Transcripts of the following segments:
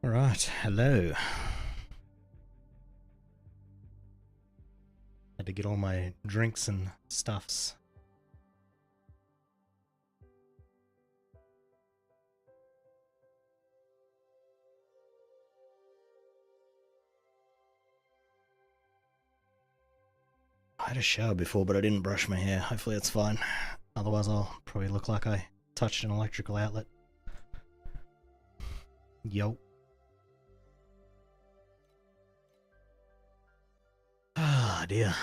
Alright, hello. Had to get all my drinks and stuffs. I had a shower before, but I didn't brush my hair. Hopefully it's fine. Otherwise I'll probably look like I touched an electrical outlet. Yo. Ah, dear.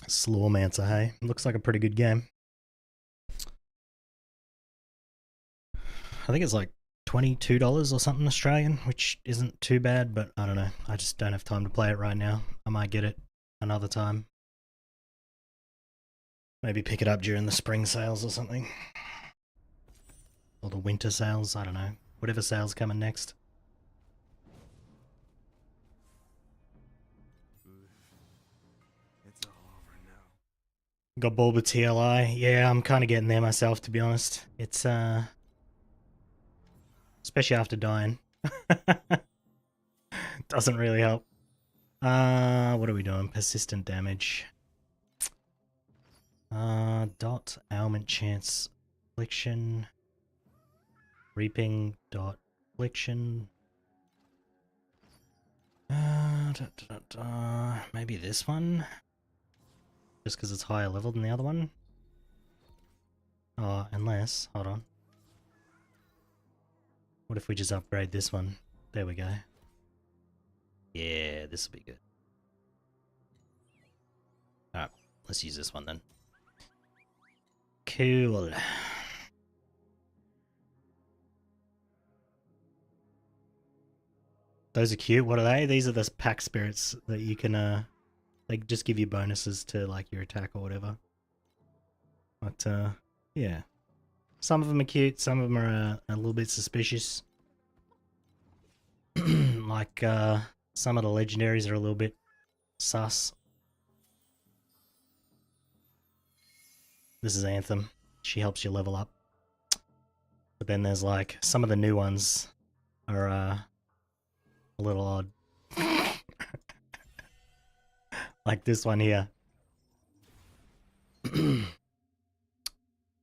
Slawmancer, hey? Looks like a pretty good game. I think it's like $22 or something Australian, which isn't too bad, but I don't know. I just don't have time to play it right now. I might get it another time. Maybe pick it up during the spring sales or something. Or the winter sales, I don't know. Whatever sale's coming next. It's all over now. Got bored with TLI. Yeah, I'm kind of getting there myself, to be honest. It's, especially after dying. Doesn't really help. What are we doing? Persistent damage. Dot, ailment chance, affliction, reaping, dot, affliction. Maybe this one? Just because it's higher level than the other one? Oh, unless, hold on. What if we just upgrade this one? There we go. Yeah, this will be good. Alright, let's use this one then. Cool. Those are cute. What are they? These are the pack spirits that you can, they just give you bonuses to like your attack or whatever. But, yeah. Some of them are cute, some of them are a little bit suspicious. Like, some of the legendaries are a little bit sus. This is Anthem. She helps you level up. But then there's like, some of the new ones are, a little odd. Like this one here.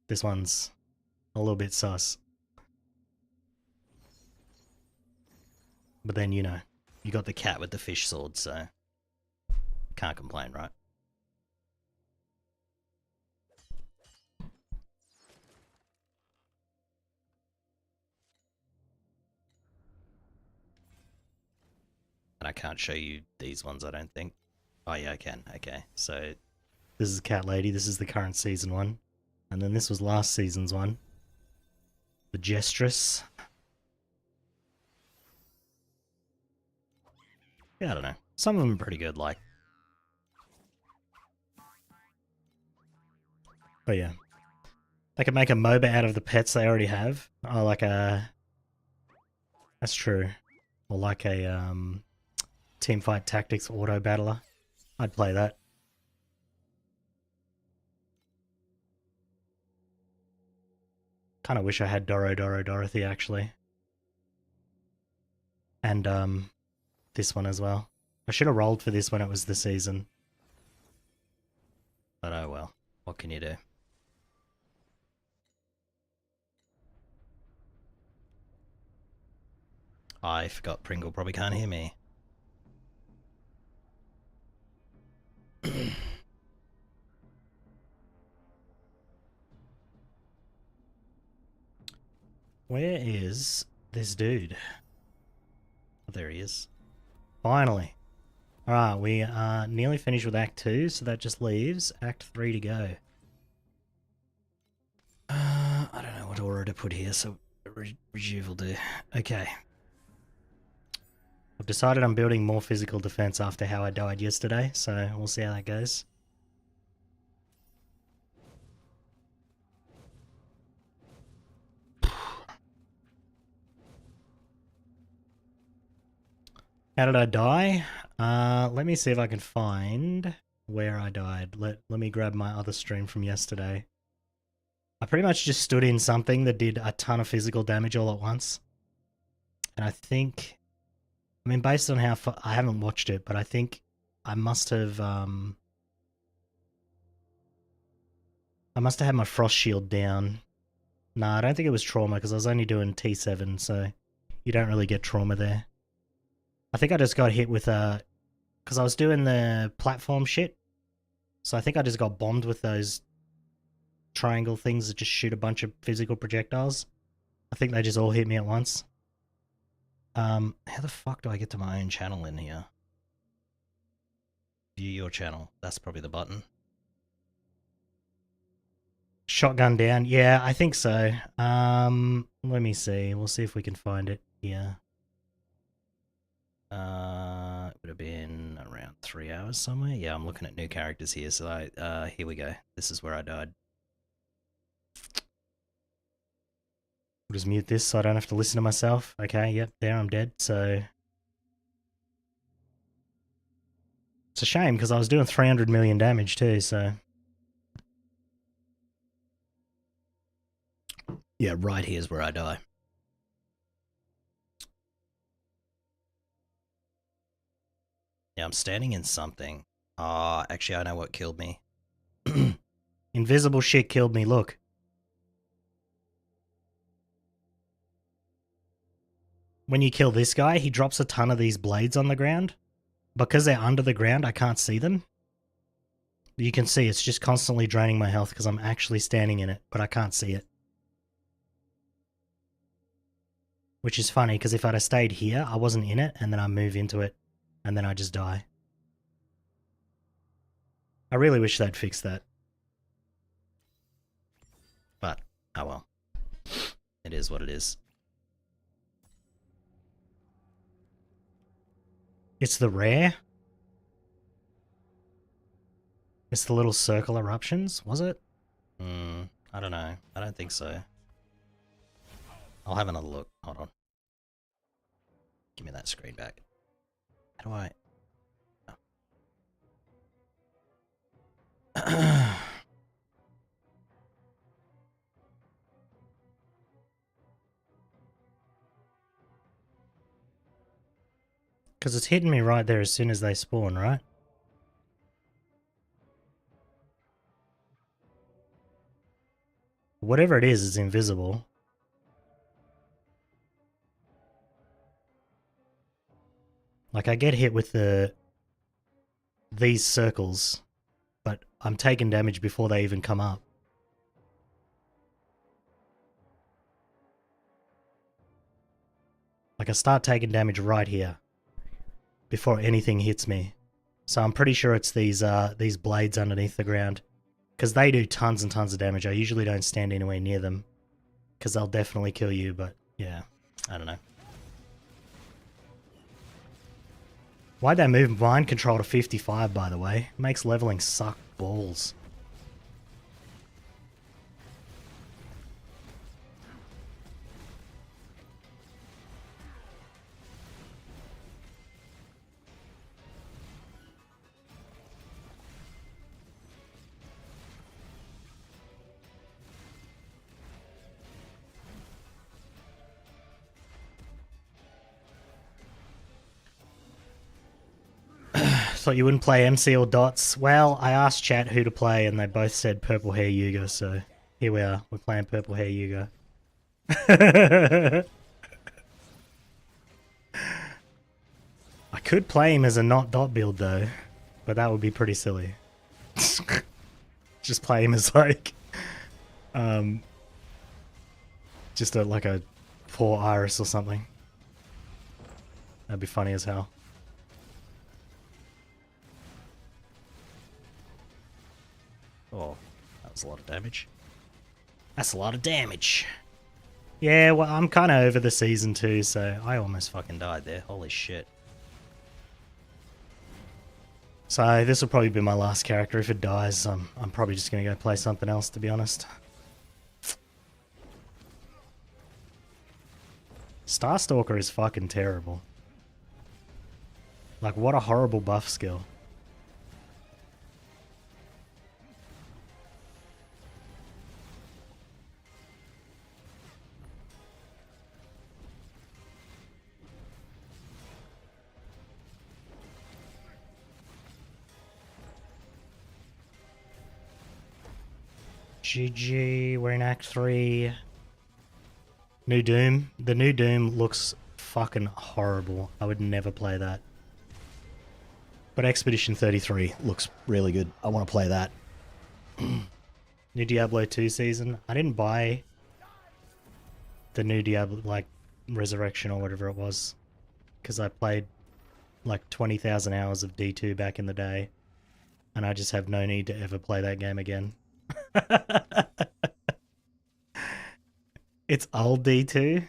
This one's a little bit sus. But then, you know, you got the cat with the fish sword, so can't complain, right? And I can't show you these ones, I don't think. Oh yeah, I can. Okay, so this is Cat Lady. This is the current season one. And then this was last season's one. The Gestress. Yeah, I don't know. Some of them are pretty good, like. But yeah. They could make a MOBA out of the pets they already have. Oh, like a... That's true. Or like a, Teamfight Tactics Auto Battler. I'd play that. Kind of wish I had Dorothy, actually. And, this one as well. I should have rolled for this when it was the season. But oh well. What can you do? I forgot Pringle probably can't hear me. Where is this dude? Oh, there he is. Finally. Alright, we are nearly finished with Act 2, so that just leaves Act 3 to go. I don't know what order to put here, so Rejuve will do. Okay. I've decided I'm building more physical defense after how I died yesterday, so we'll see how that goes. How did I die? Let me see if I can find where I died. Let me grab my other stream from yesterday. I pretty much just stood in something that did a ton of physical damage all at once. And I think, I mean, based on how far, I haven't watched it, but I think I must have had my frost shield down. Nah, I don't think it was trauma because I was only doing T7, so you don't really get trauma there. I think I just got hit with because I was doing the platform shit. So I think I just got bombed with those triangle things that just shoot a bunch of physical projectiles. I think they just all hit me at once. How the fuck do I get to my own channel in here? View your channel. That's probably the button. Shotgun down. Yeah, I think so. Let me see. We'll see if we can find it here. It would have been around 3 hours somewhere. Yeah, I'm looking at new characters here. So here we go. This is where I died. We'll just mute this so I don't have to listen to myself. Okay, yep, there I'm dead. So it's a shame because I was doing 300 million damage too. So yeah, right here's where I die. Yeah, I'm standing in something. Ah, actually, I know what killed me. Invisible shit killed me, look. When you kill this guy, he drops a ton of these blades on the ground. Because they're under the ground, I can't see them. You can see it's just constantly draining my health because I'm actually standing in it, but I can't see it. Which is funny, because if I'd have stayed here, I wasn't in it, and then I move into it, and then I just die. I really wish they'd fix that. But, oh well. It is what it is. It's the rare? It's the little circle eruptions, was it? I don't know. I don't think so. I'll have another look. Hold on. Give me that screen back. How do I... Oh. Because it's hitting me right there as soon as they spawn, right? Whatever it is invisible. Like, I get hit with these circles, but I'm taking damage before they even come up. Like, I start taking damage right here before anything hits me. So I'm pretty sure it's these blades underneath the ground. Because they do tons and tons of damage. I usually don't stand anywhere near them. Because they'll definitely kill you, but yeah, I don't know. Why'd they move mind control to 55, by the way? It makes leveling suck balls. Thought you wouldn't play MC or Dots. Well, I asked chat who to play and they both said purple hair Youga, so here we are. We're playing purple hair Youga. I could play him as a not dot build though, but that would be pretty silly. Just play him as like just like a poor Iris or something. That'd be funny as hell. Oh, that was a lot of damage. That's a lot of damage. Yeah, well, I'm kind of over the season too, so I almost fucking died there. Holy shit. So this will probably be my last character. If it dies, I'm probably just going to go play something else, to be honest. Starstalker is fucking terrible. Like, what a horrible buff skill. GG, we're in Act 3. New Doom. The new Doom looks fucking horrible. I would never play that. But Expedition 33 looks really good. I want to play that. New Diablo 2 season. I didn't buy the new Diablo, like, Resurrection or whatever it was, because I played like 20,000 hours of D2 back in the day, and I just have no need to ever play that game again. It's old D2.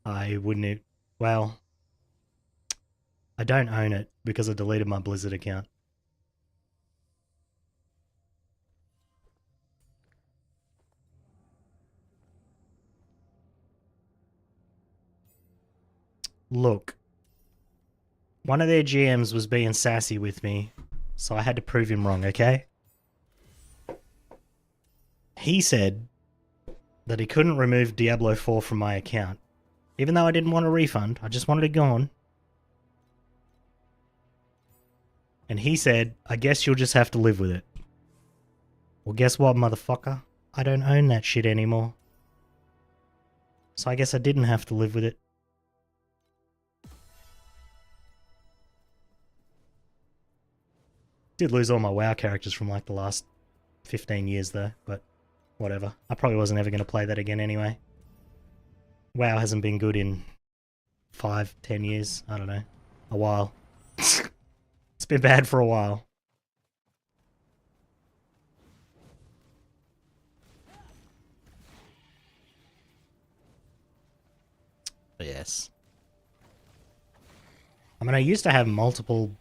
I wouldn't... Well, I don't own it because I deleted my Blizzard account. Look, one of their GMs was being sassy with me, so I had to prove him wrong, okay? He said that he couldn't remove Diablo 4 from my account, even though I didn't want a refund. I just wanted it gone. And he said, I guess you'll just have to live with it. Well, guess what, motherfucker? I don't own that shit anymore. So I guess I didn't have to live with it. Did lose all my WoW characters from like the last 15 years though, but whatever. I probably wasn't ever going to play that again anyway. WoW hasn't been good in 5-10 years. I don't know. A while. It's been bad for a while. But yes. I mean, I used to have multiple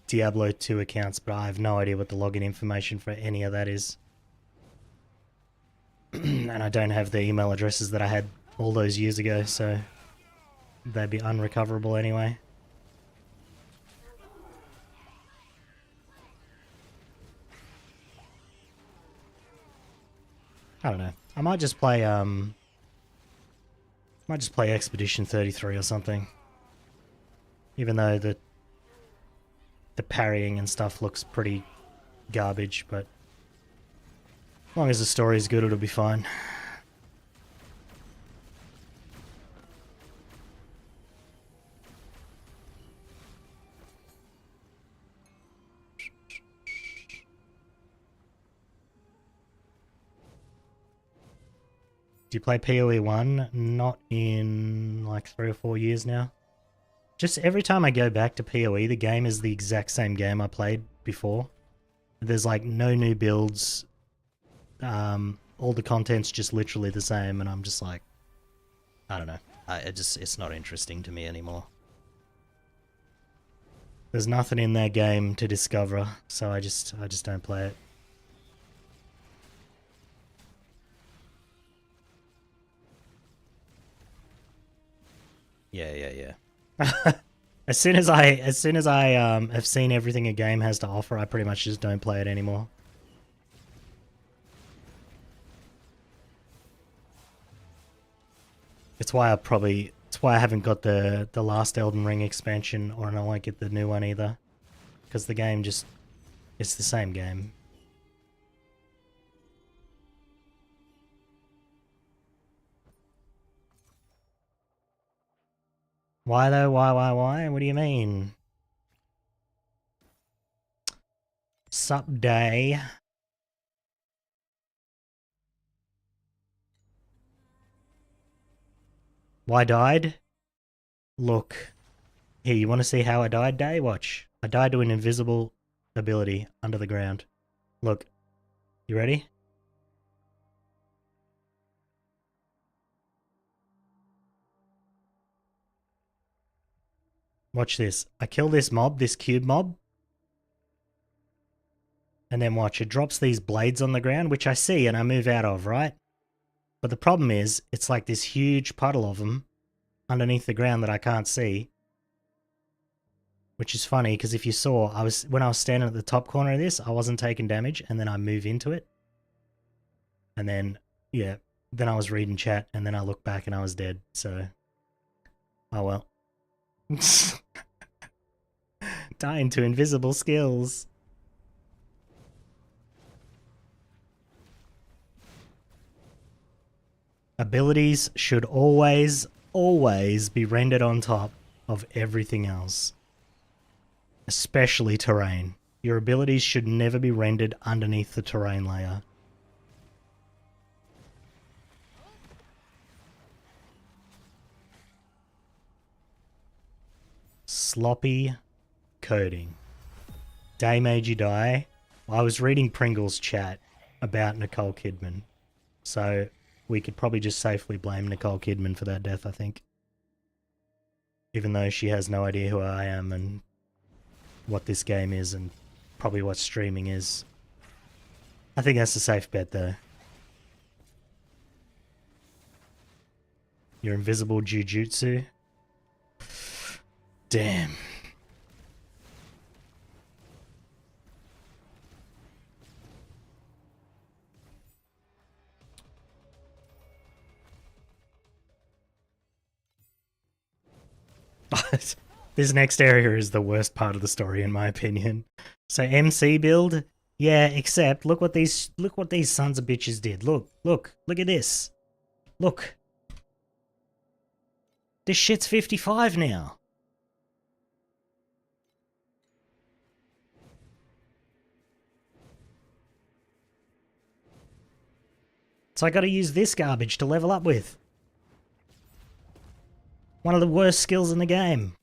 Diablo 2 accounts, but I have no idea what the login information for any of that is. And I don't have the email addresses that I had all those years ago, so they'd be unrecoverable anyway. I don't know. I might just play Expedition 33 or something. Even though the parrying and stuff looks pretty garbage, but as long as the story is good, it'll be fine. Do you play PoE 1? Not in like 3 or 4 years now. Just every time I go back to PoE, the game is the exact same game I played before. There's like no new builds. All the content's just literally the same, and I'm just like, I don't know. It's not interesting to me anymore. There's nothing in that game to discover, so I just don't play it. Yeah. As soon as I have seen everything a game has to offer, I pretty much just don't play it anymore. It's why I haven't got the last Elden Ring expansion, or I won't get the new one either, because the game just, it's the same game. Why though? Why? What do you mean? Sup day. Why died? Look. Here, you want to see how I died, Day? Watch. I died to an invisible ability under the ground. Look. You ready? Watch this. I kill this mob, this cube mob. And then watch, it drops these blades on the ground, which I see and I move out of, right? But the problem is, it's like this huge puddle of them underneath the ground that I can't see. Which is funny, because if you saw, when I was standing at the top corner of this, I wasn't taking damage, and then I move into it. And then, yeah, then I was reading chat, and then I looked back and I was dead, so... Oh well. Dying to invisible skills. Abilities should always, always be rendered on top of everything else. Especially terrain. Your abilities should never be rendered underneath the terrain layer. Sloppy coding. Day made you die. I was reading Pringle's chat about Nicole Kidman. So we could probably just safely blame Nicole Kidman for that death, I think. Even though she has no idea who I am and what this game is and probably what streaming is. I think that's a safe bet though. Your invisible jujutsu. Damn. This next area is the worst part of the story in my opinion. So MC build, yeah, except look what these sons of bitches did. Look at this. Look. This shit's 55 now. So I gotta use this garbage to level up with. One of the worst skills in the game.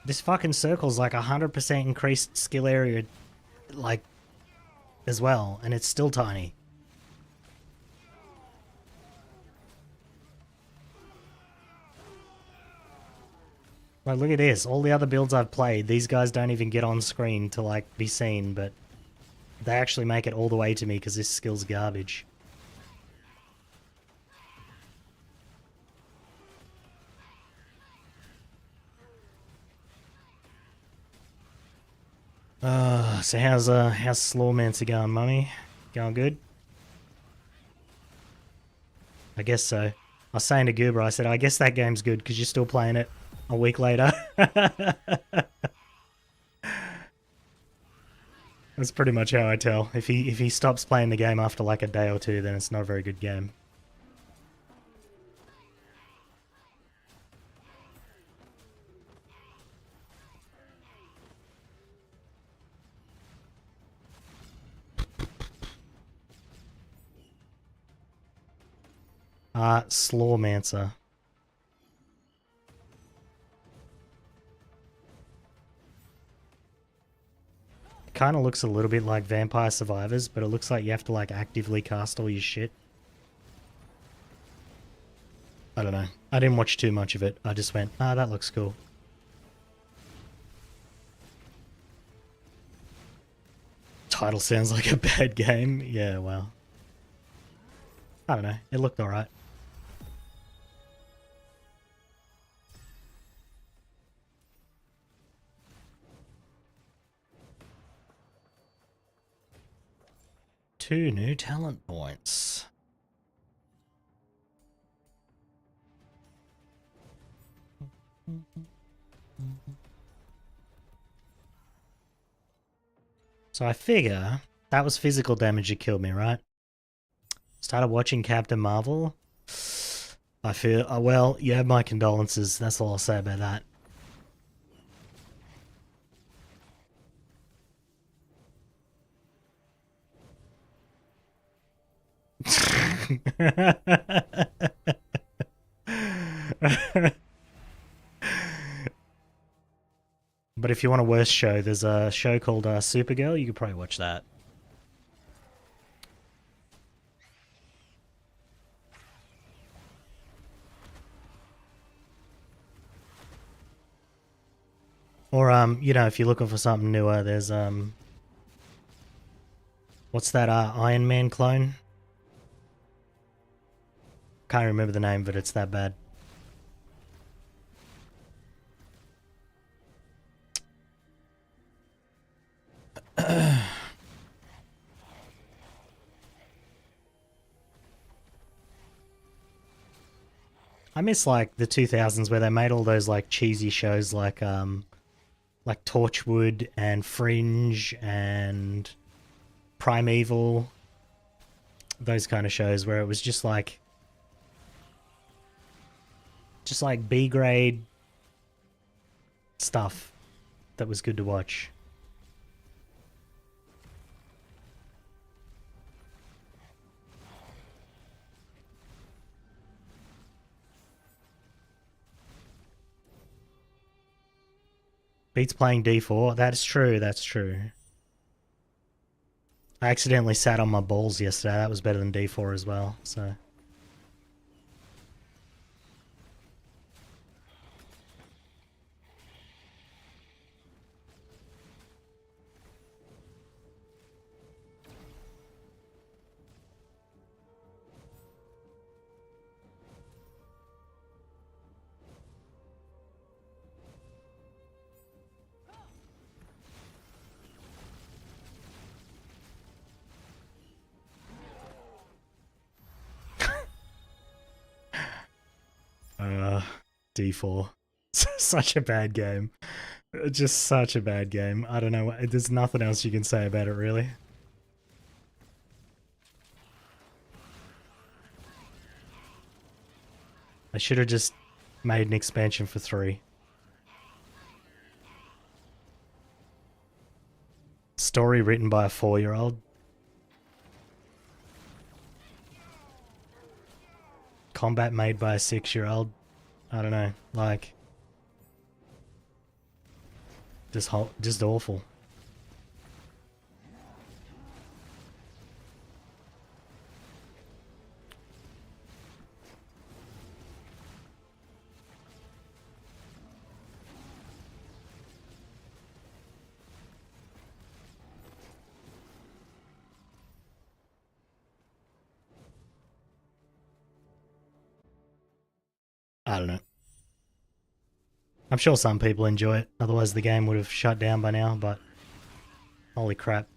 This fucking circle's like 100% increased skill area, like, as well, and it's still tiny. Like, look at this. All the other builds I've played, these guys don't even get on screen to, like, be seen, but they actually make it all the way to me because this skill's garbage. So how's Slawmancer going, mummy? Going good? I guess so. I was saying to Goober, I said, I guess that game's good because you're still playing it a week later. That's pretty much how I tell. If he stops playing the game after like a day or two, then it's not a very good game. Slawmancer. Kind of looks a little bit like Vampire Survivors, but it looks like you have to like actively cast all your shit. I don't know. I didn't watch too much of it. I just went, that looks cool. Title sounds like a bad game. Yeah, well. I don't know. It looked alright. Two new talent points. So I figure that was physical damage that killed me, right? Started watching Captain Marvel. I feel, well, you have my condolences. That's all I'll say about that. But if you want a worse show, there's a show called Supergirl. You could probably watch that. Or you know, if you're looking for something newer, there's what's that Iron Man clone? Can't remember the name, but it's that bad. I miss like the 2000s where they made all those like cheesy shows like Torchwood and Fringe and Primeval, those kind of shows where it was just like B grade stuff that was good to watch. Beats playing D4. That's true, that's true. I accidentally sat on my balls yesterday. That was better than D4 as well, so. D4. Such a bad game. Just such a bad game. I don't know. There's nothing else you can say about it, really. I should have just made an expansion for 3. Story written by a 4-year-old. Combat made by a 6-year-old. I don't know. Like, just awful. I don't know. I'm sure some people enjoy it, otherwise the game would have shut down by now, but holy crap.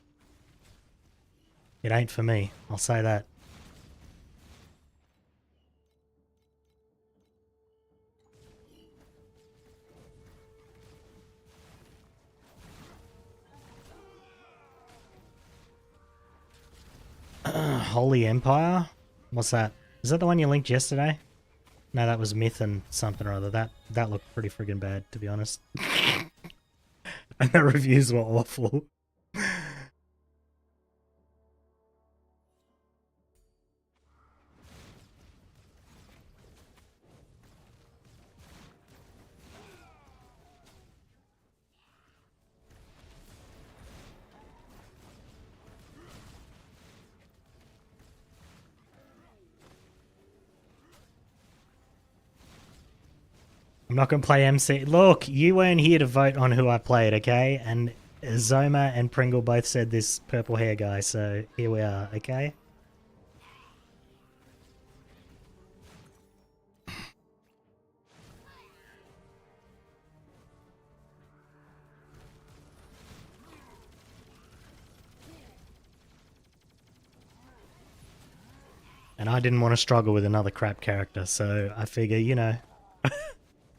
It ain't for me, I'll say that. Holy Empire? What's that? Is that the one you linked yesterday? No, that was Myth and something or other. That looked pretty friggin' bad, to be honest. And the reviews were awful. I'm not going to play MC. Look, you weren't here to vote on who I played, okay? And Zoma and Pringle both said this purple hair guy, so here we are, okay? And I didn't want to struggle with another crap character, so I figure, you know,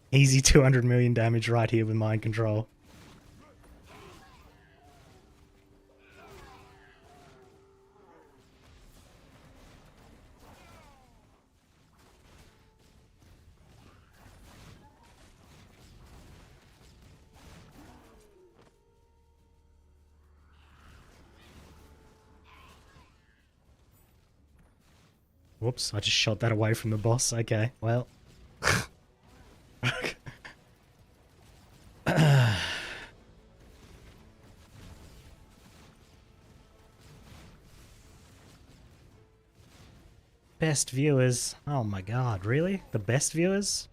easy 200 million damage right here with mind control. Whoops, I just shot that away from the boss. Okay, well. Best viewers? Oh my god, really? The best viewers?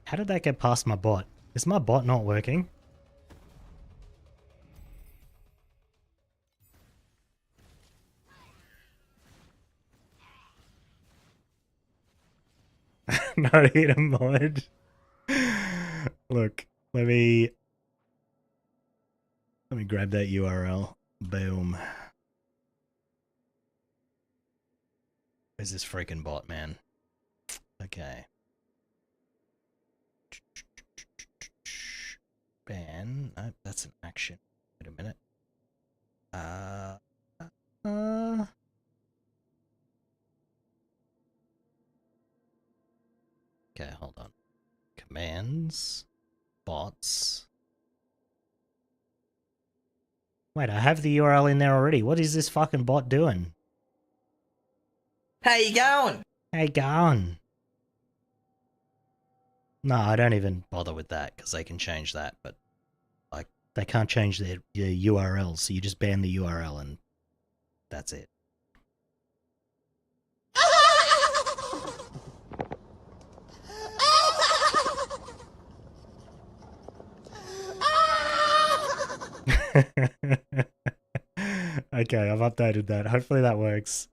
How did that get past my bot? Is my bot not working? Not hit a mod. Look, let me grab that URL. Boom. Where's this freaking bot, man? Okay. Ban. No, that's an action. Wait a minute. Okay, hold on. Commands. Bots. Wait, I have the URL in there already. What is this fucking bot doing? How you going? Hey, going. No, I don't even bother with that because they can change that, but like they can't change their URL, so you just ban the URL and that's it. Okay, I've updated that. Hopefully that works.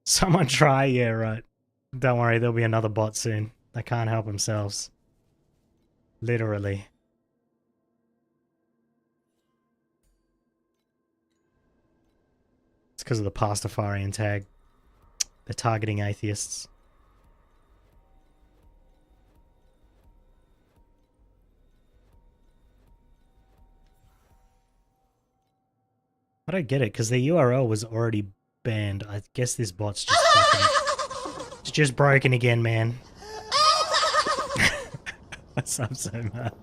Someone try, yeah, right. Don't worry, there'll be another bot soon. They can't help themselves. Literally. It's because of the Pastafarian tag. They're targeting atheists. I don't get it, because the URL was already banned. I guess this bot's just fucking... It's just broken again, man. I'm so mad.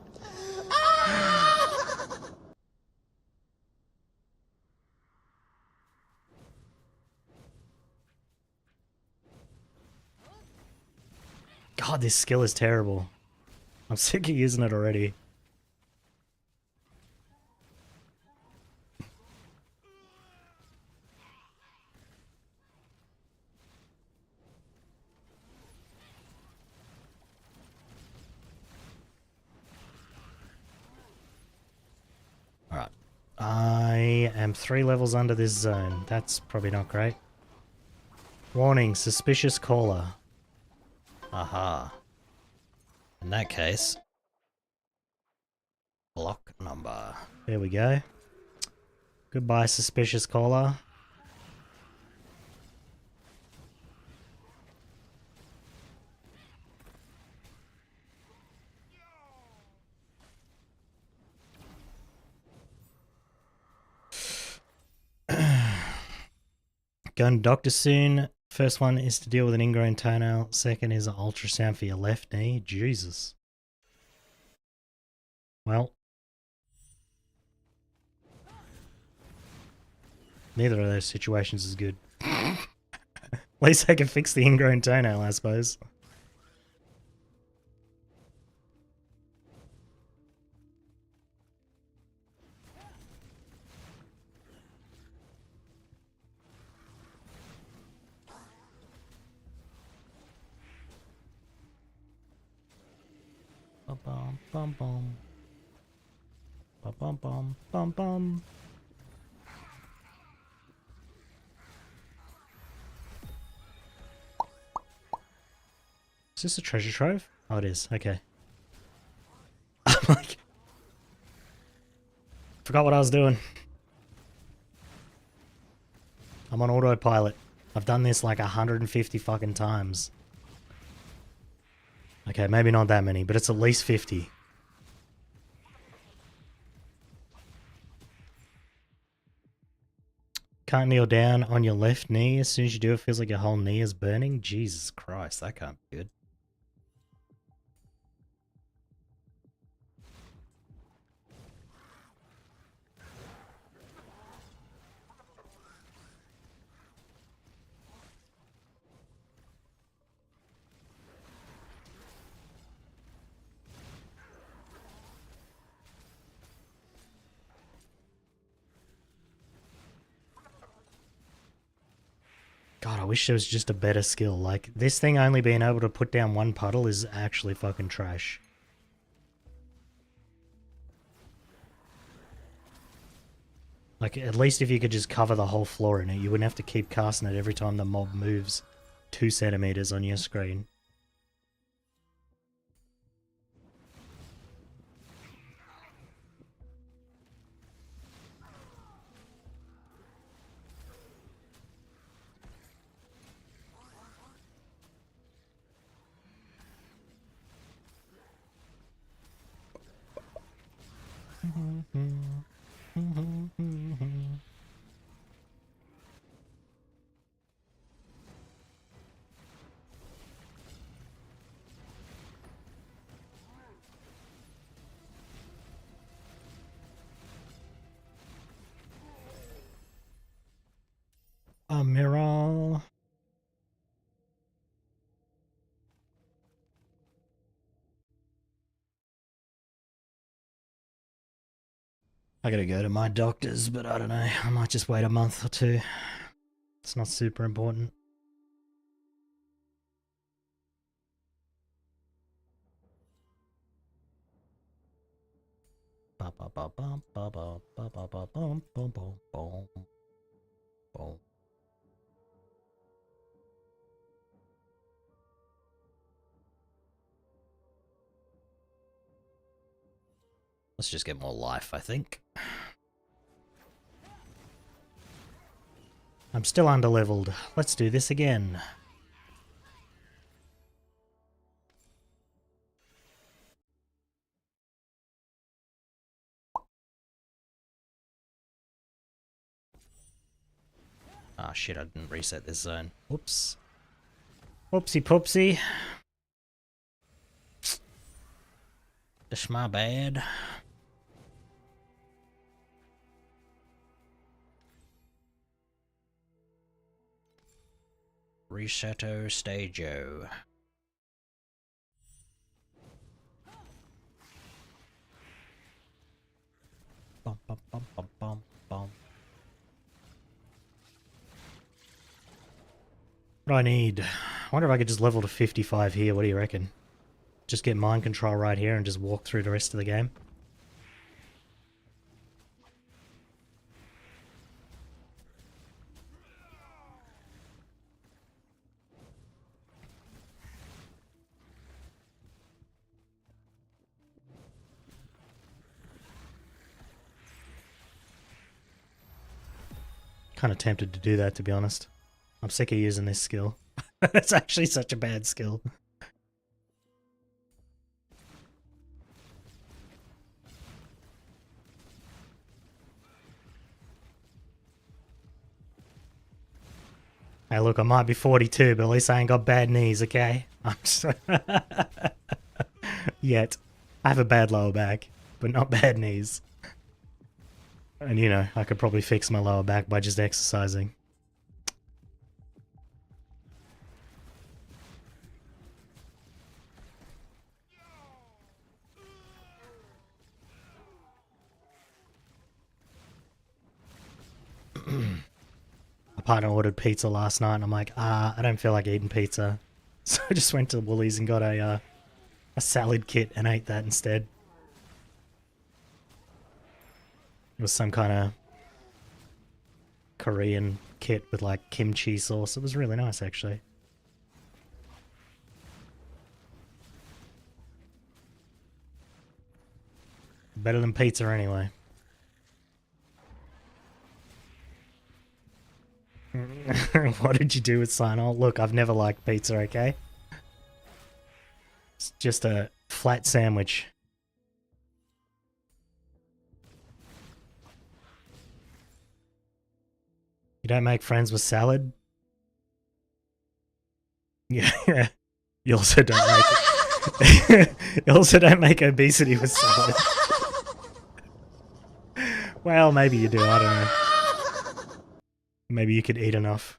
God, this skill is terrible. I'm sick of using it already. Alright. I am 3 levels under this zone. That's probably not great. Warning, suspicious caller. Aha. In that case, block number. There we go. Goodbye, suspicious caller. Going to doctor soon. First one is to deal with an ingrown toenail. Second is an ultrasound for your left knee. Jesus. Well. Neither of those situations is good. At least I can fix the ingrown toenail, I suppose. Bum bum bum bum bum bum bum bum. Is this a treasure trove? Oh, it is. Okay. I'm like, forgot what I was doing. I'm on autopilot. I've done this like 150 fucking times. Okay, maybe not that many, but it's at least 50. Can't kneel down on your left knee. As soon as you do, it feels like your whole knee is burning. Jesus Christ, that can't be good. God, I wish there was just a better skill. Like, this thing only being able to put down one puddle is actually fucking trash. Like, at least if you could just cover the whole floor in it, you wouldn't have to keep casting it every time the mob moves 2 centimeters on your screen. A mirror. I gotta go to my doctor's, but I don't know. I might just wait a month or two. It's not super important. Let's just get more life, I think. I'm still underleveled. Let's do this again. Ah, shit, I didn't reset this zone. Whoops. Whoopsie poopsie. That's my bad. Reseto Stageo. Bum, bum, bum, bum, bum, bum. What do I need? I wonder if I could just level to 55 here. What do you reckon? Just get mind control right here and just walk through the rest of the game? Kind of tempted to do that, to be honest. I'm sick of using this skill. It's actually such a bad skill. Hey, look, I might be 42, but at least I ain't got bad knees, okay? I'm so Yet. I have a bad lower back, but not bad knees. And you know, I could probably fix my lower back by just exercising. My partner ordered pizza last night and I'm like, I don't feel like eating pizza. So I just went to Woolies and got a salad kit and ate that instead. It was some kind of Korean kit with like kimchi sauce. It was really nice, actually. Better than pizza anyway. What did you do with Sinol? Look, I've never liked pizza, okay? It's just a flat sandwich. You don't make friends with salad? Yeah. You also don't make you also don't make obesity with salad. Well, maybe you do, I don't know. Maybe you could eat enough.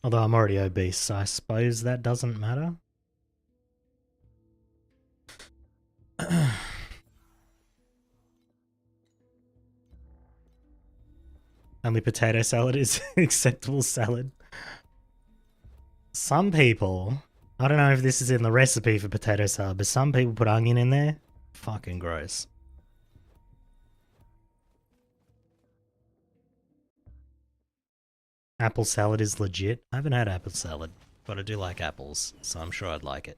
Although I'm already obese, so I suppose that doesn't matter. Only potato salad is acceptable salad. Some people, I don't know if this is in the recipe for potato salad, but some people put onion in there. Fucking gross. Apple salad is legit. I haven't had apple salad, but I do like apples, so I'm sure I'd like it.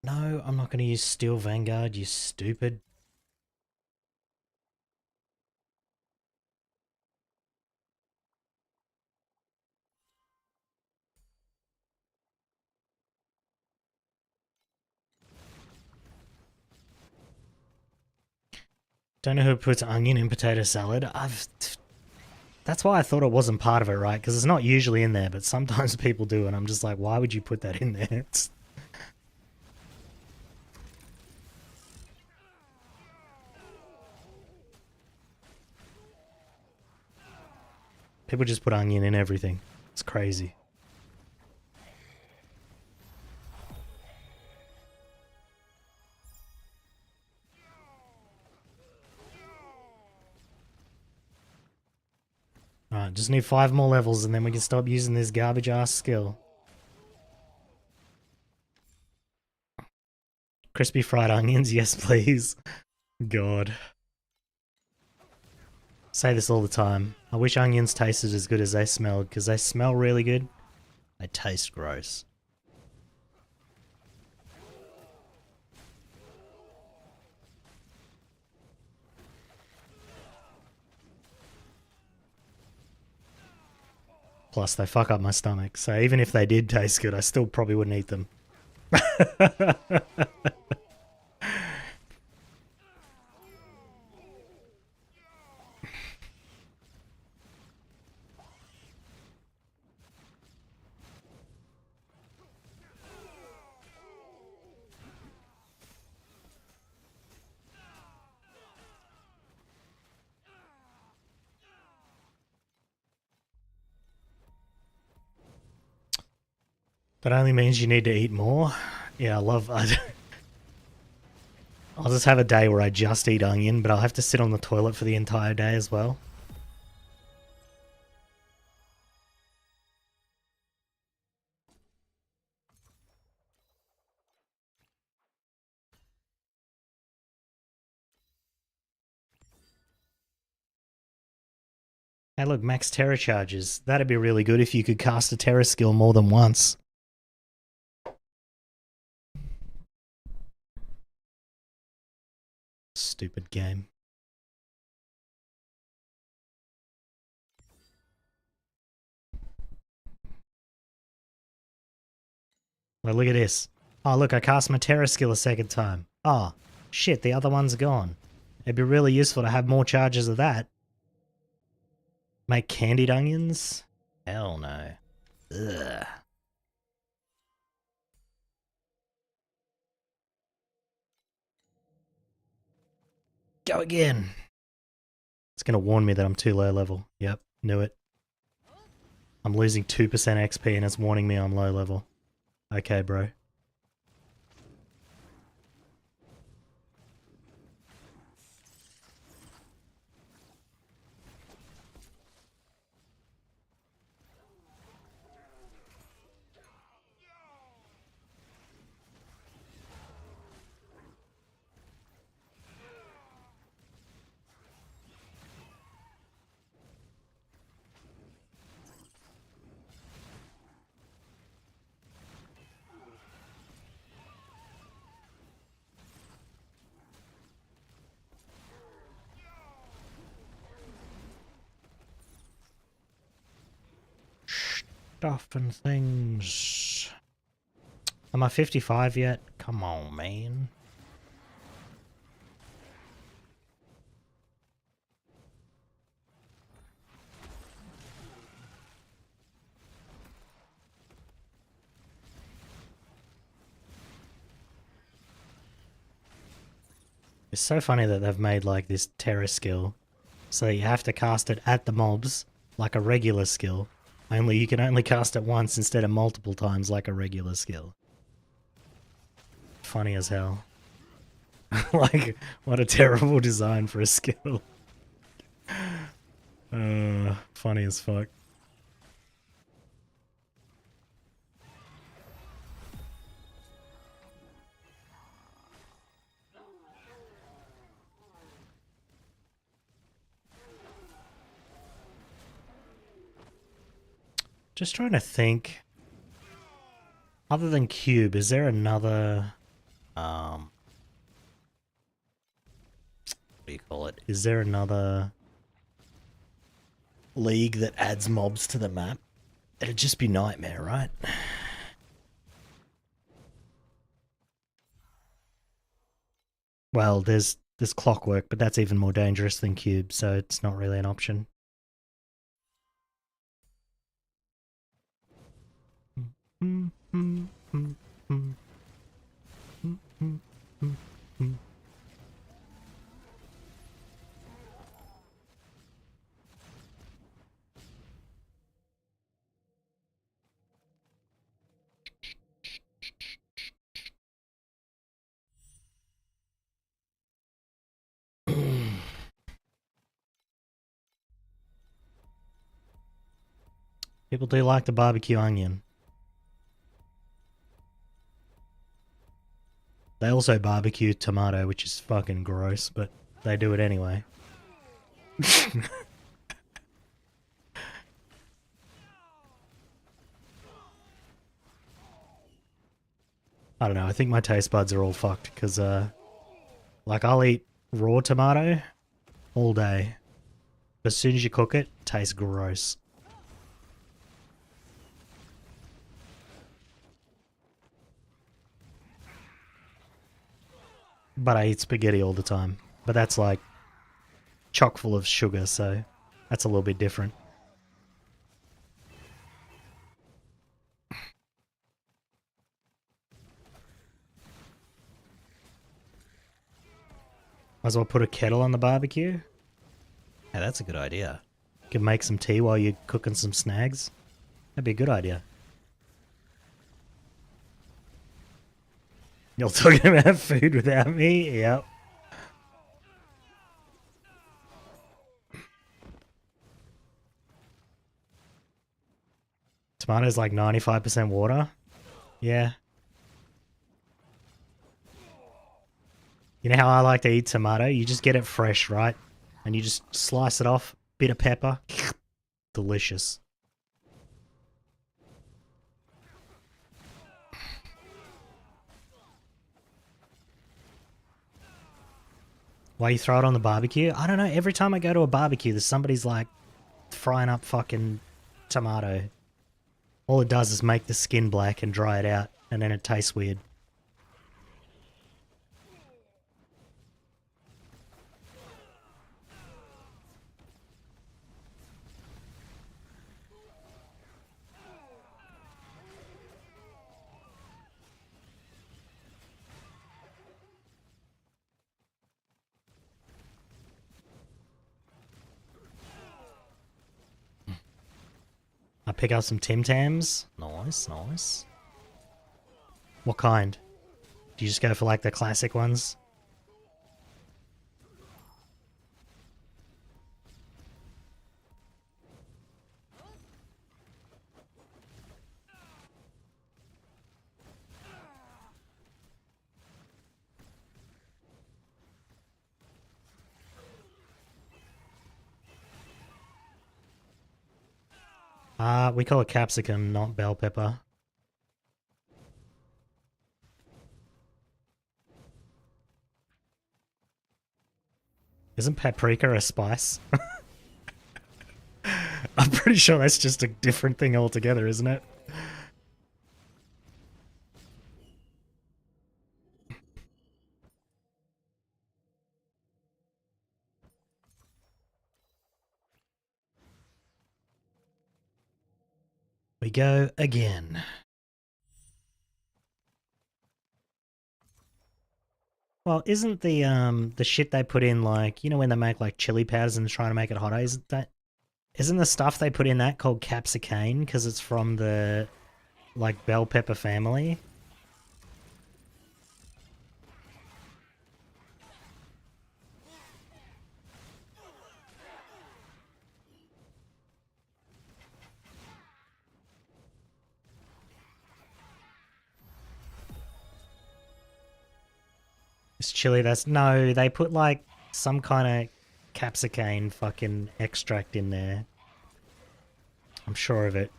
No, I'm not going to use Steel Vanguard, you stupid. Don't know who puts onion in potato salad. That's why I thought it wasn't part of it, right? Because it's not usually in there, but sometimes people do, and I'm just like, why would you put that in there? People just put onion in everything. It's crazy. Alright, just need 5 more levels and then we can stop using this garbage ass skill. Crispy fried onions, yes please. God. Say this all the time. I wish onions tasted as good as they smelled, because they smell really good. They taste gross. Plus, they fuck up my stomach, so even if they did taste good, I still probably wouldn't eat them. That only means you need to eat more. Yeah, I love... I'll just have a day where I just eat onion, but I'll have to sit on the toilet for the entire day as well. Hey look, max terror charges. That'd be really good if you could cast a terror skill more than once. Stupid game. Well, look at this. Oh, look, I cast my terror skill a second time. Oh, shit, the other one's gone. It'd be really useful to have more charges of that. Make candied onions? Hell no. Ugh. Go again. It's going to warn me that I'm too low level. Yep, knew it. I'm losing 2% XP and it's warning me I'm low level. Okay, bro. Stuff and things. Am I 55 yet? Come on, man. It's so funny that they've made like this terror skill so that you have to cast it at the mobs like a regular skill. Only you can only cast it once instead of multiple times like a regular skill. Funny as hell. Like, what a terrible design for a skill. Funny as fuck. Just trying to think. Other than Cube, is there another what do you call it? Is there another league that adds mobs to the map? It'd just be Nightmare, right? Well, there's Clockwork, but that's even more dangerous than Cube, so it's not really an option. People do like the barbecue onion. They also barbecue tomato, which is fucking gross, but they do it anyway. I don't know, I think my taste buds are all fucked, because, like, I'll eat raw tomato all day. But as soon as you cook it, it tastes gross. But I eat spaghetti all the time. But that's like chock full of sugar, so that's a little bit different. Might as well put a kettle on the barbecue. Yeah, that's a good idea. You can make some tea while you're cooking some snags. That'd be a good idea. You're talking about food without me? Yep. Tomato's like 95% water. Yeah. You know how I like to eat tomato? You just get it fresh, right? And you just slice it off, bit of pepper. Delicious. Why you throw it on the barbecue? I don't know. Every time I go to a barbecue, there's somebody's like frying up fucking tomato. All it does is make the skin black and dry it out, and then it tastes weird. I pick up some Tim Tams. Nice, nice. What kind? Do you just go for like the classic ones? We call it capsicum, not bell pepper. Isn't paprika a spice? I'm pretty sure that's just a different thing altogether, isn't it? We go again. Well, isn't the shit they put in, like, you know when they make like chili powders and trying to make it hotter, isn't the stuff they put in that called capsicane because it's from the like bell pepper family? It's chili that's no, they put like some kind of capsicane fucking extract in there. I'm sure of it.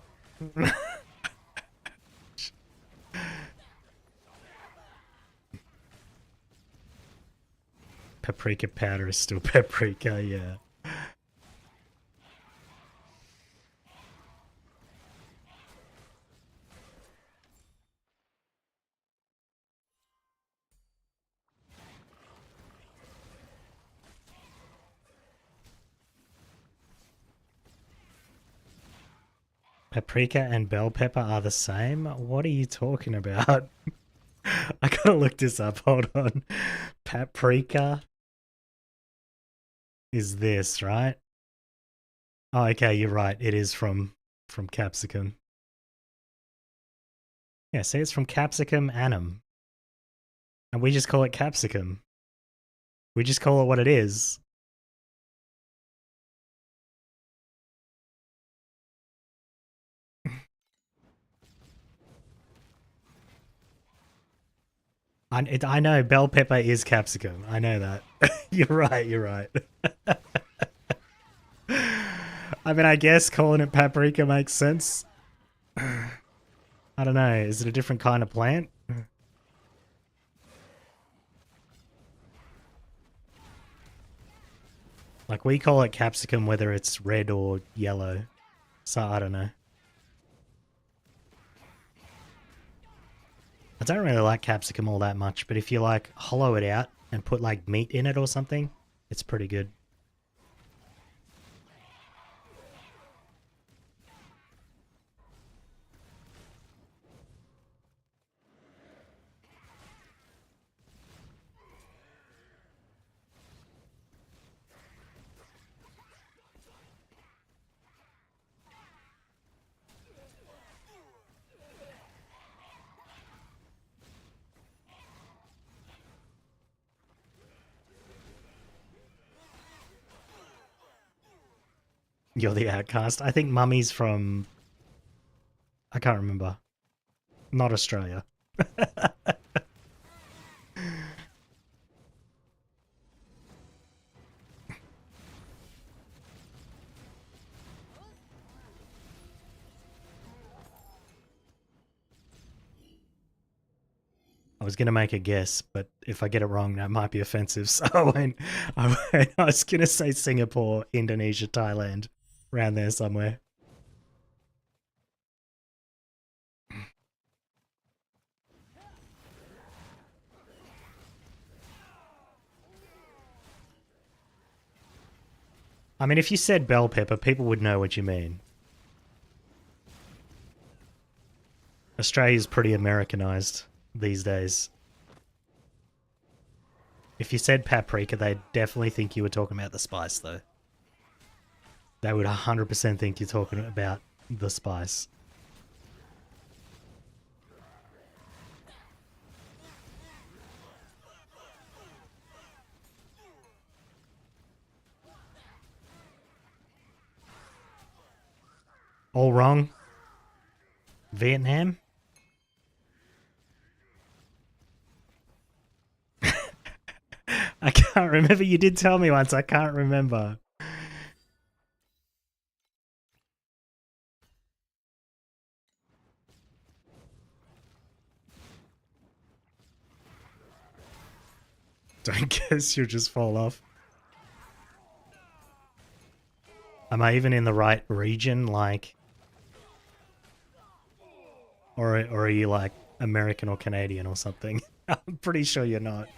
Paprika powder is still paprika, yeah. Paprika and bell pepper are the same? What are you talking about? I gotta look this up, hold on. Paprika is this, right? Oh, okay, you're right. It is from capsicum. Yeah, see, it's from capsicum annum. And we just call it capsicum. We just call it what it is. I know bell pepper is capsicum. I know that. You're right, you're right. I mean, I guess calling it paprika makes sense. I don't know. Is it a different kind of plant? Like, we call it capsicum whether it's red or yellow. So, I don't know. I don't really like capsicum all that much, but if you, like, hollow it out and put, like, meat in it or something, it's pretty good. You're the outcast. I think Mummy's from... I can't remember. Not Australia. I was going to make a guess, but if I get it wrong, that might be offensive. So I went. I was going to say Singapore, Indonesia, Thailand, around there somewhere. I mean, if you said bell pepper, people would know what you mean. Australia's pretty Americanized these days. If you said paprika, they'd definitely think you were talking about the spice, though. They would 100% think you're talking about the spice. All wrong. Vietnam? I can't remember. You did tell me once. I can't remember. Don't guess, you'll just fall off. Am I even in the right region? Like, or are you like American or Canadian or something? I'm pretty sure you're not.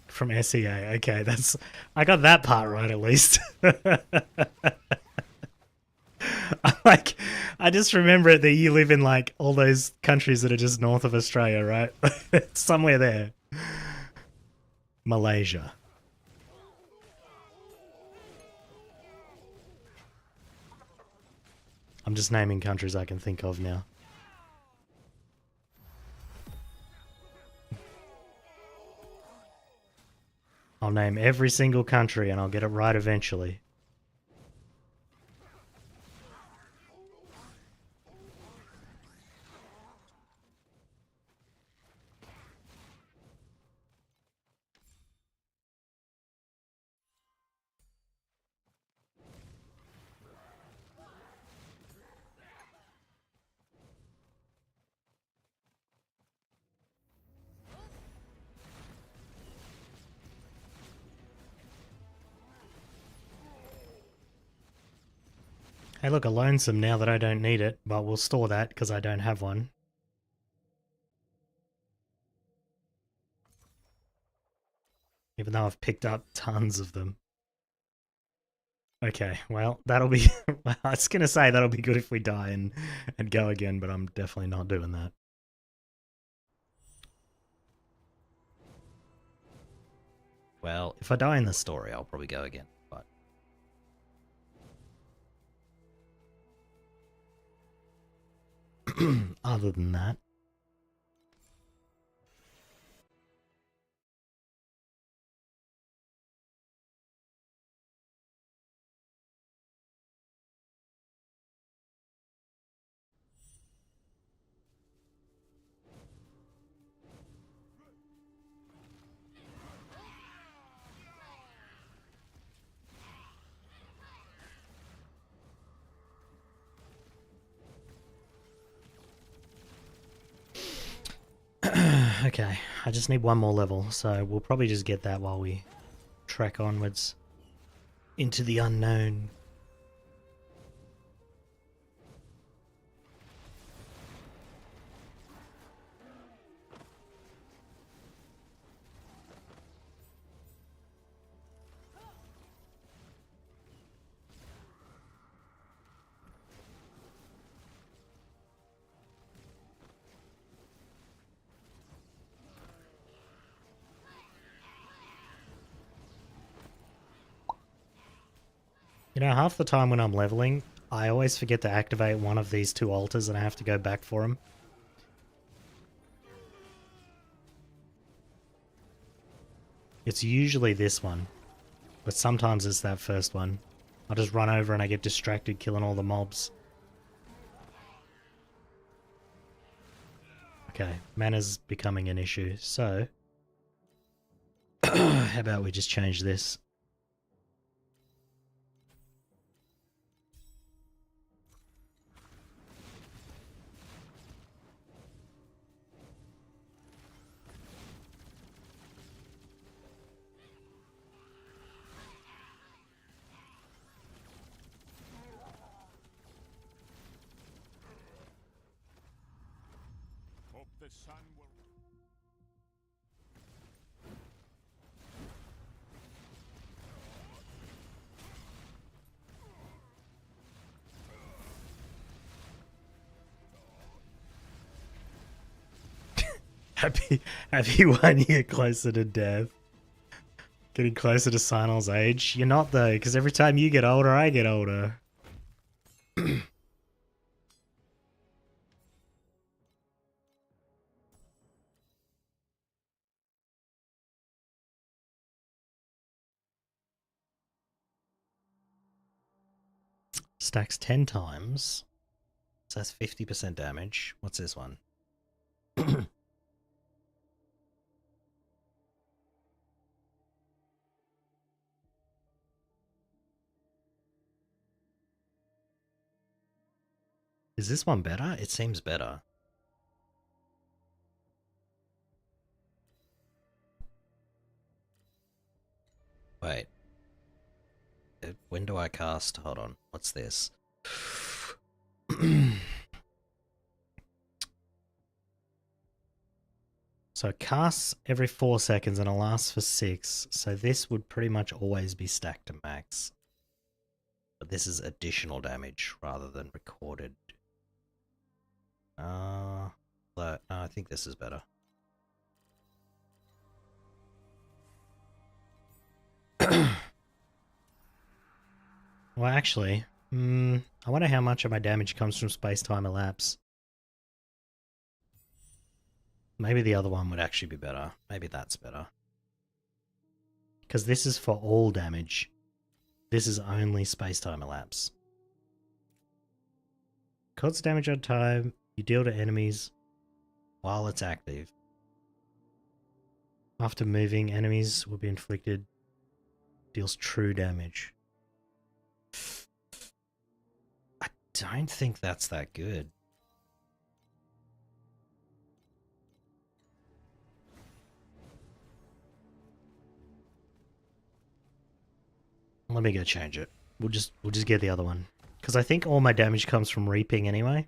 From SEA. Okay, that's I got that part right at least. Like, I just remember it that you live in like all those countries that are just north of Australia, right? Somewhere there. Malaysia. I'm just naming countries I can think of now. I'll name every single country and I'll get it right eventually. Hey, look, I loaned some now that I don't need it, but we'll store that because I don't have one. Even though I've picked up tons of them. Okay, well, that'll be... I was going to say that'll be good if we die and go again, but I'm definitely not doing that. Well, if I die in the story, I'll probably go again, but... Other than that... Okay, I just need one more level, so we'll probably just get that while we trek onwards into the unknown. You know, half the time when I'm leveling, I always forget to activate one of these two altars and I have to go back for them. It's usually this one, but sometimes it's that first one. I just run over and I get distracted killing all the mobs. Okay, mana's becoming an issue, so... how about we just change this? Hope the sun will... Happy 1 year closer to death. Getting closer to Sinal's age. You're not though, because every time you get older, I get older. Stacks 10 times. So that's 50% damage. What's this one? Is this one better? It seems better. Wait. When do I cast? Hold on. What's this? So it casts every 4 seconds and it lasts for 6. So this would pretty much always be stacked to max. But this is additional damage rather than recorded. But no, I think this is better. Well, actually, I wonder how much of my damage comes from space-time elapse. Maybe the other one would actually be better. Maybe that's better. Because this is for all damage. This is only space-time elapse. Cause damage on time, you deal to enemies while it's active. After moving, enemies will be inflicted. Deals true damage. I don't think that's that good. Let me go change it. We'll just get the other one. Because I think all my damage comes from reaping anyway.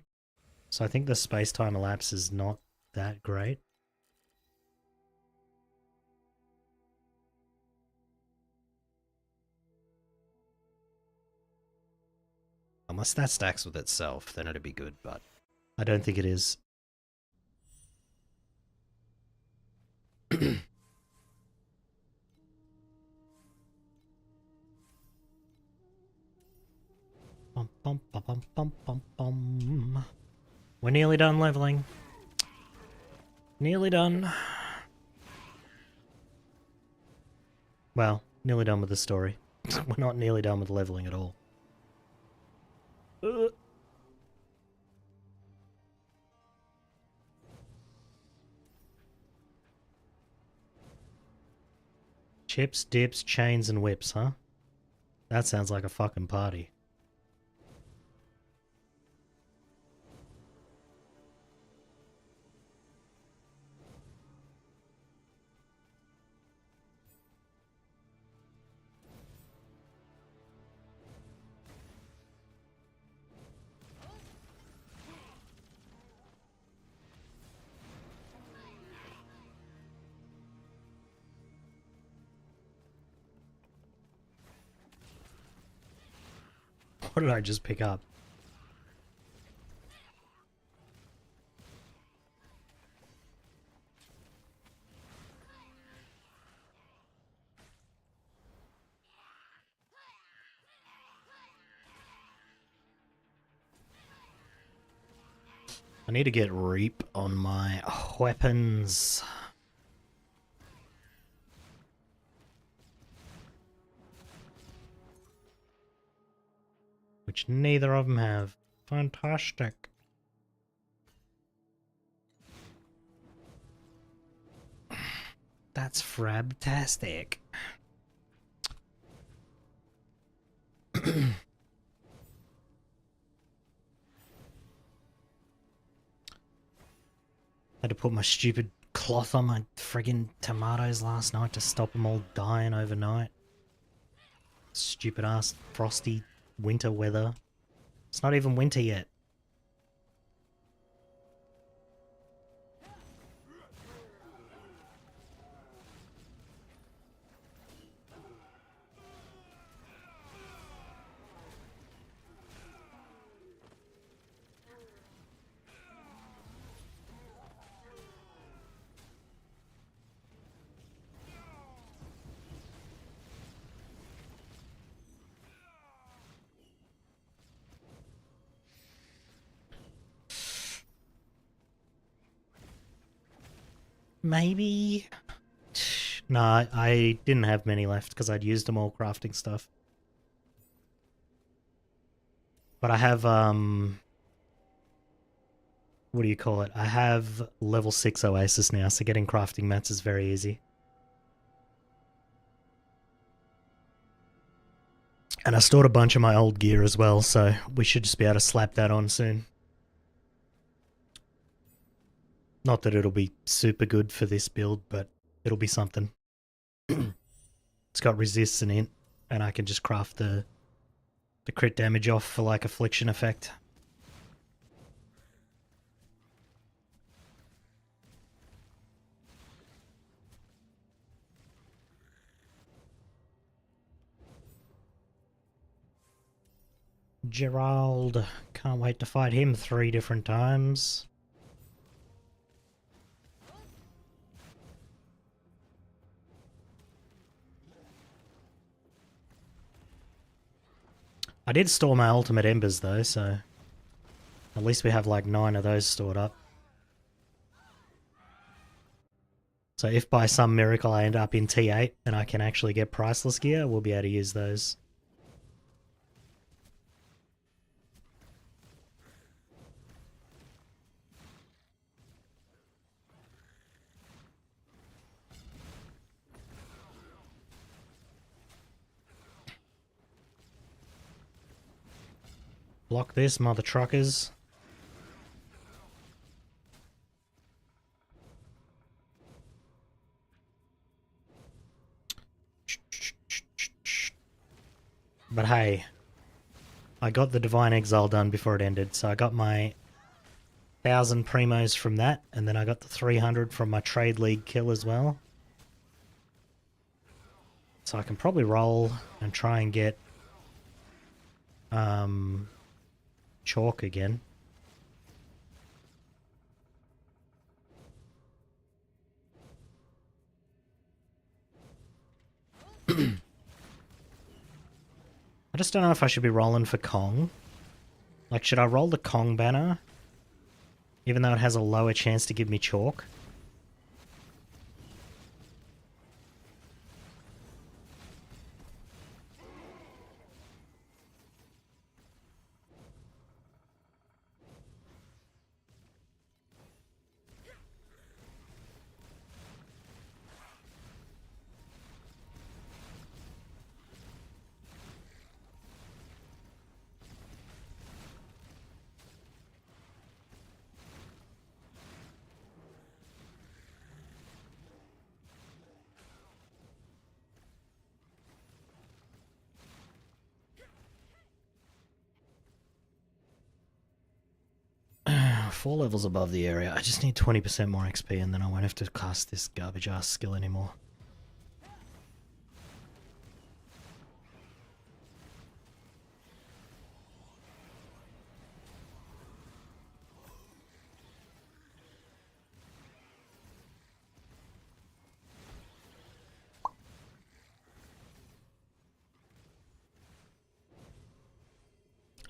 So I think the space-time elapse is not that great. Unless that stacks with itself, then it'd be good, but I don't think it is. Bum, bum, bum, bum, bum, bum, bum. We're nearly done leveling. Nearly done. Well, nearly done with the story. We're not nearly done with leveling at all. Chips, dips, chains, and whips, huh? That sounds like a fucking party. What did I just pick up? I need to get Reap on my weapons. Which neither of them have. Fantastic. That's frabtastic. Had to put my stupid cloth on my friggin' tomatoes last night to stop them all dying overnight. Stupid ass frosty winter weather. It's not even winter yet. Maybe? No, I didn't have many left because I'd used them all crafting stuff. But I have, what do you call it? I have level 6 Oasis now, so getting crafting mats is very easy. And I stored a bunch of my old gear as well, so we should just be able to slap that on soon. Not that it'll be super good for this build, but it'll be something. It's got resist and int, and I can just craft the crit damage off for like affliction effect. Gerald, can't wait to fight him 3 different times. I did store my ultimate embers though, so at least we have like 9 of those stored up. So if by some miracle I end up in T8 and I can actually get priceless gear, we'll be able to use those. Block this, mother truckers. But hey, I got the Divine Exile done before it ended, so I got my 1,000 primos from that, and then I got the 300 from my Trade League kill as well. So I can probably roll and try and get chalk again. I just don't know if I should be rolling for Kong. Like, should I roll the Kong banner? Even though it has a lower chance to give me chalk? Four levels above the area. I just need 20% more XP and then I won't have to cast this garbage ass skill anymore.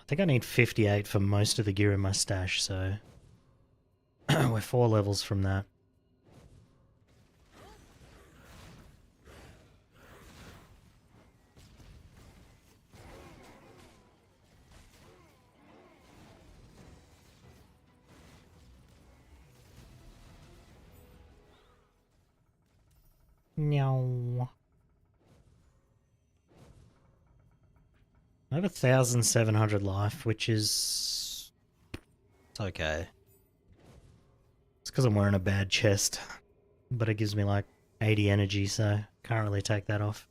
I think I need 58 for most of the gear in my stash, so we're 4 levels from that. Meow. I have 1,700 life, which is... it's okay. It's because I'm wearing a bad chest, but it gives me like 80 energy, so can't really take that off.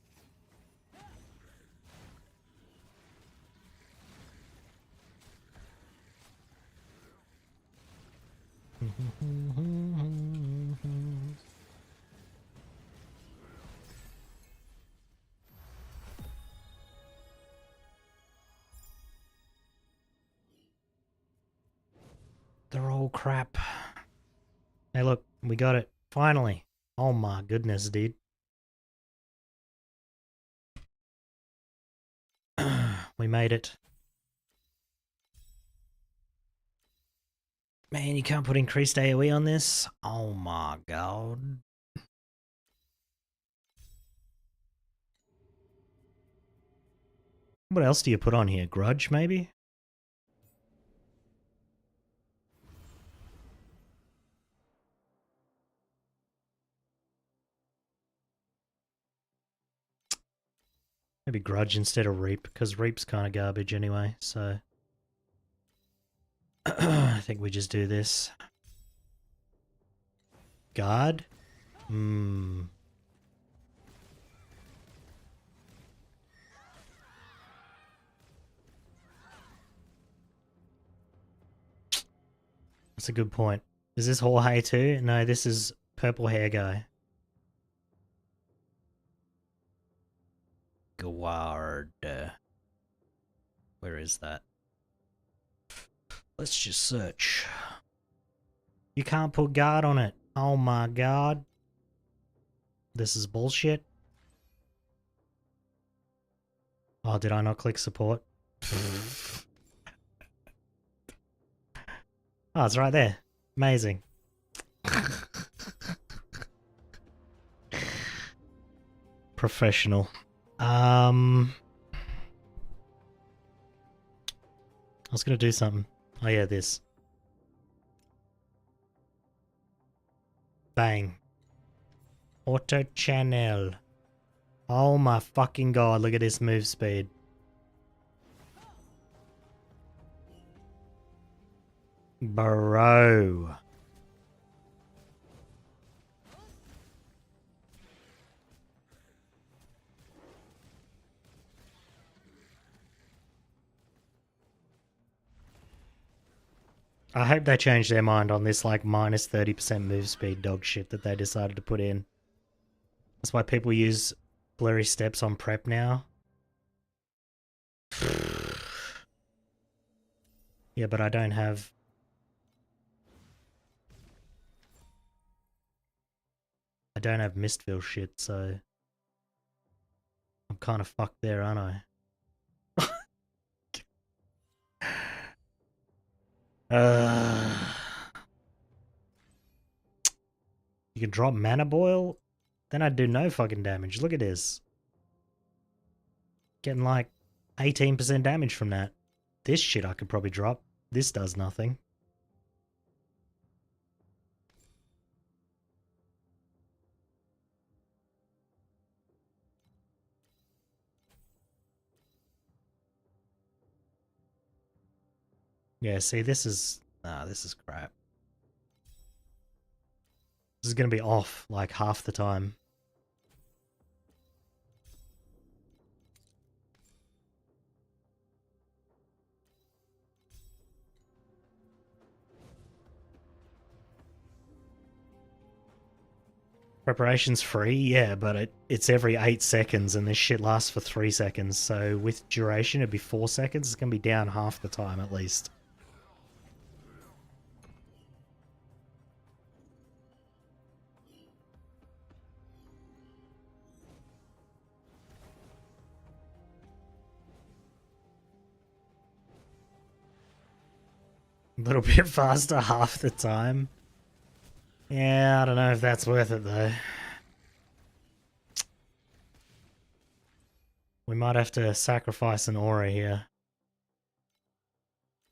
They're all crap. Hey look, we got it. Finally. Oh my goodness, dude. We made it. Man, you can't put increased AoE on this? Oh my god. What else do you put on here? Grudge, maybe? Maybe Grudge instead of Reap, because Reap's kind of garbage anyway, so... I think we just do this. guard? Hmm. That's a good point. Is this Jorge too? No, this is purple hair guy. Guard. Where is that? Let's just search. You can't put guard on it. Oh my god. This is bullshit. Oh, did I not click support? Oh, it's right there. Amazing. Professional. I was gonna do something. Oh yeah, this. Bang. Auto channel. Oh my fucking god, look at this move speed. Bro. I hope they changed their mind on this like minus 30% move speed dog shit that they decided to put in. That's why people use blurry steps on prep now. Yeah, but I don't have... I don't have Mistville shit, so... I'm kind of fucked there, aren't I? You can drop Mana Boil? Then I'd do no fucking damage. Look at this. Getting like 18% damage from that. This shit I could probably drop. This does nothing. Yeah, see, this is... Nah, this is crap. This is gonna be off like half the time. Preparation's free, yeah, but it's every 8 seconds and this shit lasts for 3 seconds, so with duration it'd be 4 seconds, it's gonna be down half the time at least. A little bit faster half the time. Yeah, I don't know if that's worth it though. We might have to sacrifice an aura here.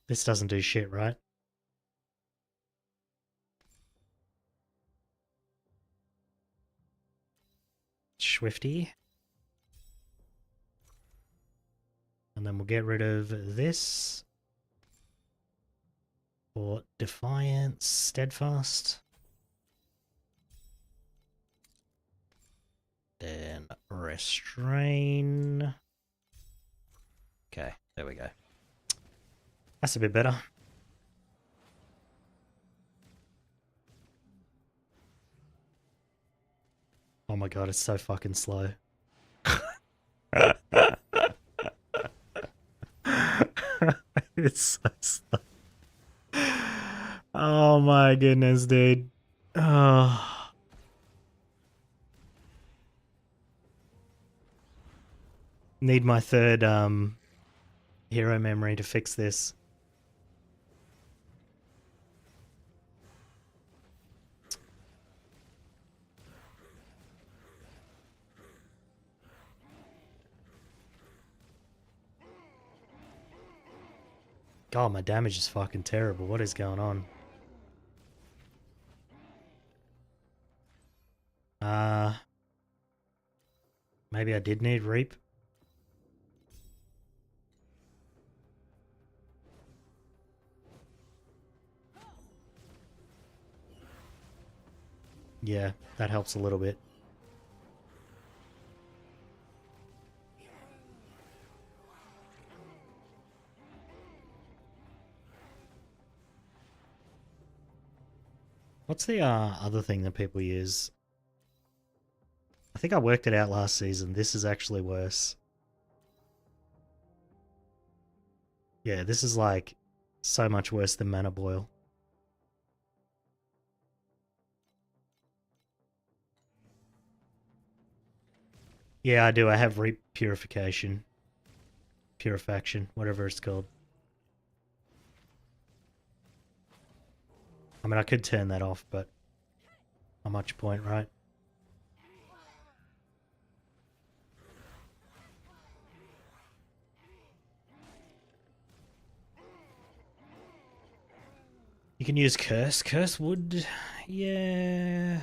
This doesn't do shit, right? Swifty. And then we'll get rid of this. For Defiance, Steadfast. Then Restrain. Okay, there we go. That's a bit better. Oh my god, it's so fucking slow. It's so slow. Oh my goodness, dude. Oh. Need my third hero memory to fix this. God, my damage is fucking terrible. What is going on? Maybe I did need Reap. Yeah, that helps a little bit. What's the other thing that people use? I think I worked it out last season. This is actually worse. Yeah, this is like so much worse than Mana Boil. Yeah, I do. I have Purification. Purifaction, whatever it's called. I mean, I could turn that off, but not much point, right? You can use Curse. Curse would... Yeah...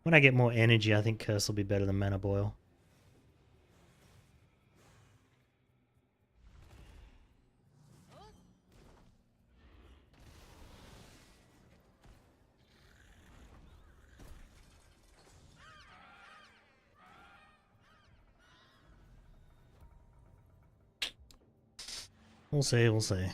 When I get more energy, I think Curse will be better than Mana Boil. We'll see, we'll see.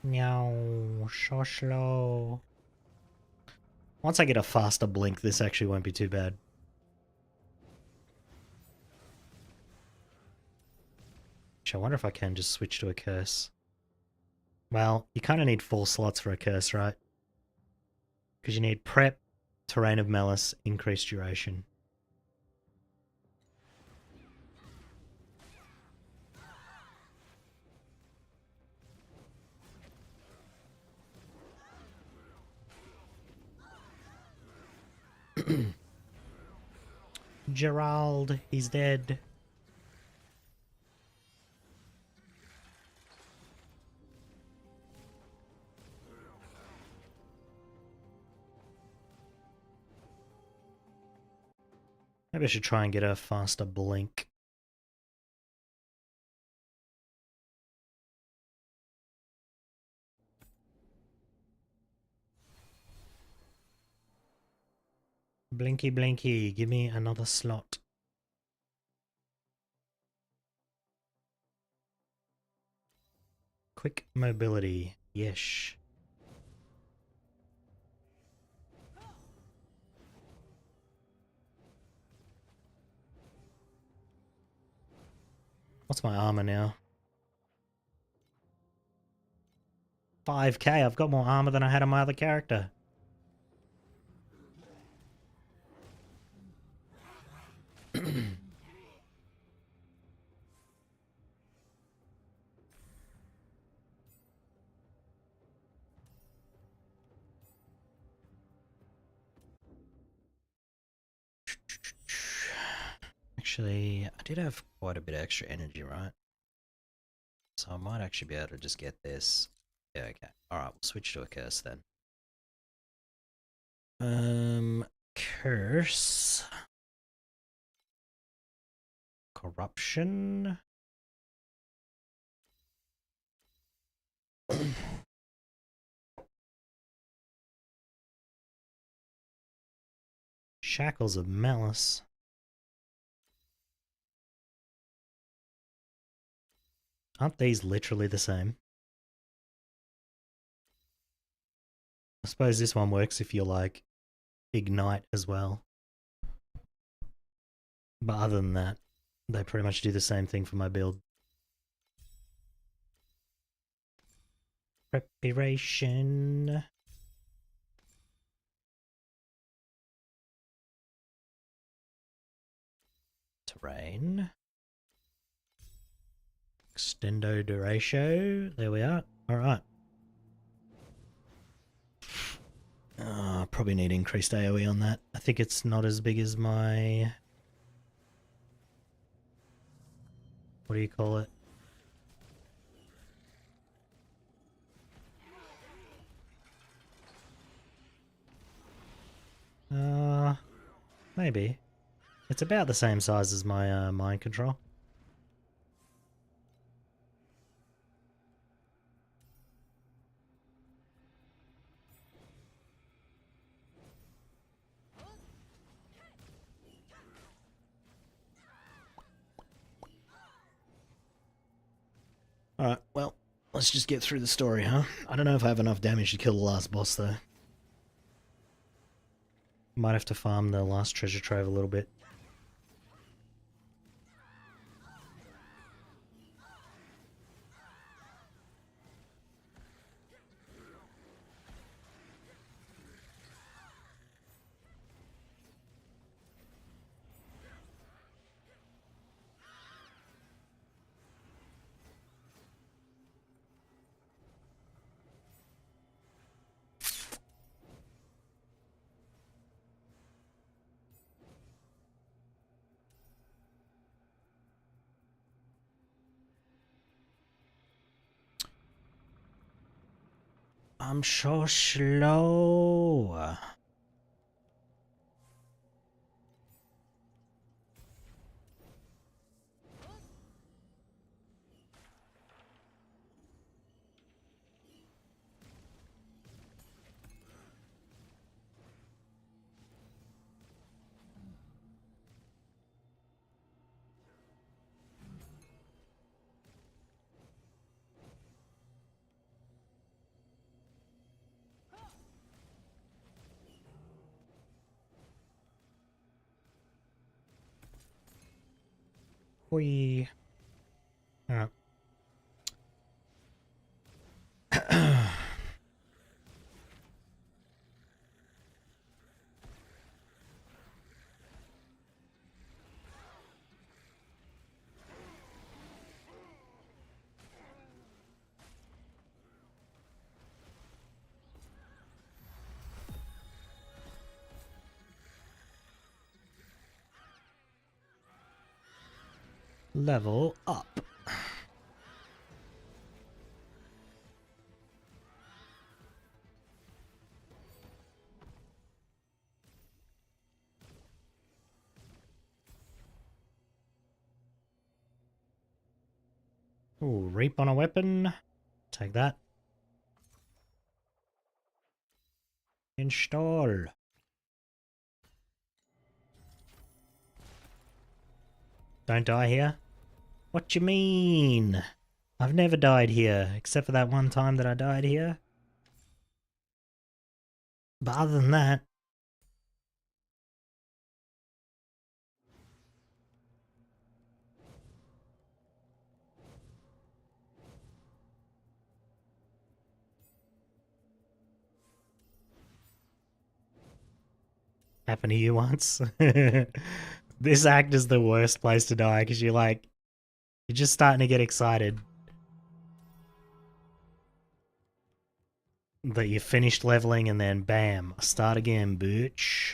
Meow, so slow. Once I get a faster blink, this actually won't be too bad. I wonder if I can just switch to a curse. Well, you kind of need 4 slots for a curse, right? Because you need prep, terrain of malice, increased duration. Gerald, he's dead. Maybe I should try and get a faster blink. Blinky blinky, give me another slot. Quick mobility, yes. What's my armor now? 5k, I've got more armor than I had on my other character. Actually, I did have quite a bit of extra energy, right? So I might actually be able to just get this. Yeah, okay. Alright, we'll switch to a curse then. Curse. Corruption. Shackles of Malice. Aren't these literally the same? I suppose this one works if you like Ignite as well. But other than that, they pretty much do the same thing for my build. Preparation. Terrain. Extendo duratio. There we are. Alright. Probably need increased AoE on that. I think it's not as big as my... What do you call it? Maybe. It's about the same size as my mind control. Alright, well, let's just get through the story, huh? I don't know if I have enough damage to kill the last boss, though. Might have to farm the last treasure trove a little bit. I'm so slow. Whee. Alright. Level up. Ooh, reap on a weapon. Take that. Install. Don't die here? What you mean? I've never died here, except for that one time that I died here. But other than that... Happened to you once? This act is the worst place to die, because you're like... You're just starting to get excited. That you finished leveling and then bam, start again, bitch.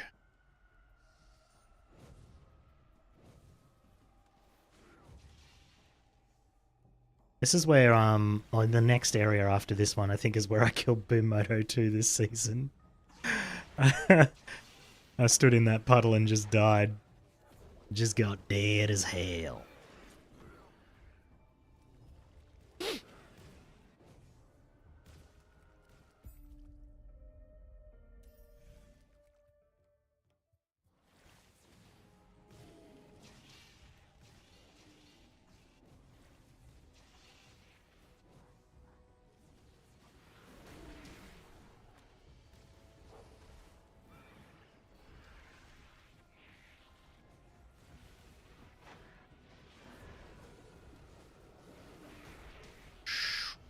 This is where, in the next area after this one, I think is where I killed Boommoto 2 this season. I stood in that puddle and just died. Just got dead as hell.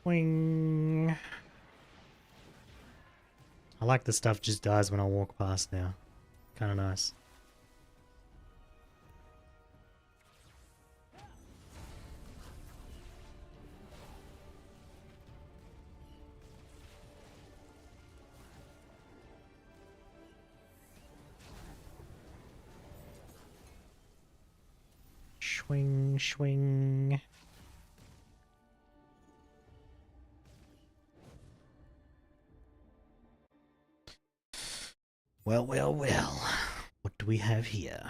Swing. I like the stuff just dies when I walk past now. Kind of nice. Swing, swing. Well, well, well. What do we have here?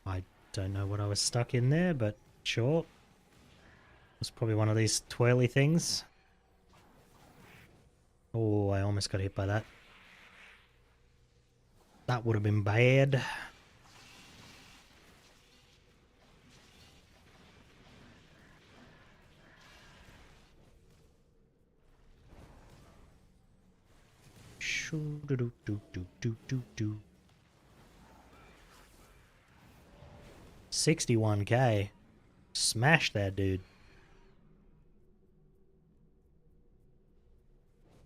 I don't know what I was stuck in there, but sure. It's probably one of these twirly things. Oh, I almost got hit by that. That would have been bad. Shoo doo doo doo doo doo doo doo. 61k. Smash that dude.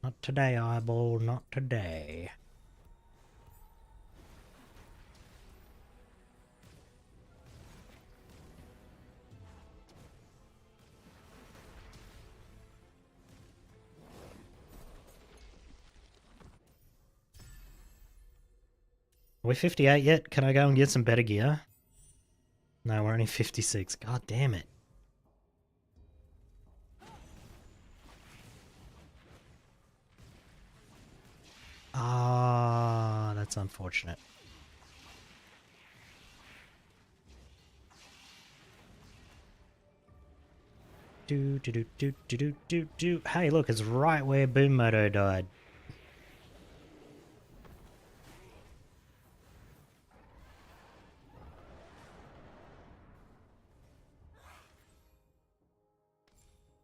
Not today, eyeball, not today. Are we 58 yet? Can I go and get some better gear? No, we're only 56. God damn it. Ah, that's unfortunate. Do do do do do do do do. Hey, look, it's right where Boom Moto died.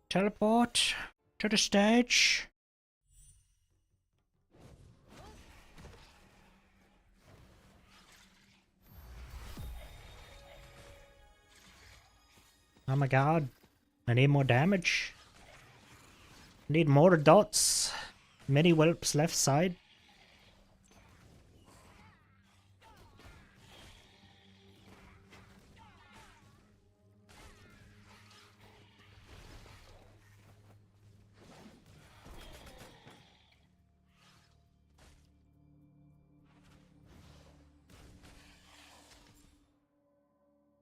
Teleport to the stage. Oh my god. I need more damage. Need more dots. Many whelps left side.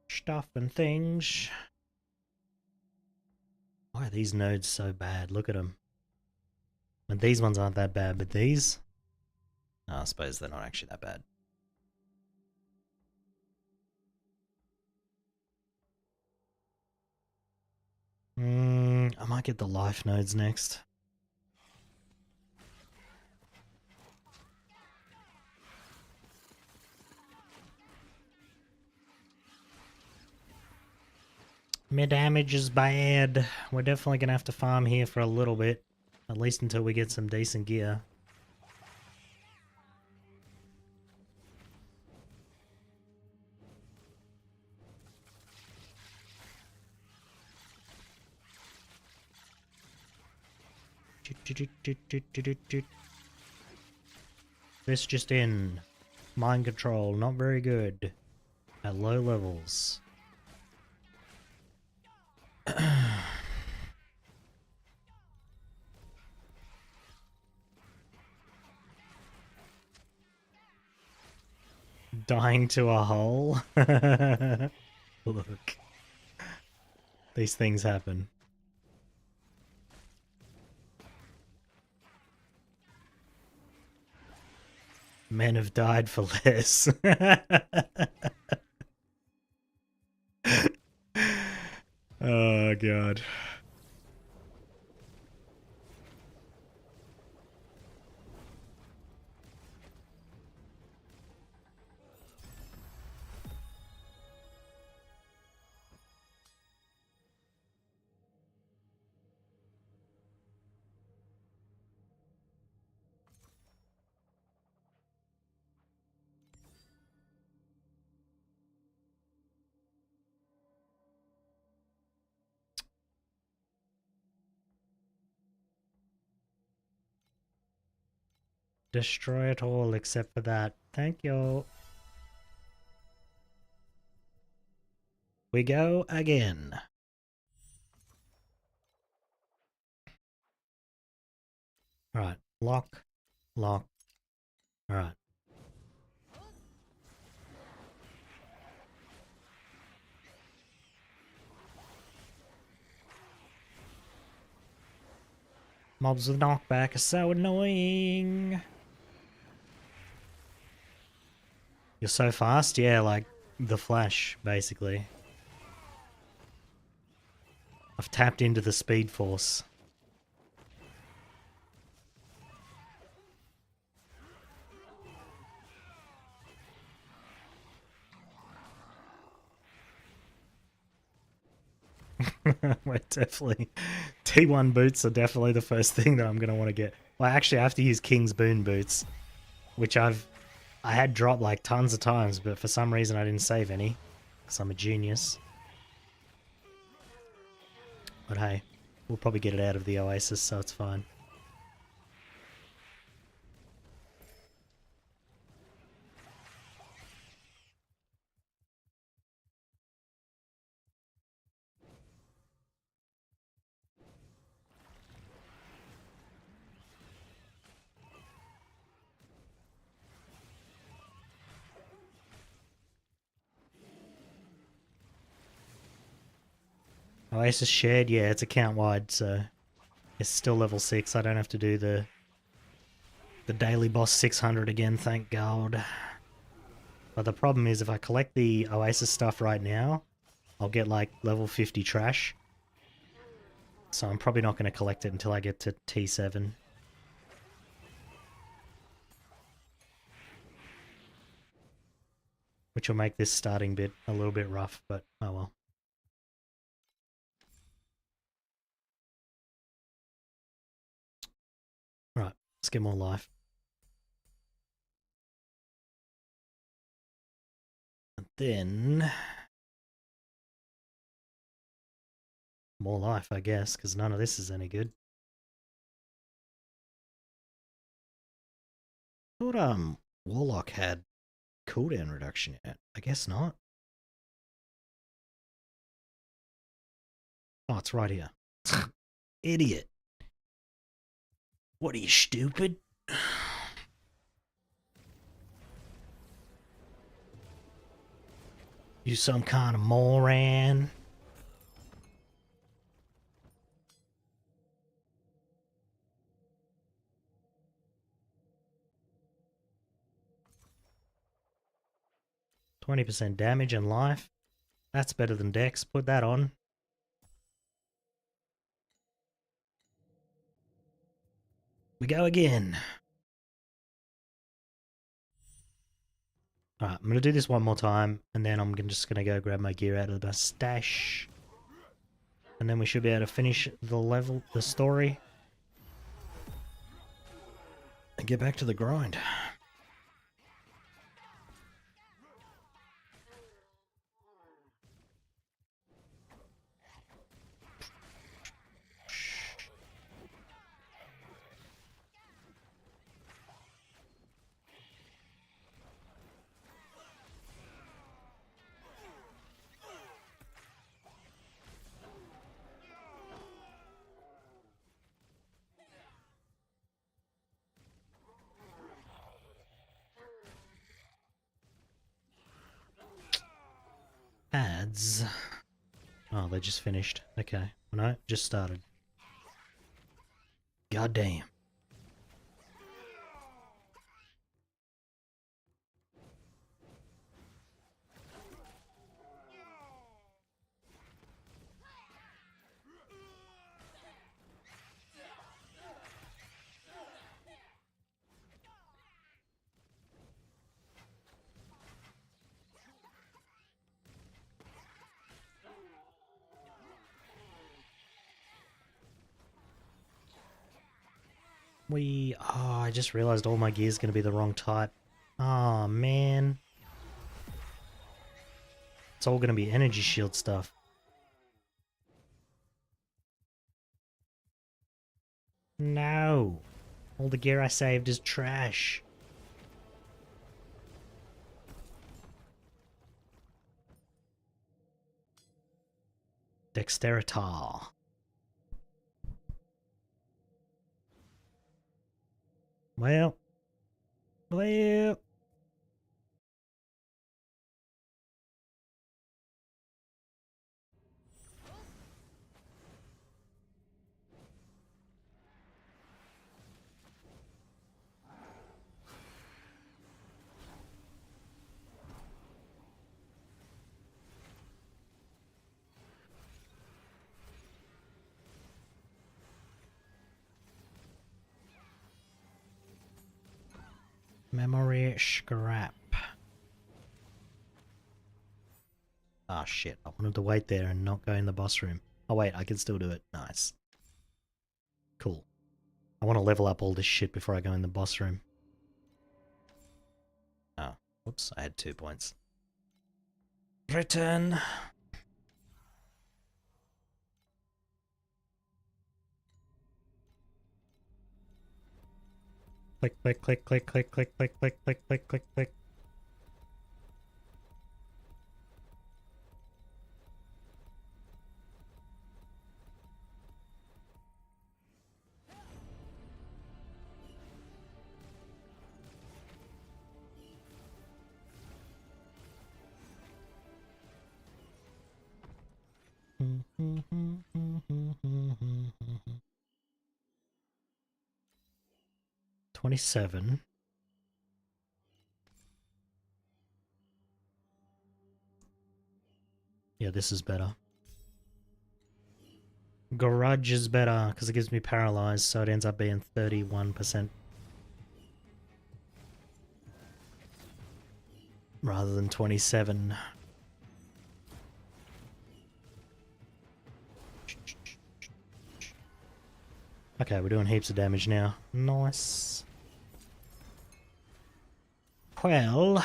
Stuff and things. Why are these nodes so bad? Look at them. And these ones aren't that bad, but these? No, I suppose they're not actually that bad. I might get the life nodes next. Mid damage is bad. We're definitely gonna have to farm here for a little bit. At least until we get some decent gear. This just in. Mind control, not very good. At low levels. Dying to a hole? Look. These things happen. Men have died for less. Oh god. Destroy it all except for that. Thank you. We go again. Alright. Lock. Lock. Alright. Mobs with knockback are so annoying. You're so fast? Yeah, like the Flash, basically. I've tapped into the Speed Force. We're definitely T1 boots are definitely the first thing that I'm gonna want to get. Well, actually, I have to use King's Boon boots, which I had dropped like tons of times, but for some reason I didn't save any, because I'm a genius. But hey, we'll probably get it out of the Oasis, so it's fine. Oasis shared, yeah, it's account wide, so it's still level 6. I don't have to do the daily boss 600 again, thank God. But the problem is if I collect the Oasis stuff right now, I'll get like level 50 trash. So I'm probably not going to collect it until I get to T7. Which will make this starting bit a little bit rough, but oh well. Right, let's get more life. And then... more life, I guess, because none of this is any good. I thought Warlock had cooldown reduction yet. I guess not. Oh, it's right here. Idiot. What are you, stupid? You some kind of moron. %20 damage and life. That's better than Dex. Put that on. We go again. Alright, I'm going to do this one more time, and then I'm just going to go grab my gear out of the stash. And then we should be able to finish the story. And get back to the grind. Ads. Oh, they just finished. Okay. No, just started. God damn. Oh, I just realized all my gear's going to be the wrong type. Oh, man. It's all going to be energy shield stuff. No. All the gear I saved is trash. Dexteritar. Well. Memory scrap. Ah, shit. I wanted to wait there and not go in the boss room. Oh wait, I can still do it. Nice. Cool. I want to level up all this shit before I go in the boss room. Oh, whoops, I had 2 points. Return. Click, click, click, click, click, click, click, click, click, click, click, click. $27. Yeah, this is better. Garage is better because it gives me paralyzed, so it ends up being 31% rather than 27. Okay, we're doing heaps of damage now. Nice. Well,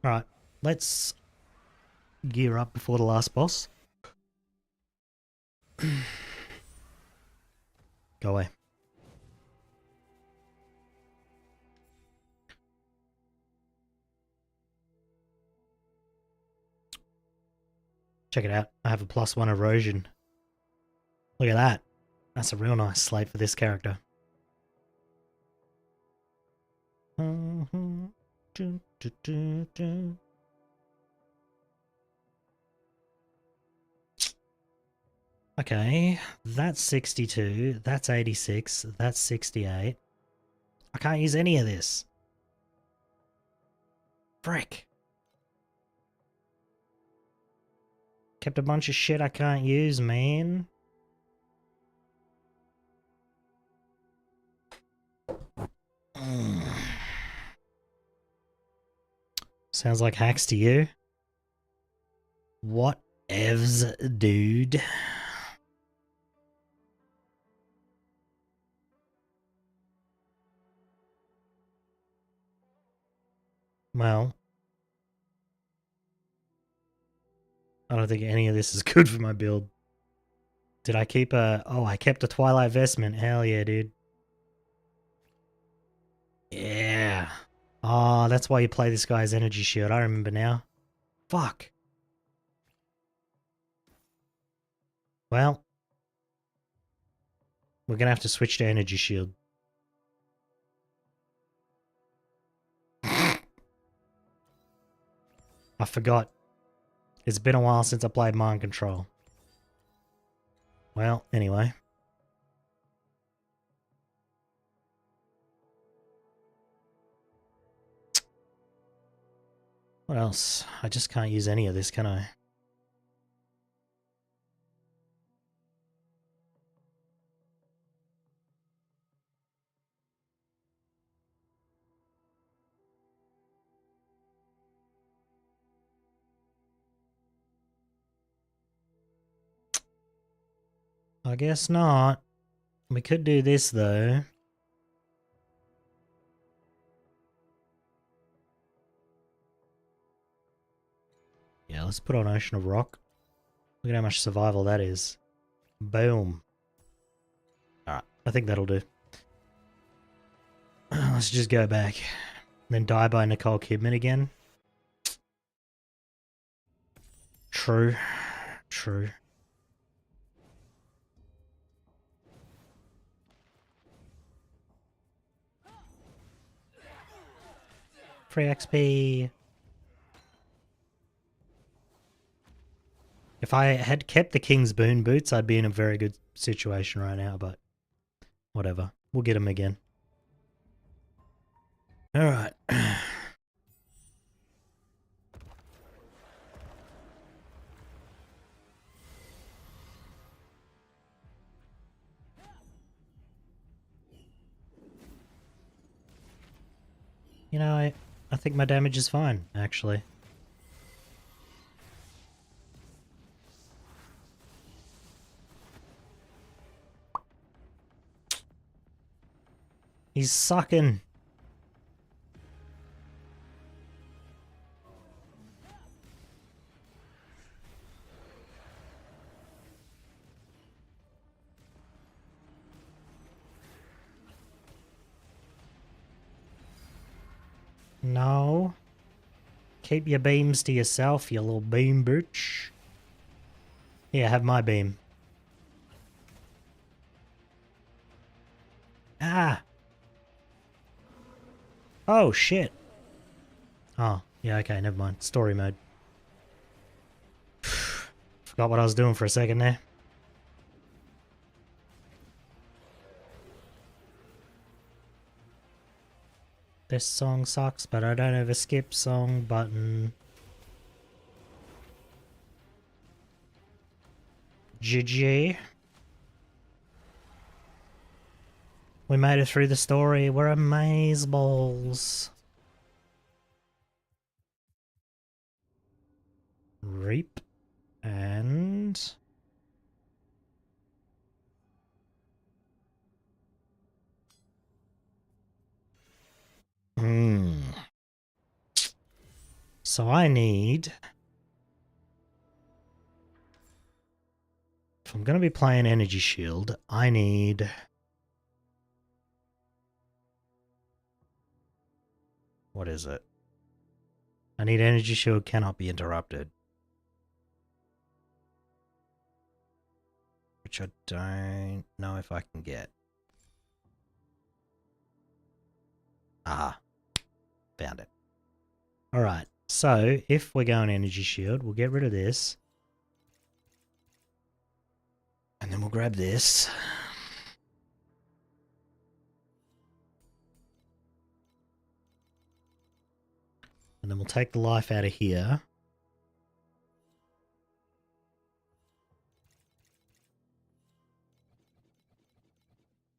alright, let's gear up before the last boss. Go away. Check it out. I have a +1 erosion. Look at that. That's a real nice slate for this character. Okay, that's 62, that's 86, that's 68. I can't use any of this. Frick. Kept a bunch of shit I can't use, man. Sounds like hacks to you? Whatevs, dude. Well, I don't think any of this is good for my build. Did I keep a... Oh, I kept a Twilight Vestment. Hell yeah, dude. Yeah. Oh, that's why you play this guy's energy shield. I remember now. Fuck. Well, we're gonna have to switch to energy shield. I forgot. It's been a while since I played Mind Control. Well, anyway. What else? I just can't use any of this, can I? I guess not. We could do this, though. Yeah, let's put on Ocean of Rock. Look at how much survival that is. Boom. Alright, I think that'll do. Let's just go back. Then die by Nicole Kidman again. True. True. Free XP. If I had kept the King's Boon boots, I'd be in a very good situation right now, but whatever. We'll get them again. Alright. You know, I think my damage is fine, actually. He's sucking. No. Keep your beams to yourself, you little beam bitch. Here, have my beam. Ah! Oh, shit. Oh, yeah, okay, never mind. Story mode. Forgot what I was doing for a second there. This song sucks, but I don't have a skip song button. GG. We made it through the story. We're amazeballs. Reap. And... So I need... If I'm going to be playing Energy Shield, I need... What is it? I need Energy Shield cannot be interrupted. Which I don't know if I can get. Ah, found it. Alright, so if we're going Energy Shield, we'll get rid of this. And then we'll grab this. And then we'll take the life out of here.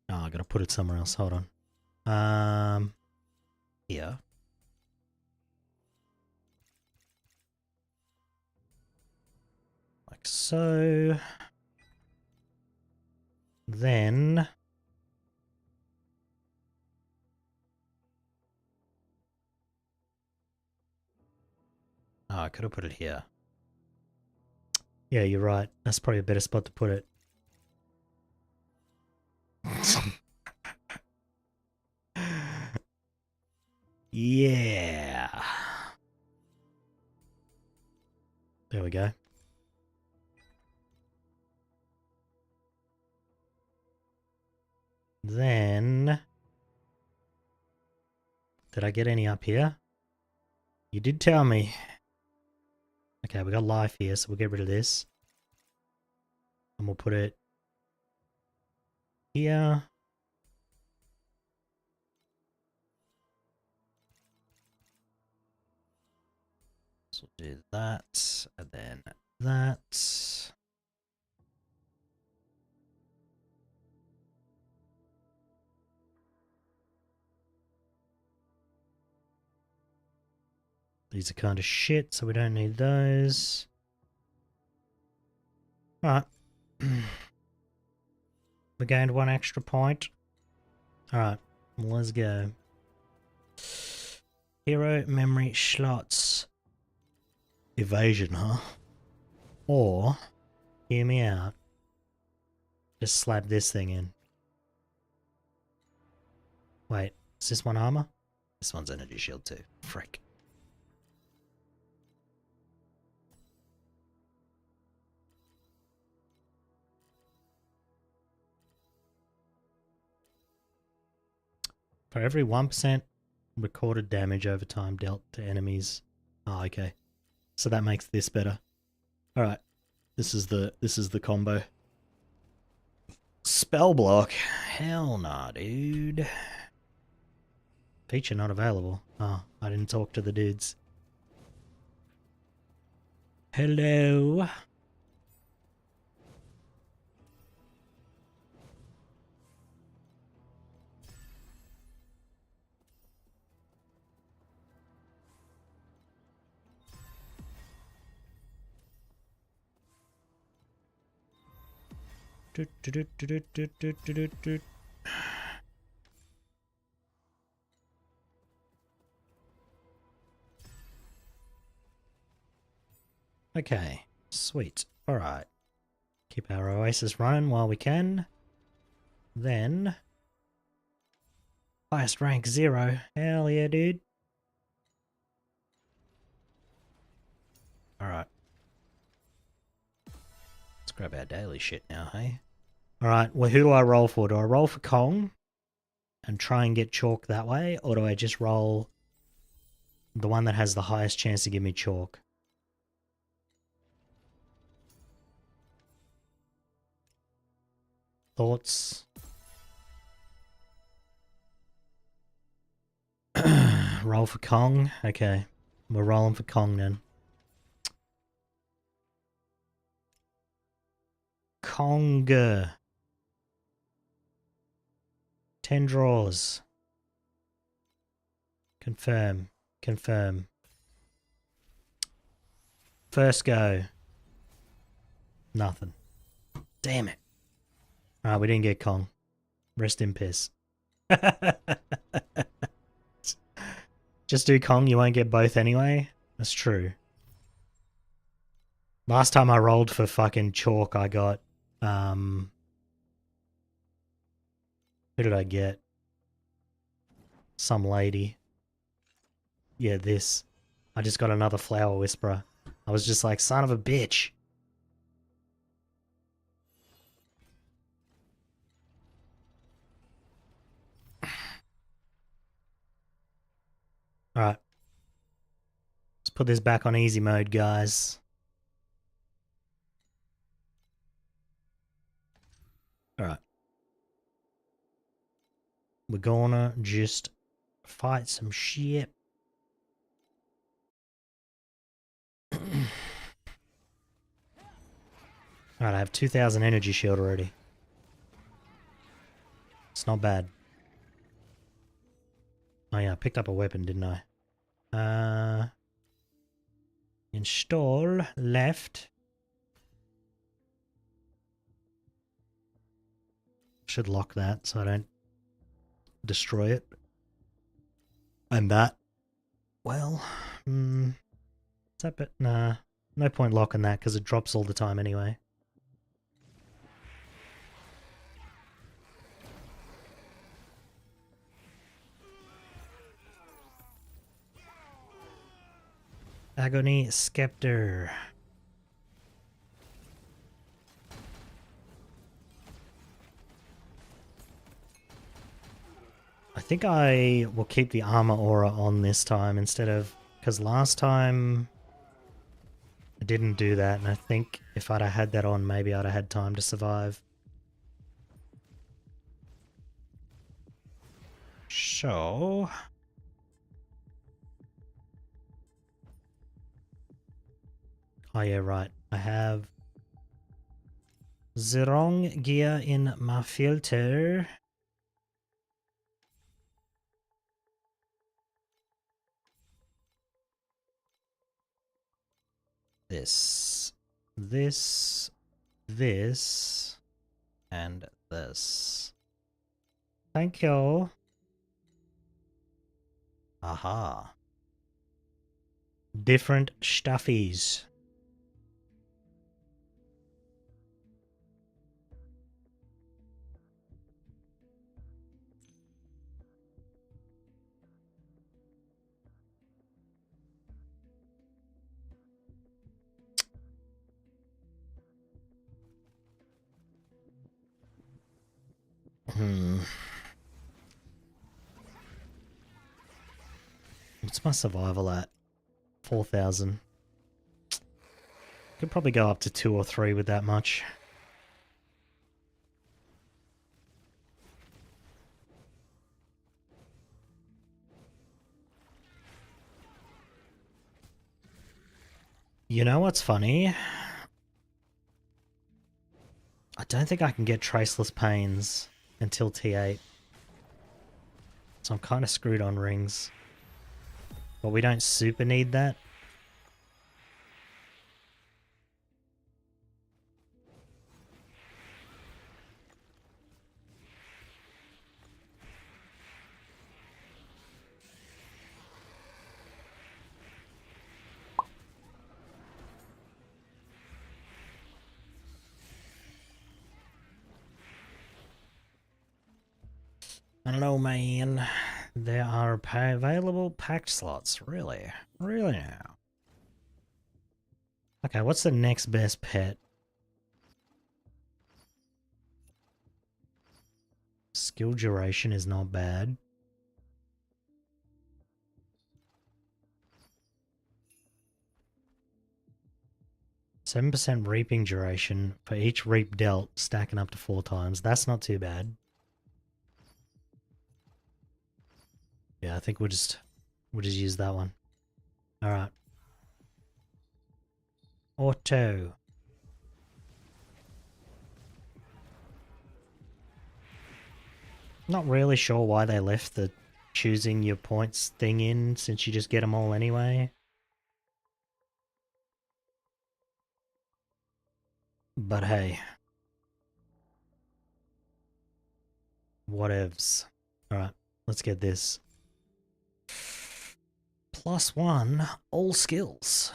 Oh, I gotta put it somewhere else. Hold on. Here. Like so. Then... Oh, I could have put it here. Yeah, you're right. That's probably a better spot to put it. Yeah. There we go. Then... Did I get any up here? You did tell me. Okay, we got life here, so we'll get rid of this. And we'll put it here. So we'll do that, and then that. These are kind of shit, so we don't need those. Alright. We gained 1 extra point. Alright, let's go. Hero memory slots. Evasion, huh? Or, hear me out. Just slap this thing in. Wait, is this one armor? This one's energy shield too. Frick. For every 1% recorded damage over time dealt to enemies. Oh, okay. So that makes this better. Alright. This is the combo. Spell block. Hell nah, dude. Feature not available. Oh, I didn't talk to the dudes. Hello. Okay, sweet. Alright. Keep our Oasis running while we can. Then... highest rank 0. Hell yeah, dude. Alright. Let's grab our daily shit now, hey? Alright, well who do I roll for? Do I roll for Kong and try and get chalk that way? Or do I just roll the one that has the highest chance to give me chalk? Thoughts? Roll for Kong? Okay. We're rolling for Kong then. Kong. 10 draws. Confirm. Confirm. First go. Nothing. Damn it. Alright, we didn't get Kong. Rest in piss. Just do Kong, you won't get both anyway. That's true. Last time I rolled for fucking chalk, I got, who did I get? Some lady. Yeah, this. I just got another Flower Whisperer. I was just like, son of a bitch. Alright. Let's put this back on easy mode, guys. Alright. We're gonna just fight some shit. Alright, I have 2,000 energy shield already. It's not bad. Oh yeah, I picked up a weapon, didn't I? Install left. Should lock that so I don't destroy it. And that. Well, is that bit? Nah, no point locking that because it drops all the time anyway. Agony Scepter. I think I will keep the armor aura on this time instead of... because last time I didn't do that, and I think if I'd have had that on, maybe I'd have had time to survive. So... oh yeah, right. I have the wrong gear in my filter. This, and this. Thank you. Aha. Different stuffies. What's my survival at? 4,000. Could probably go up to 2 or 3 with that much. You know what's funny? I don't think I can get Traceless Pains until T8. So I'm kind of screwed on rings. But we don't super need that. I don't know, man. There are available packed slots. Really? Really now? Okay, what's the next best pet? Skill duration is not bad. %7 reaping duration for each reap dealt, stacking up to 4 times. That's not too bad. Yeah, I think we'll just use that one. Alright. Auto. Not really sure why they left the choosing your points thing in, since you just get them all anyway. But hey. Whatevs. Alright, let's get this. +1, all skills.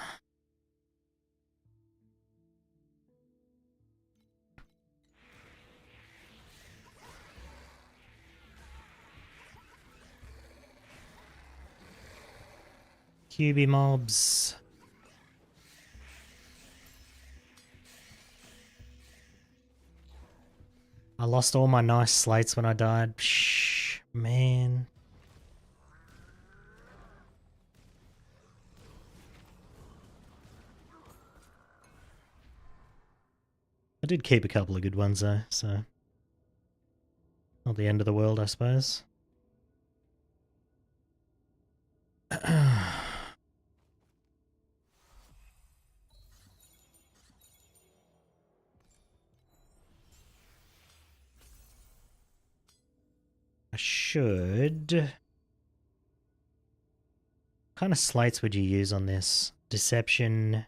QB mobs. I lost all my nice slates when I died. Shh, man. I did keep a couple of good ones though, so not the end of the world, I suppose. I should... What kind of slates would you use on this? Deception...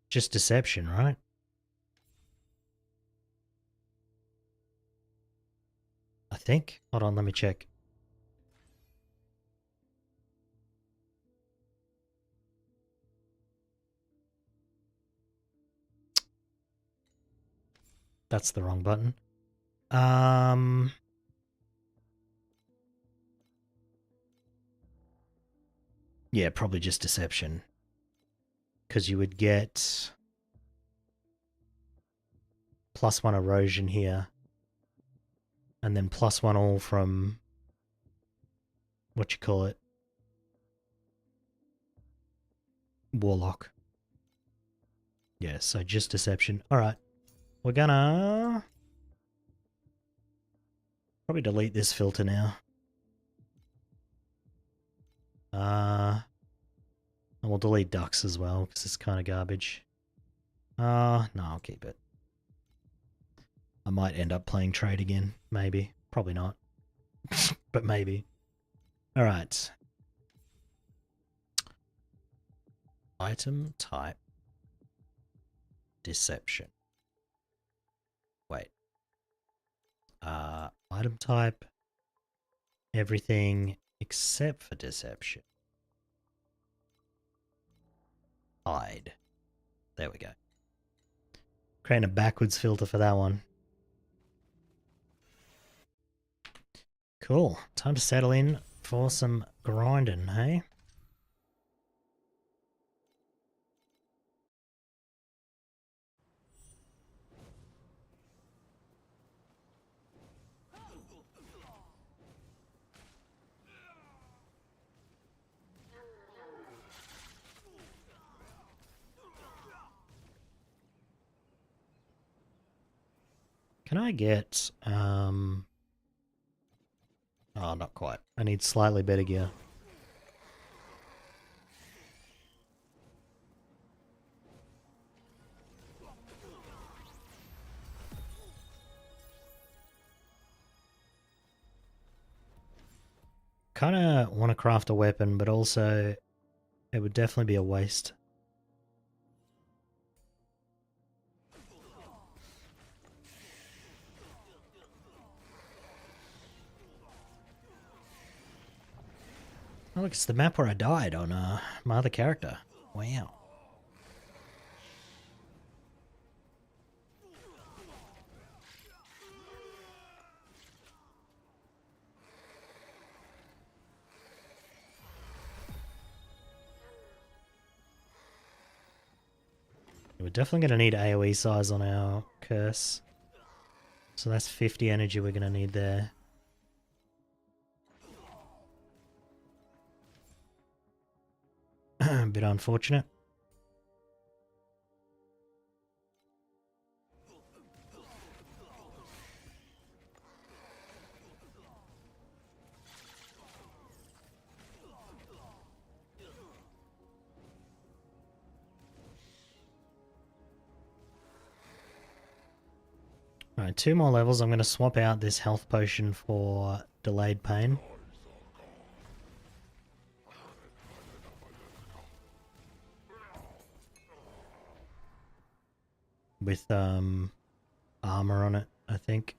Just deception, right? I think. Hold on, let me check. That's the wrong button. Yeah, probably just deception. Because you would get +1 erosion here. And then +1 all from... what you call it? Warlock. Yeah, so just deception. Alright. We're gonna... probably delete this filter now. And we'll delete ducks as well, because it's kind of garbage. No, I'll keep it. I might end up playing trade again. Maybe. Probably not. But maybe. Alright. Item type. Deception. Wait. Item type. Everything except for deception. Hide. There we go. Creating a backwards filter for that one. Cool. Time to settle in for some grinding, hey? Can I get, oh, not quite. I need slightly better gear. Kinda want to craft a weapon, but also it would definitely be a waste. Oh look, it's the map where I died on my other character. Wow. We're definitely going to need AoE size on our curse. So that's 50 energy we're going to need there. A bit unfortunate. Alright, 2 more levels. I'm going to swap out this health potion for delayed pain. With armor on it, I think.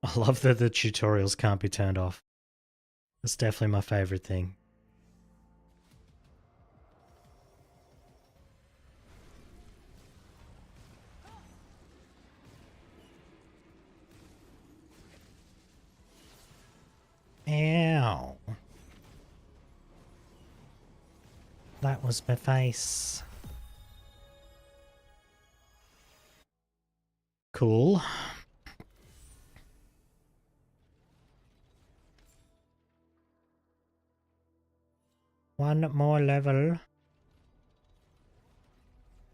I love that the tutorials can't be turned off. That's definitely my favorite thing. Ow. That was my face. Cool. One more level.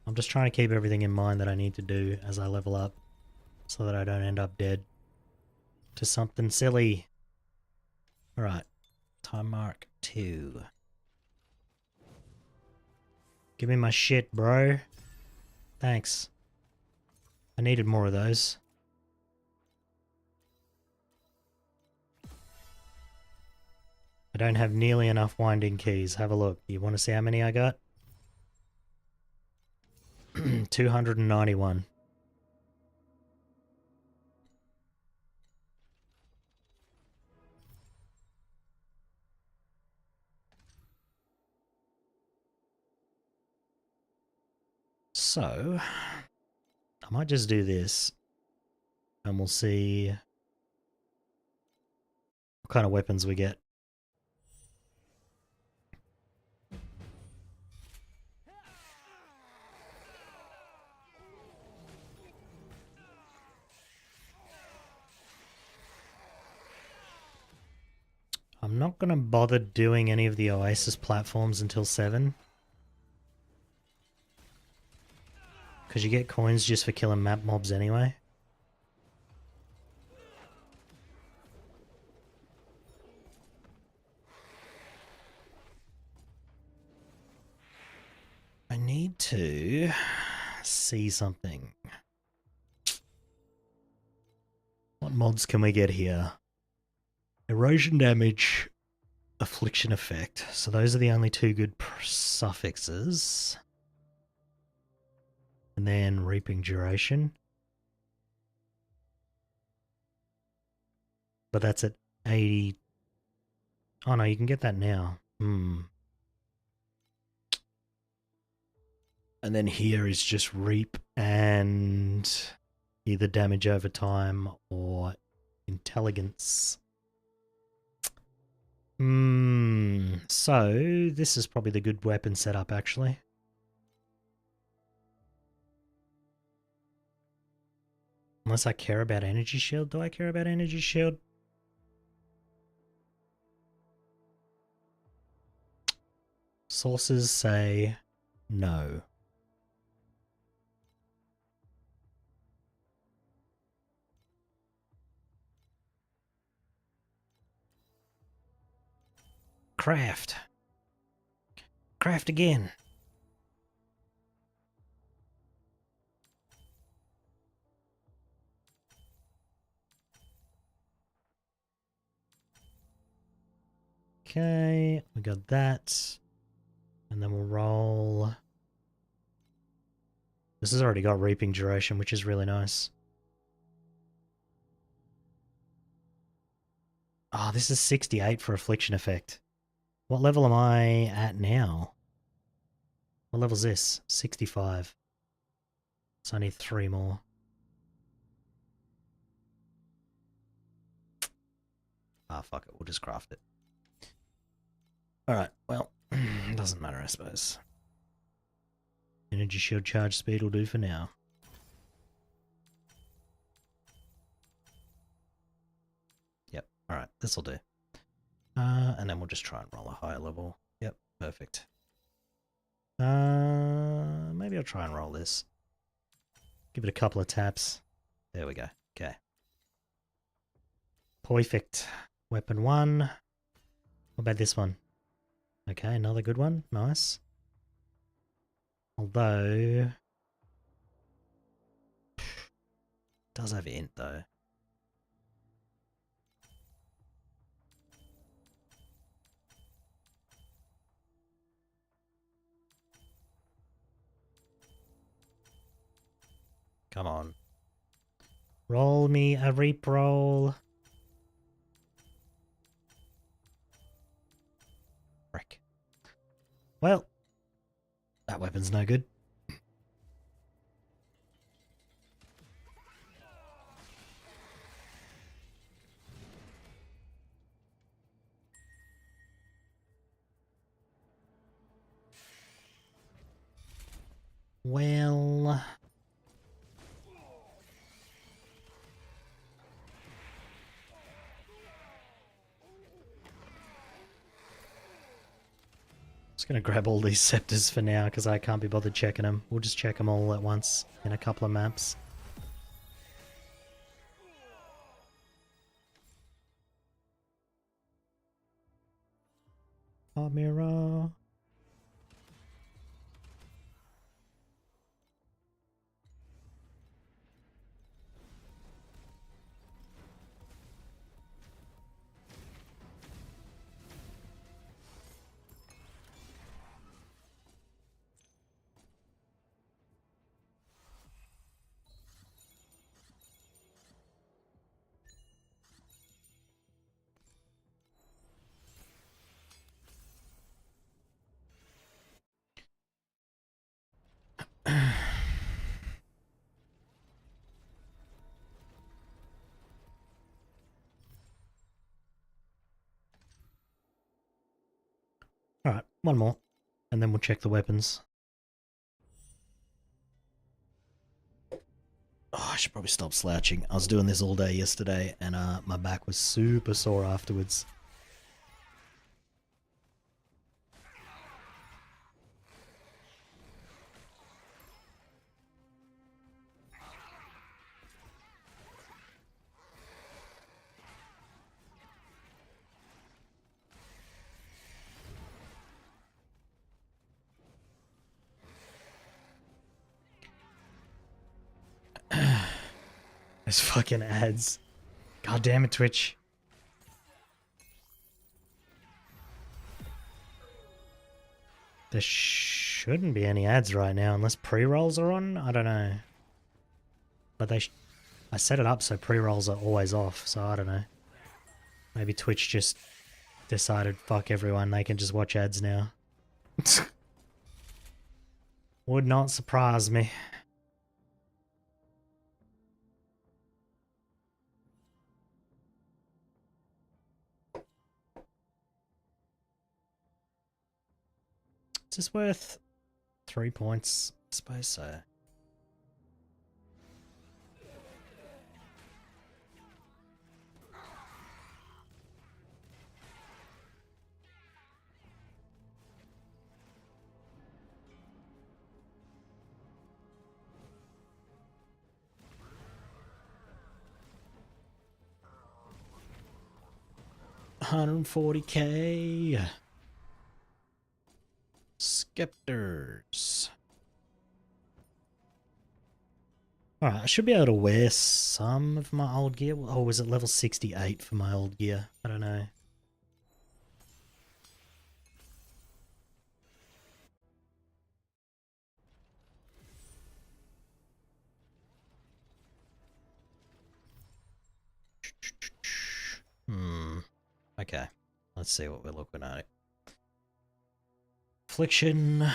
I'm just trying to keep everything in mind that I need to do as I level up so that I don't end up dead to something silly. Alright, time mark 2. Give me my shit, bro. Thanks. I needed more of those. I don't have nearly enough winding keys. Have a look. You want to see how many I got? 291. So, I might just do this. And we'll see what kind of weapons we get. I'm not going to bother doing any of the Oasis platforms until 7. Because you get coins just for killing map mobs anyway. I need to see something. What mods can we get here? Erosion damage, affliction effect. So those are the only 2 good suffixes. And then reaping duration. But that's at 80. Oh no, you can get that now. And then here is just reap and either damage over time or intelligence. So this is probably the good weapon setup actually. Unless I care about energy shield. Do I care about energy shield? Sources say no. Craft. Craft again. Okay, we got that. And then we'll roll. This has already got reaping duration, which is really nice. Oh, this is 68 for Affliction Effect. What level am I at now? What level's this? 65. So I need 3 more. Ah, fuck it. We'll just craft it. Alright, well, doesn't matter, I suppose. Energy shield charge speed will do for now. Yep, alright, this'll do. And then we'll just try and roll a higher level. Yep, perfect. Maybe I'll try and roll this. Give it a couple of taps. There we go. Okay. Perfect. Weapon 1. What about this one? Okay, another good one. Nice. Although... does have int though. Come on. Roll me a reap roll. Frick. Well, that weapon's no good. Well... just gonna grab all these scepters for now because I can't be bothered checking them. We'll just check them all at once in a couple of maps. Oh, mirror. Alright, one more. And then we'll check the weapons. Oh, I should probably stop slouching. I was doing this all day yesterday and my back was super sore afterwards. Those fucking ads. God damn it, Twitch. There shouldn't be any ads right now unless pre-rolls are on? I don't know. But I set it up so pre-rolls are always off, so I don't know. Maybe Twitch just decided, fuck everyone, they can just watch ads now. Would not surprise me. Is this worth 3 points? I suppose so. $140k. Scepters. Alright, I should be able to wear some of my old gear. Oh, was it level 68 for my old gear? I don't know. Hmm. Okay, let's see what we're looking at. Affliction.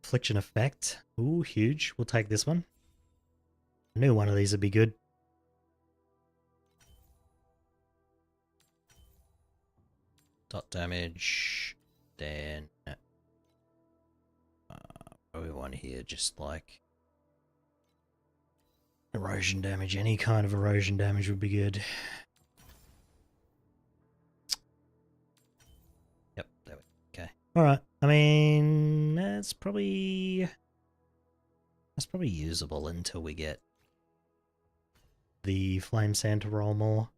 Affliction effect. Ooh, huge. We'll take this one. I knew one of these would be good. Dot damage. Then what do we want here? Just like erosion damage. Any kind of erosion damage would be good. Yep, there we go. Okay. Alright. I mean, that's probably usable until we get the flame sand to roll more.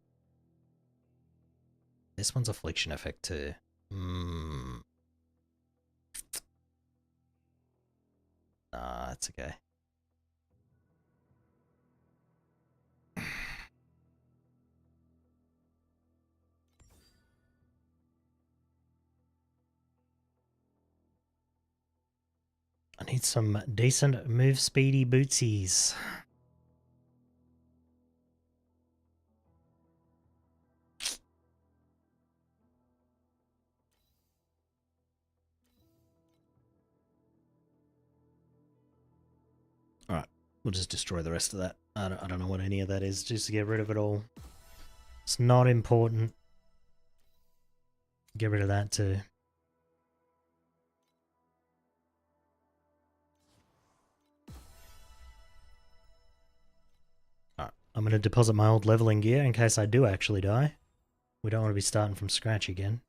This one's affliction effect too. Nah, that's okay. I need some decent move speedy bootsies. Alright, we'll just destroy the rest of that. I don't know what any of that is, just to get rid of it all. It's not important. Get rid of that too. Alright, I'm going to deposit my old leveling gear in case I do actually die. We don't want to be starting from scratch again.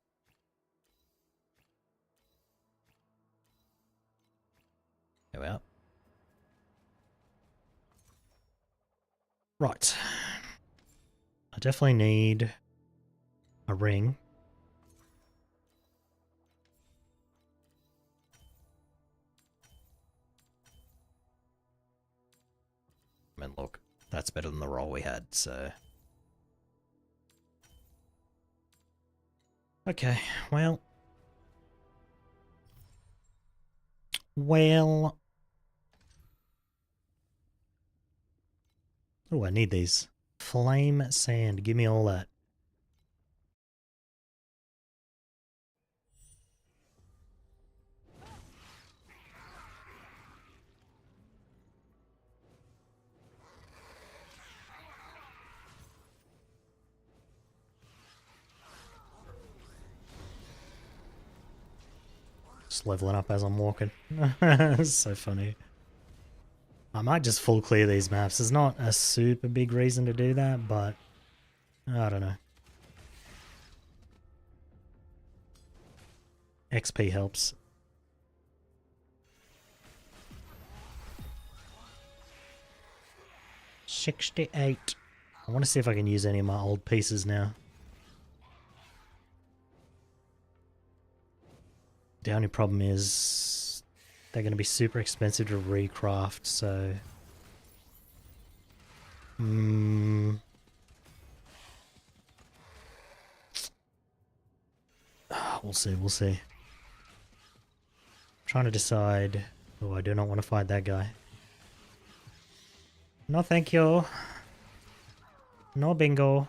There we are. Right. I definitely need a ring. I mean, look, that's better than the roll we had, so... Okay, well... Oh, I need these. Flame sand, give me all that. Just leveling up as I'm walking. It's so funny. I might just full clear these maps. There's not a super big reason to do that, but I don't know. XP helps. $68. I want to see if I can use any of my old pieces now. The only problem is they're going to be super expensive to recraft, so... We'll see, we'll see. I'm trying to decide... Oh, I do not want to fight that guy. No thank you. No bingo.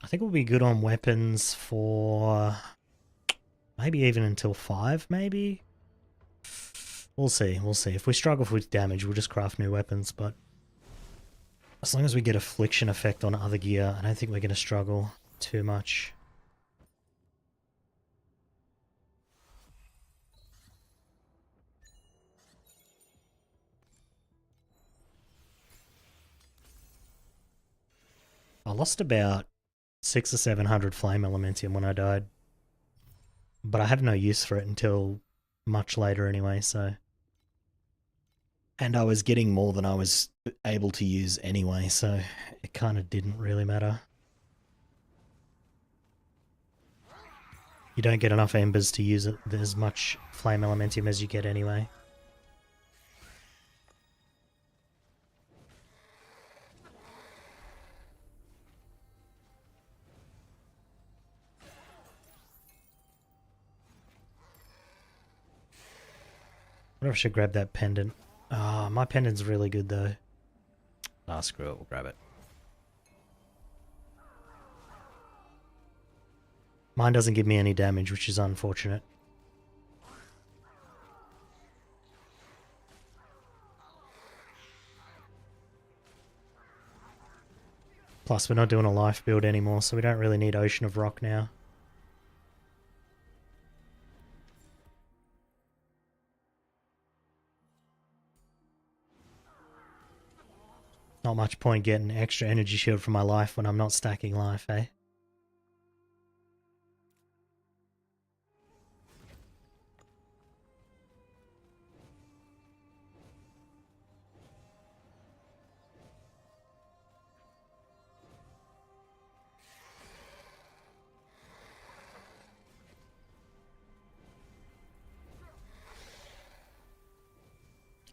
I think we'll be good on weapons for maybe even until 5, maybe? We'll see, we'll see. If we struggle with damage, we'll just craft new weapons, but as long as we get affliction effect on other gear, I don't think we're going to struggle too much. I lost about 600 or 700 flame elementium when I died, but I have no use for it until much later anyway, so... And I was getting more than I was able to use anyway, so it kind of didn't really matter. You don't get enough embers to use it, as much flame elementium as you get anyway. wonder if I should grab that pendant. Ah, my pendant's really good though. Ah, screw it, we'll grab it. Mine doesn't give me any damage, which is unfortunate. Plus, we're not doing a life build anymore, so we don't really need Ocean of Rock now. Not much point getting extra energy shield for my life when I'm not stacking life, eh?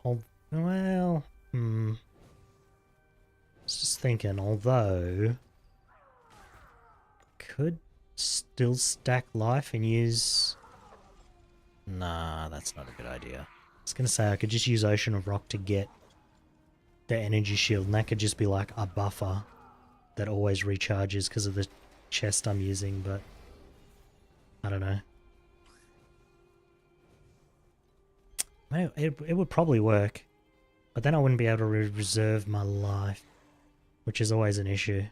Well, I was just thinking, although could still stack life and use... Nah, that's not a good idea. I was gonna say I could just use Ocean of Rock to get the energy shield, and that could just be like a buffer that always recharges because of the chest I'm using, but I don't know. It would probably work, but then I wouldn't be able to reserve my life, which is always an issue.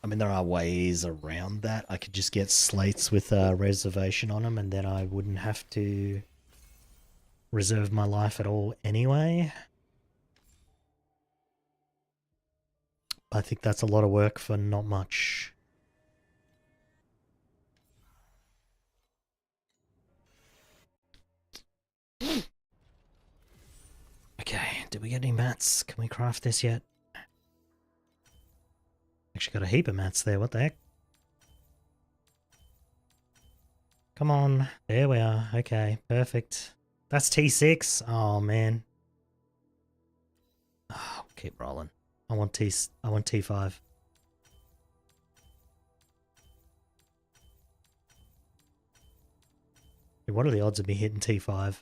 I mean, there are ways around that. I could just get slates with a reservation on them, and then I wouldn't have to reserve my life at all anyway. I think that's a lot of work for not much. Okay, did we get any mats? Can we craft this yet? Actually got a heap of mats there, what the heck? Come on, there we are. Okay, perfect. That's T6. Oh man. Oh, keep rolling. I want T5. What are the odds of me hitting T5?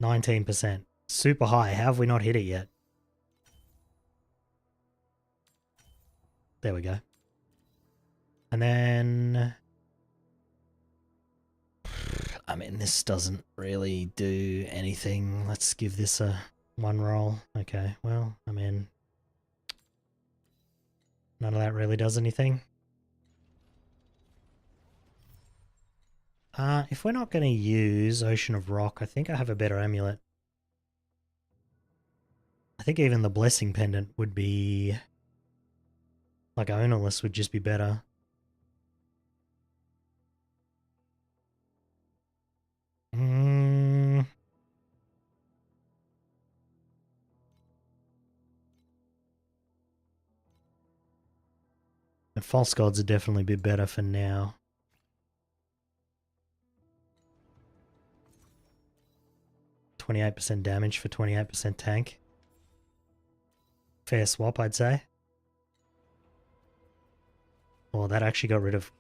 19%. Super high. How have we not hit it yet? There we go. And then... I mean, this doesn't really do anything. Let's give this a one roll. Okay, well, I mean... None of that really does anything. If we're not going to use Ocean of Rock, I think I have a better amulet. I think even the Blessing Pendant would be... Like, ownerless would just be better. The False Gods would definitely be better for now. %28 damage for 28% tank. Fair swap, I'd say. Well, that actually got rid of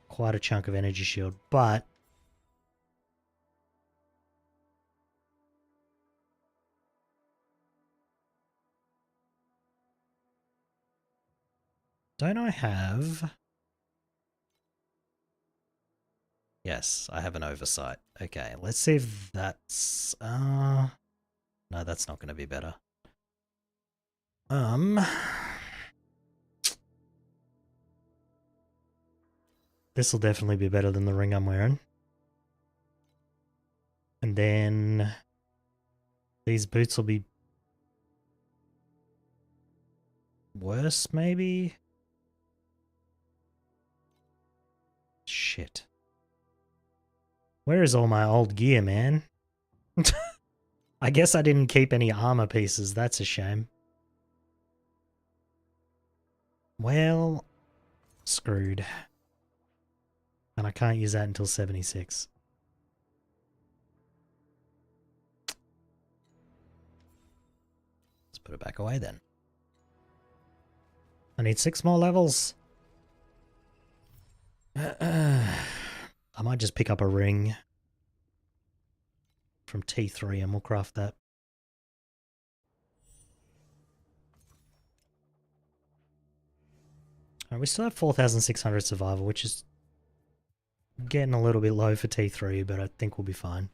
quite a chunk of energy shield, but don't I have... Yes, I have an oversight. Okay, let's see if that's... No, that's not going to be better. This will definitely be better than the ring I'm wearing. And then... These boots will be... worse, maybe? shit. Where is all my old gear, man? I guess I didn't keep any armor pieces. That's a shame. Well, screwed. And I can't use that until 76. Let's put it back away then. I need 6 more levels. I might just pick up a ring from T3 and we'll craft that. Alright, we still have 4,600 survival, which is getting a little bit low for T3, but I think we'll be fine.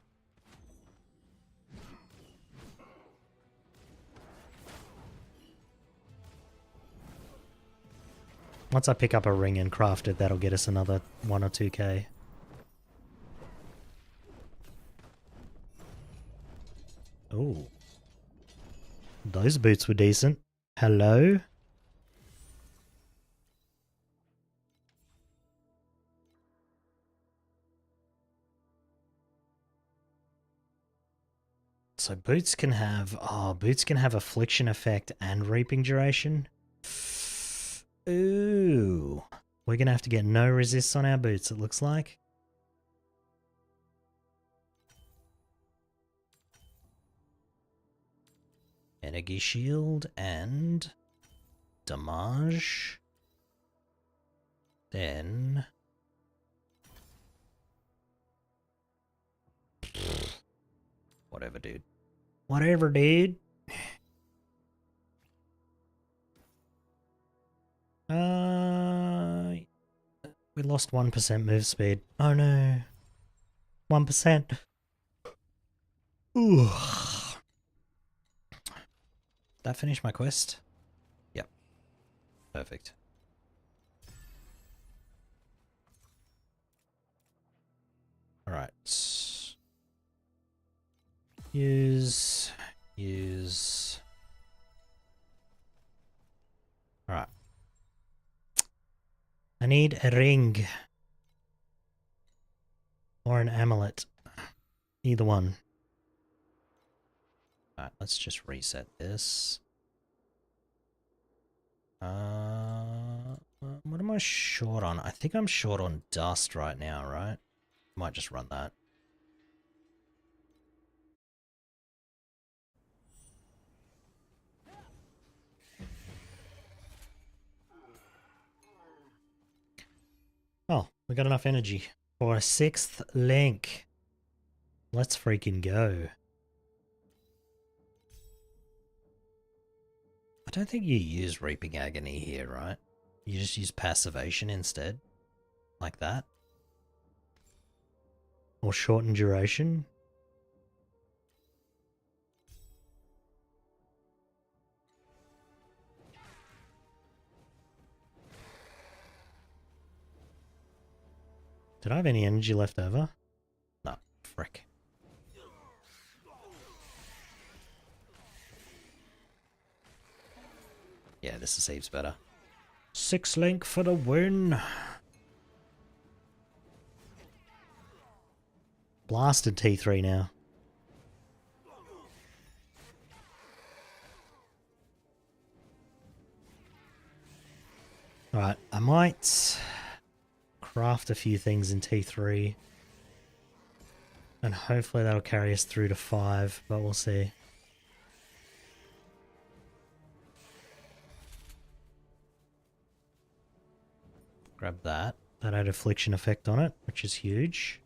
Once I pick up a ring and craft it, that'll get us another 1 or 2k. Oh. Those boots were decent. Hello? So boots can have affliction effect and reaping duration. Ooh. We're gonna have to get no resists on our boots, it looks like. Energy shield and damage. Then whatever, dude. Whatever, dude. We lost 1% move speed. Oh no. 1%. Ooh. That finished my quest? Yep. Perfect. Alright. Use. Alright. I need a ring. Or an amulet. Either one. Alright, let's just reset this. What am I short on? I think I'm short on dust right now, right? Might just run that. Oh, we got enough energy for a 6th link. Let's freaking go. I don't think you use Reaping Agony here, right? You just use Passivation instead. Like that. Or Shorten Duration. Did I have any energy left over? No, frick. Yeah, this is heaps better. 6 link for the win. Blasted T3 now. Alright, I might craft a few things in T3. And hopefully that'll carry us through to 5, but we'll see. Grab that. That had affliction effect on it, which is huge.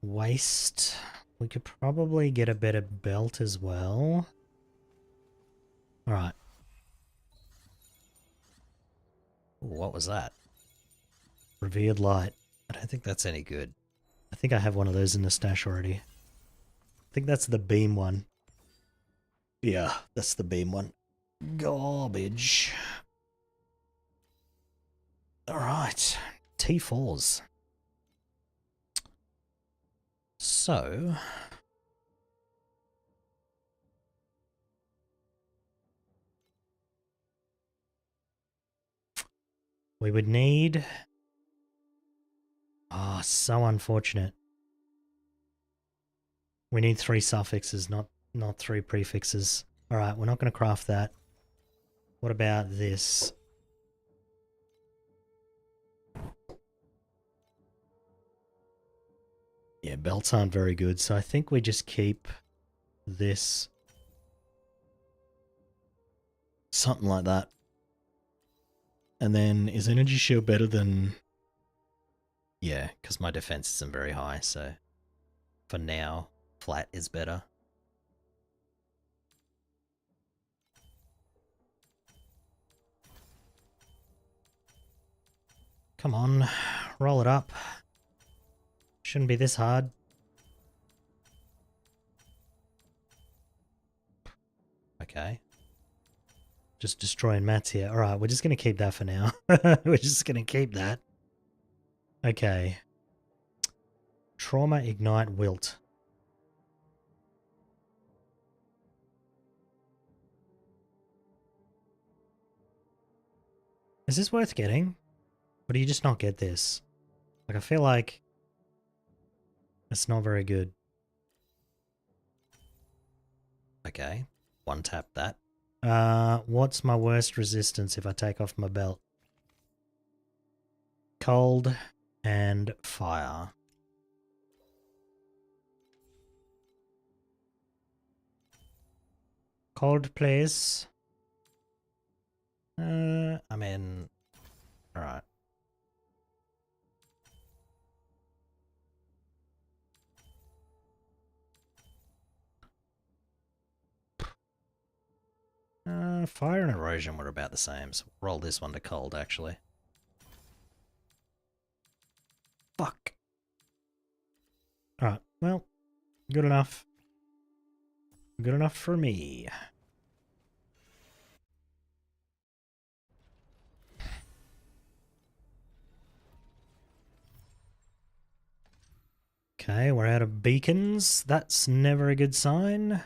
Waste. We could probably get a better belt as well. Alright. What was that? Revered light. I don't think that's any good. I think I have one of those in the stash already. I think that's the beam one. Yeah, that's the beam one. Garbage. Alright. T4s. So, We would need... Oh, so unfortunate. We need 3 suffixes, not 3 prefixes. Alright, we're not going to craft that. What about this? Yeah, belts aren't very good, so I think we just keep this. Something like that. And then, is energy shield better than... Yeah, because my defense isn't very high, so for now, flat is better. Come on, roll it up. Shouldn't be this hard. Okay. Just destroying mats here. Alright, we're just going to keep that for now. We're just going to keep that. Okay. Trauma, Ignite, Wilt. Is this worth getting? Or do you just not get this? Like, I feel like it's not very good. Okay. One tap that. What's my worst resistance if I take off my belt? Cold and fire. Cold, please. I mean... Alright. Fire and erosion were about the same, so roll this one to cold, actually. Fuck. Alright, well, good enough. Good enough for me. Okay, we're out of beacons. That's never a good sign.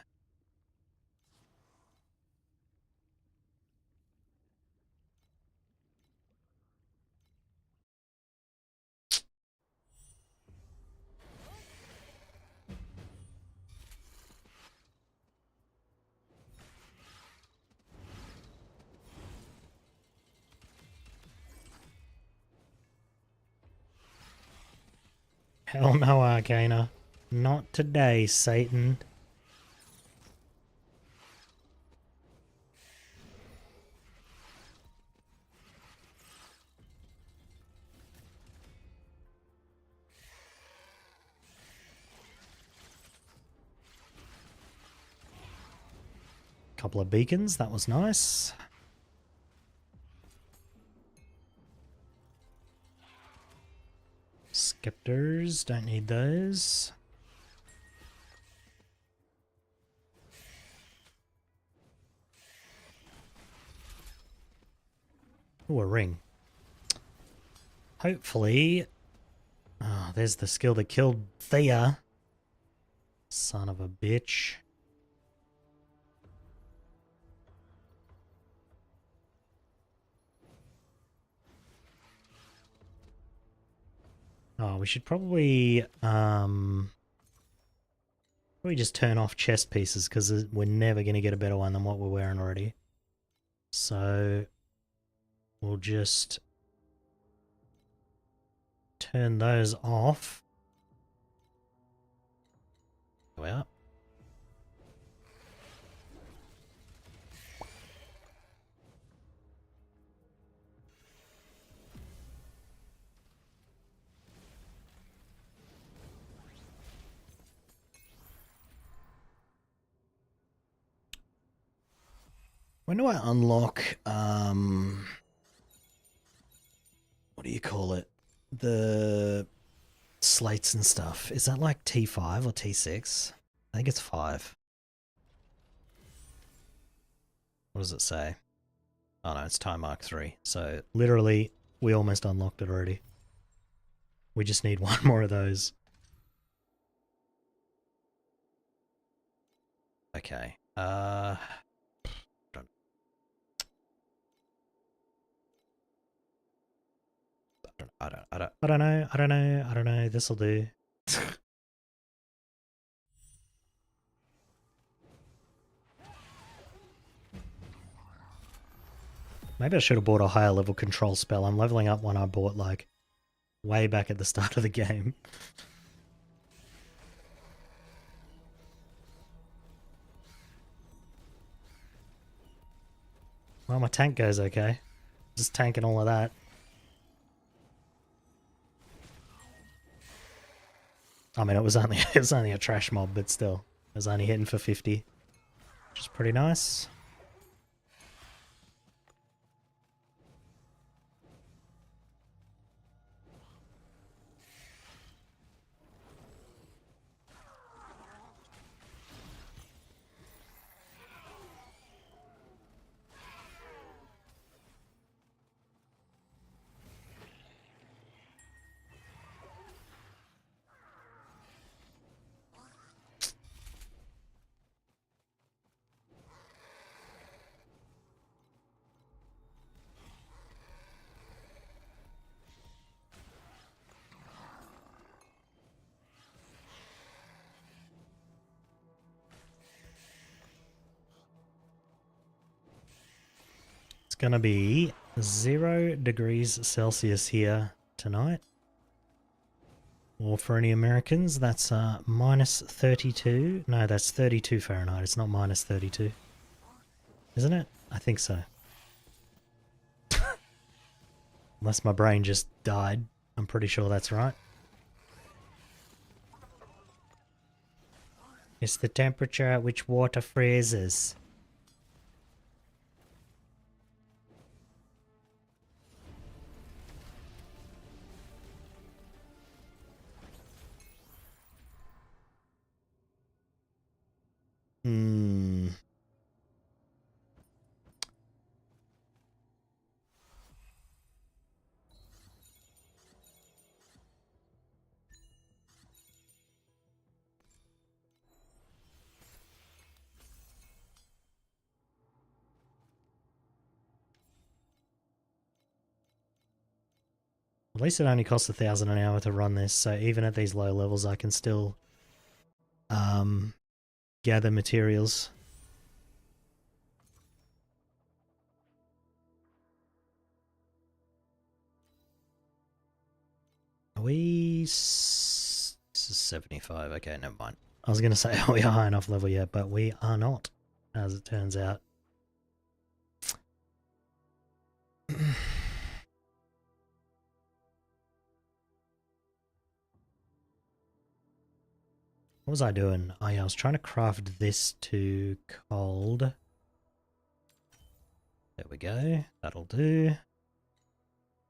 Hell no, Arcana. Not today, Satan. Couple of beacons, that was nice. Scepters, don't need those. Ooh, a ring. Hopefully... Oh, there's the skill that killed Thea. Son of a bitch. Oh, we should probably just turn off chest pieces because we're never going to get a better one than what we're wearing already. So we'll just turn those off. There we are. When do I unlock, what do you call it? The slates and stuff. Is that like T5 or T6? I think it's 5. What does it say? Oh no, it's time mark 3. So literally, we almost unlocked it already. We just need one more of those. Okay. don't know. This'll do. Maybe I should have bought a higher level control spell. I'm leveling up one I bought like way back at the start of the game. Well, my tank goes okay. Just tanking all of that. I mean, it was only a trash mob, but still, it was only hitting for 50, which is pretty nice. It's gonna be 0 degrees Celsius here tonight. Or for any Americans, that's minus 32. No, that's 32 Fahrenheit. It's not minus 32. Isn't it? I think so. Unless my brain just died. I'm pretty sure that's right. It's the temperature at which water freezes. At least it only costs 1,000 an hour to run this, so even at these low levels I can still gather materials. Are we... This is 75, okay, never mind. I was going to say, are we high enough level yet, but we are not, as it turns out. What was I doing? Oh yeah, I was trying to craft this to cold. There we go. That'll do.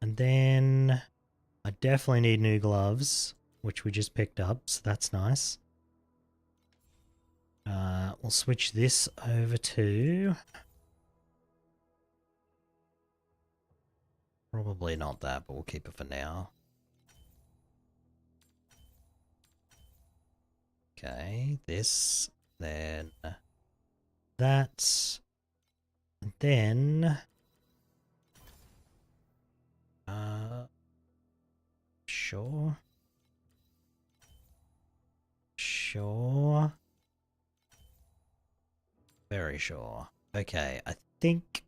And then I definitely need new gloves, which we just picked up, so that's nice. We'll switch this over to... Probably not that, but we'll keep it for now. Okay, this, then that, and then sure, very sure. Okay, I think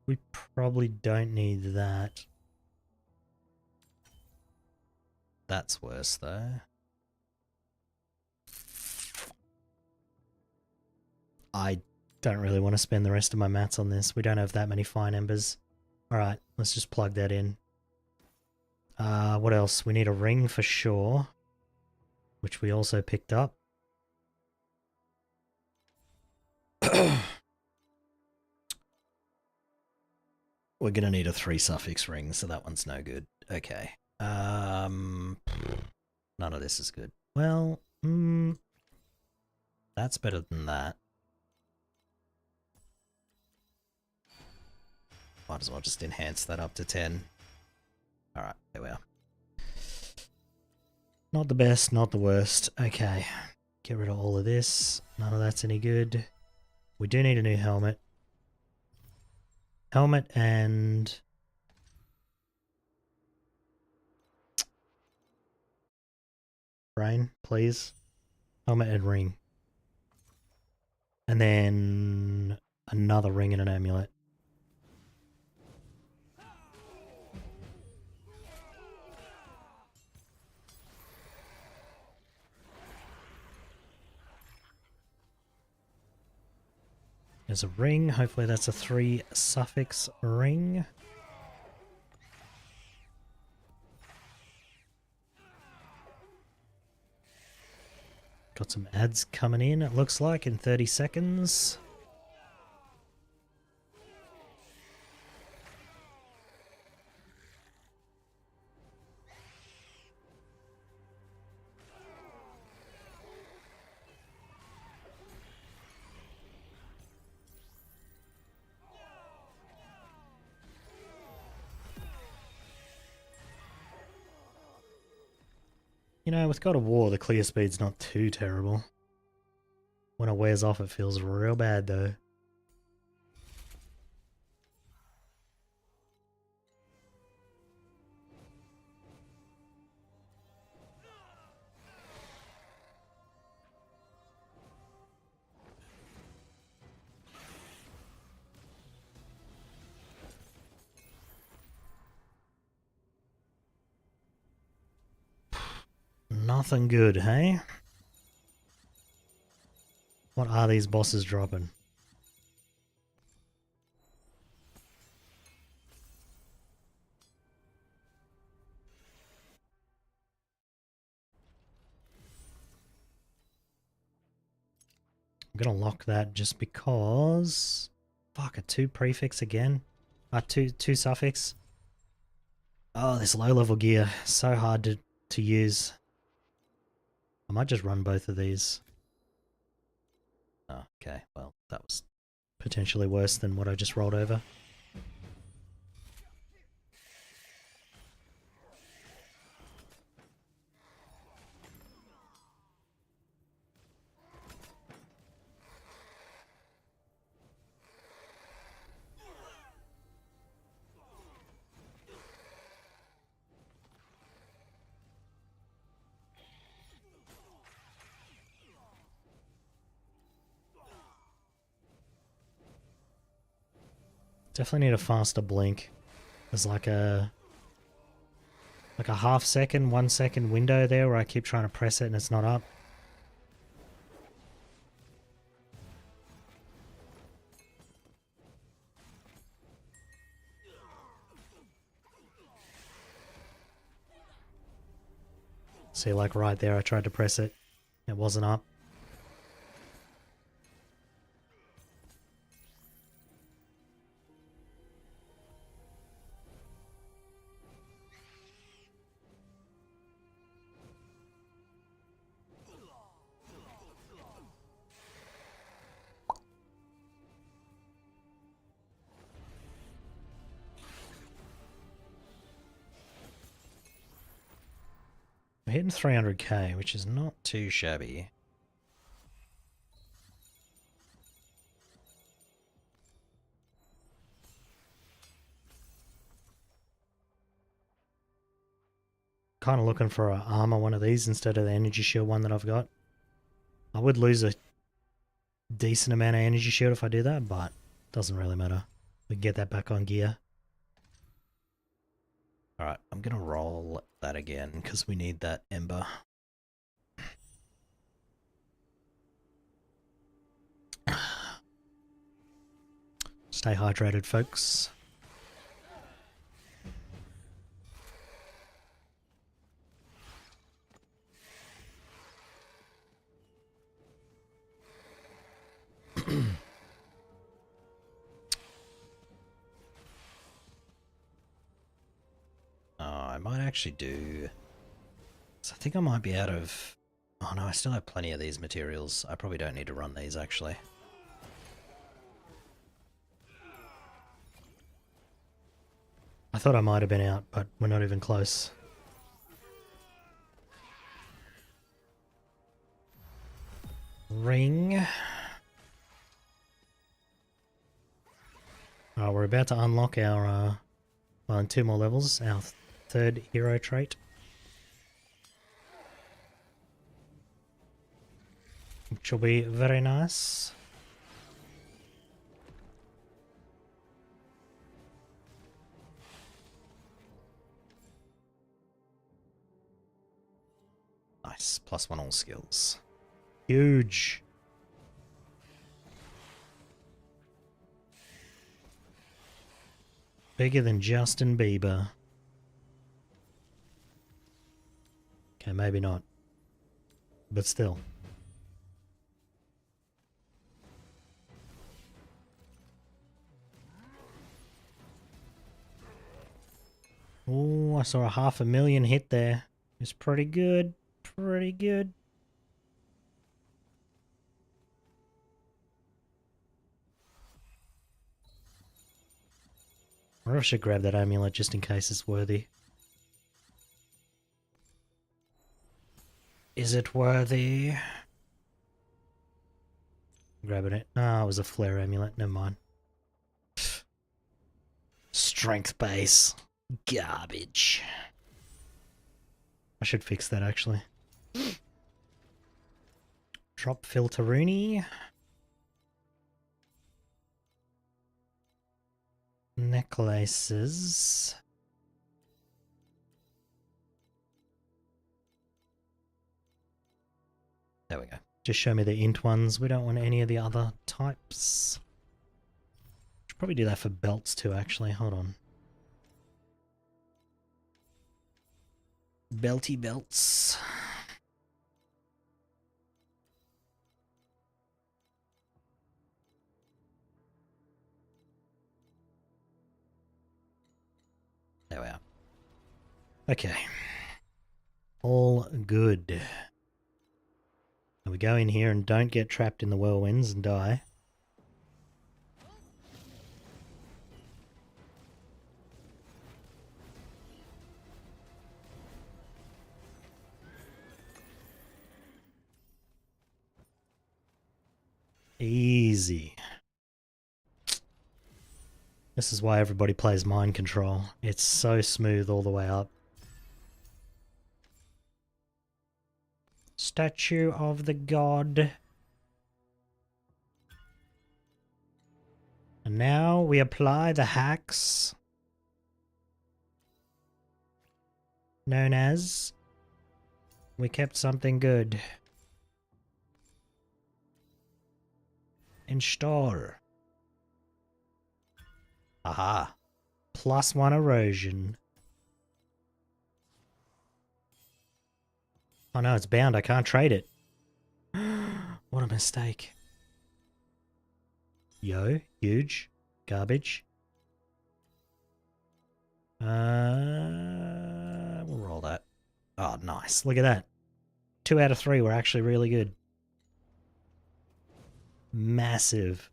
we probably don't need that. That's worse though. I don't really want to spend the rest of my mats on this. We don't have that many fine embers. Alright, let's just plug that in. What else? We need a ring for sure, which we also picked up. We're gonna need a 3 suffix ring, so that one's no good. Okay. None of this is good. Well, that's better than that. Might as well just enhance that up to 10. Alright, there we are. Not the best, not the worst. Okay. Get rid of all of this. None of that's any good. We do need a new helmet. Helmet and... Brain, please. Helmet and ring. And then another ring and an amulet. There's a ring. Hopefully that's a 3 suffix ring. Got some ads coming in, it looks like, in 30 seconds. You know, with God of War, the clear speed's not too terrible. When it wears off, it feels real bad, though. Nothing good, hey? What are these bosses dropping? I'm gonna lock that just because... Fuck, a 2 prefix again? Two suffix? Oh, this low level gear. So hard to use. I might just run both of these. Oh, okay, well, that was potentially worse than what I just rolled over. Definitely need a faster blink. There's like a half second, 1 second window there where I keep trying to press it and it's not up. See, like right there, I tried to press it. It wasn't up. We're hitting 300k, which is not too shabby. Kind of looking for an armor one of these instead of the energy shield one that I've got. I would lose a decent amount of energy shield if I do that, but doesn't really matter. We can get that back on gear. Alright, I'm going to roll that again because we need that ember. Stay hydrated, folks. I might actually do... So I think I might be out of... Oh no, I still have plenty of these materials. I probably don't need to run these, actually. I thought I might have been out, but we're not even close. Ring. We're about to unlock our... well, in 2 more levels, our 3rd hero trait. which will be very nice. Nice. +1 all skills. Huge. Bigger than Justin Bieber. Okay, maybe not. But still. Oh, I saw a 500,000 hit there. It's pretty good. Pretty good. I wonder if I should grab that amulet just in case it's worthy. Is it worthy? Grabbing it. Ah, it was a flare amulet. Never mind. Strength base. Garbage. I should fix that actually. Drop Filteroony. Necklaces. There we go. Just show me the int ones. We don't want any of the other types. Should probably do that for belts too, actually. Hold on. Belty belts. There we are. Okay. All good. And we go in here and don't get trapped in the whirlwinds and die. Easy. This is why everybody plays mind control. It's so smooth all the way up. Statue of the god. And now we apply the hacks known as we kept something good. Install. Aha. +1 erosion. Oh no, it's bound. I can't trade it. What a mistake. Yo, huge. Garbage. We'll roll that. Oh, nice. Look at that. 2 out of 3 were actually really good. Massive.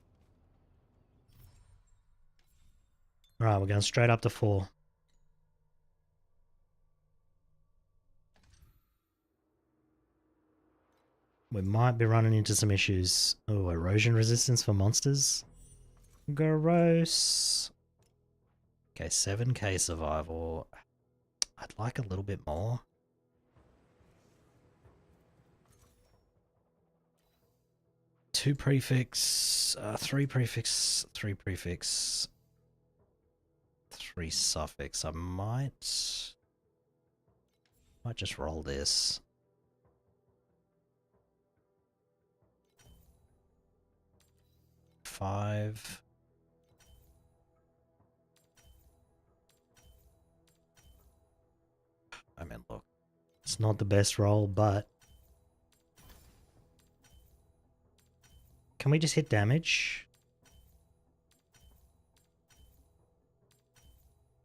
Alright, we're going straight up to 4. We might be running into some issues. Oh, erosion resistance for monsters? Gross. Okay, 7k survival. I'd like a little bit more. Two prefix, 3 prefix, 3 prefix, 3 suffix. I might just roll this. Five. I mean, look, it's not the best roll, but can we just hit damage?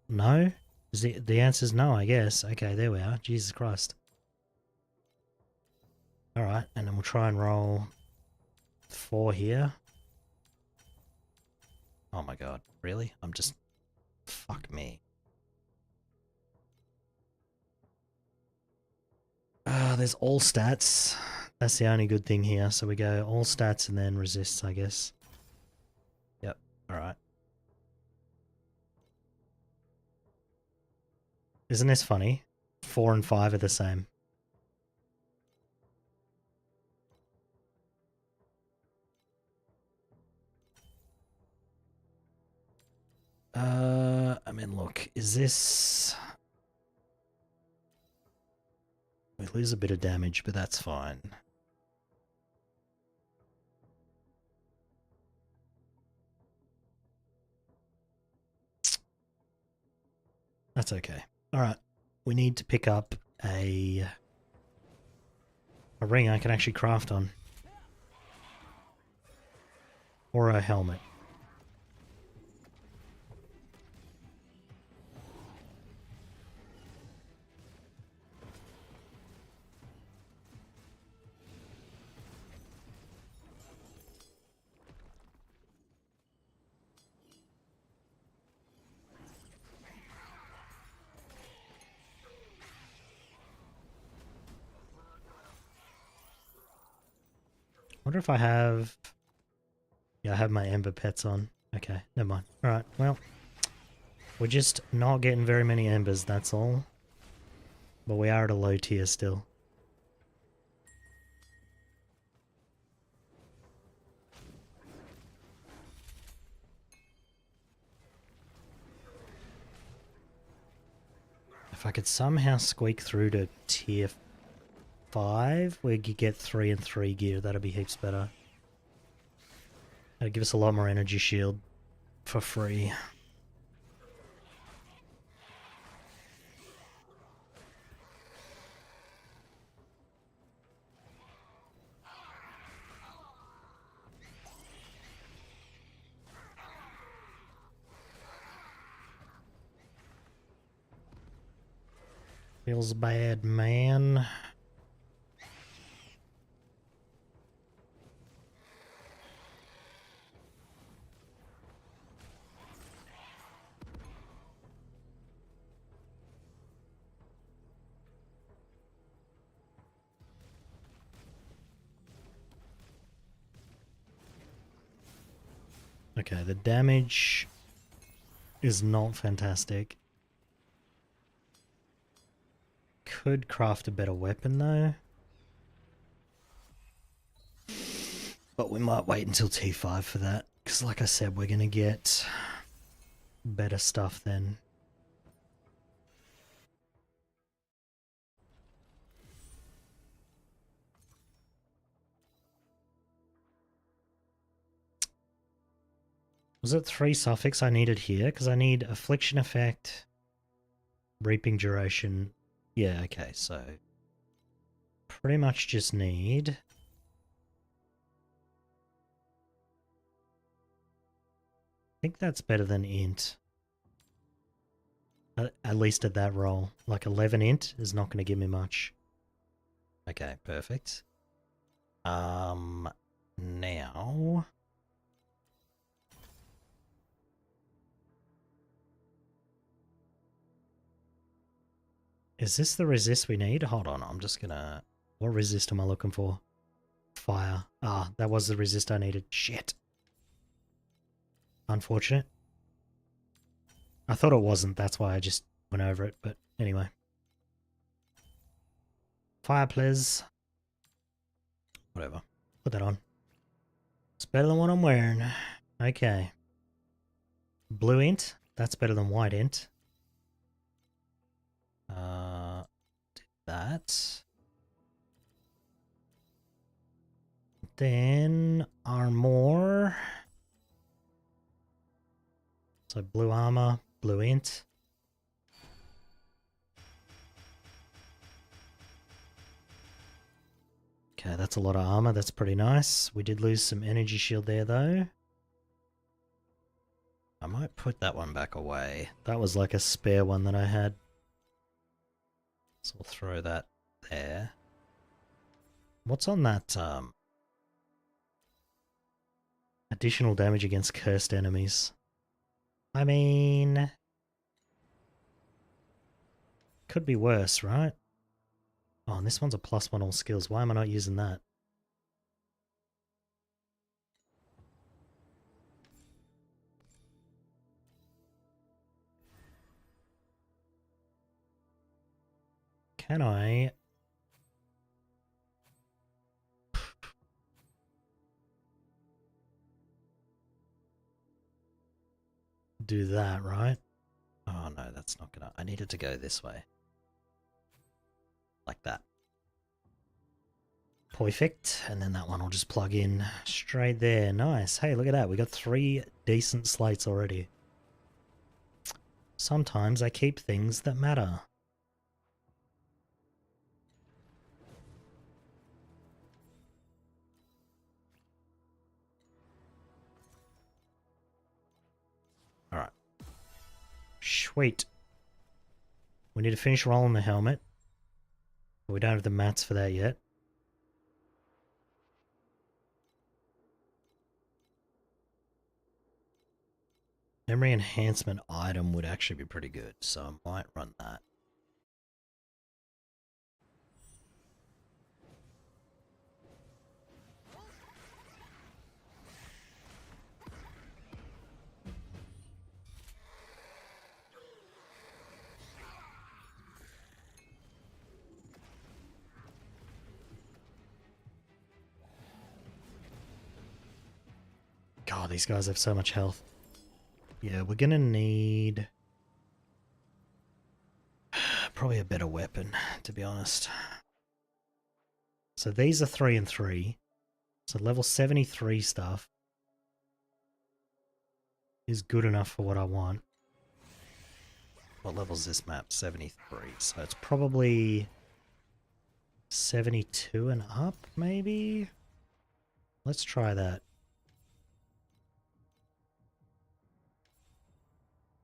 No? The answer's no, I guess. Okay, there we are. Jesus Christ. Alright, and then we'll try and roll 4 here. Oh my god, really? I'm just... Fuck me. There's all stats. That's the only good thing here. So we go all stats and then resists, I guess. Yep, alright. Isn't this funny? 4 and 5 are the same. I mean, look, is this... We lose a bit of damage, but that's fine. That's okay. Alright, we need to pick up a ring I can actually craft on. Or a helmet. Wonder if I have... Yeah, I have my Ember Pets on. Okay, never mind. Alright, well... We're just not getting very many Embers, that's all. But we are at a low tier still. If I could somehow squeak through to tier 5, we could get 3 and 3 gear. That'd be heaps better. That'd give us a lot more energy shield for free. Feels bad, man. Okay, the damage is not fantastic. Could craft a better weapon though. But we might wait until T5 for that. Because like I said, we're going to get better stuff then. Was it 3 suffix I needed here? Because I need affliction effect, reaping duration. Yeah, okay, so pretty much just need... I think that's better than int. At least at that roll. Like 11 int is not going to give me much. Okay, perfect. Now... Is this the resist we need? Hold on, I'm just gonna... What resist am I looking for? Fire. Ah, that was the resist I needed. Shit. Unfortunate. I thought it wasn't, that's why I just went over it, but anyway. Fire, please. Whatever. Put that on. It's better than what I'm wearing. Okay. Blue int. That's better than white int. Do that. Then armor. So blue armor, blue int. Okay, that's a lot of armor. That's pretty nice. We did lose some energy shield there though. I might put that one back away. That was like a spare one that I had. So we'll throw that there. What's on that additional damage against cursed enemies? I mean, could be worse, right? Oh, and this one's a +1 all skills. Why am I not using that? Can I... do that, right? Oh no, that's not gonna... I need it to go this way. Like that. Perfect. And then that one will just plug in straight there. Nice. Hey, look at that. We got 3 decent slates already. Sometimes I keep things that matter. Alright. Sweet. We need to finish rolling the helmet. But we don't have the mats for that yet. Memory enhancement item would actually be pretty good, so I might run that. God, these guys have so much health. Yeah, we're gonna need probably a better weapon, to be honest. So these are 3 and 3. So level 73 stuff is good enough for what I want. What level is this map? 73. So it's probably 72 and up, maybe? Let's try that.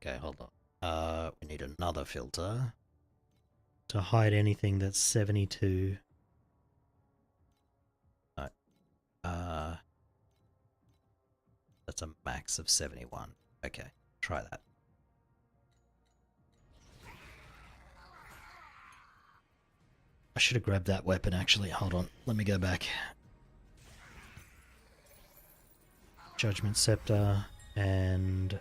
Okay, hold on. We need another filter to hide anything that's 72. No. That's a max of 71. Okay, try that. I should have grabbed that weapon actually. Hold on, let me go back. Judgment Scepter and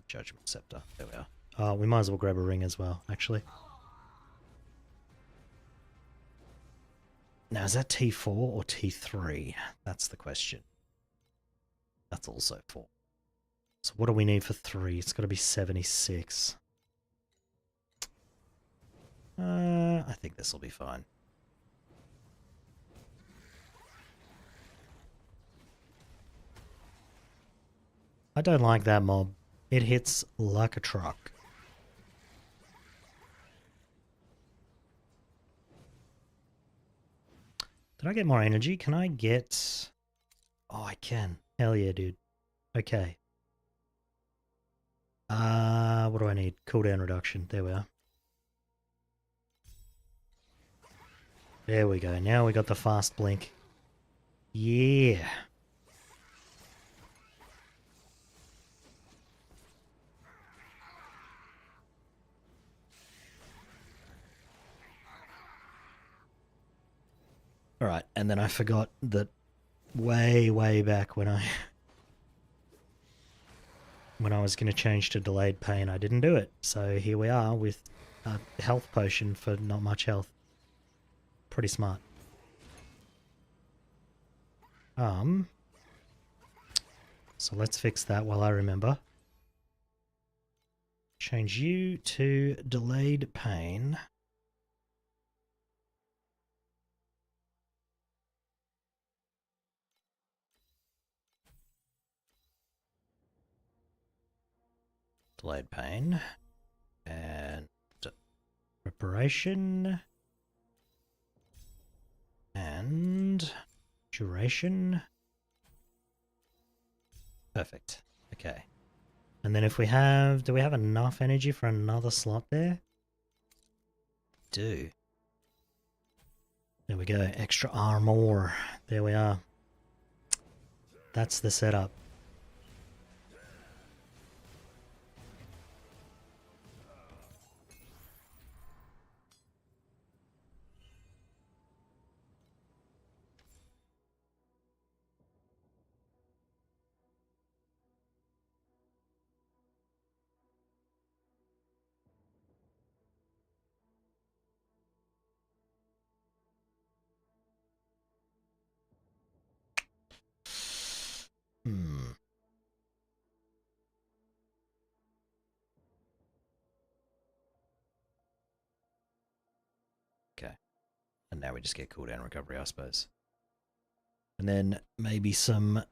Judgment Scepter. There we are. We might as well grab a ring as well, actually. Now, is that T4 or T3? That's the question. That's also 4. So what do we need for 3? It's got to be 76. I think this will be fine. I don't like that mob. It hits like a truck. Did I get more energy? Can I get... Oh, I can. Hell yeah, dude. Okay. What do I need? Cooldown reduction. There we are. There we go. Now we got the fast blink. Yeah. Alright, and then I forgot that way back when I was going to change to delayed pain, I didn't do it. So here we are with a health potion for not much health. Pretty smart. So let's fix that while I remember. Change you to delayed pain. Delayed pain. And reparation. And duration. Perfect. Okay. And then if we have... Do we have enough energy for another slot there? Do. There we go. Extra armor. There we are. That's the setup. And now we just get cooldown recovery, I suppose. And then maybe some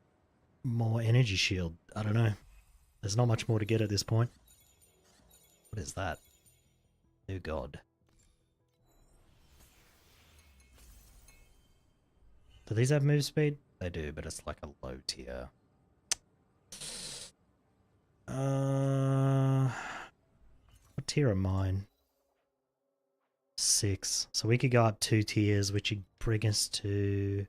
more energy shield. I don't know. There's not much more to get at this point. What is that? Oh god. Do these have move speed? They do, but it's like a low tier. What tier are mine? 6. So we could go up 2 tiers, which would bring us to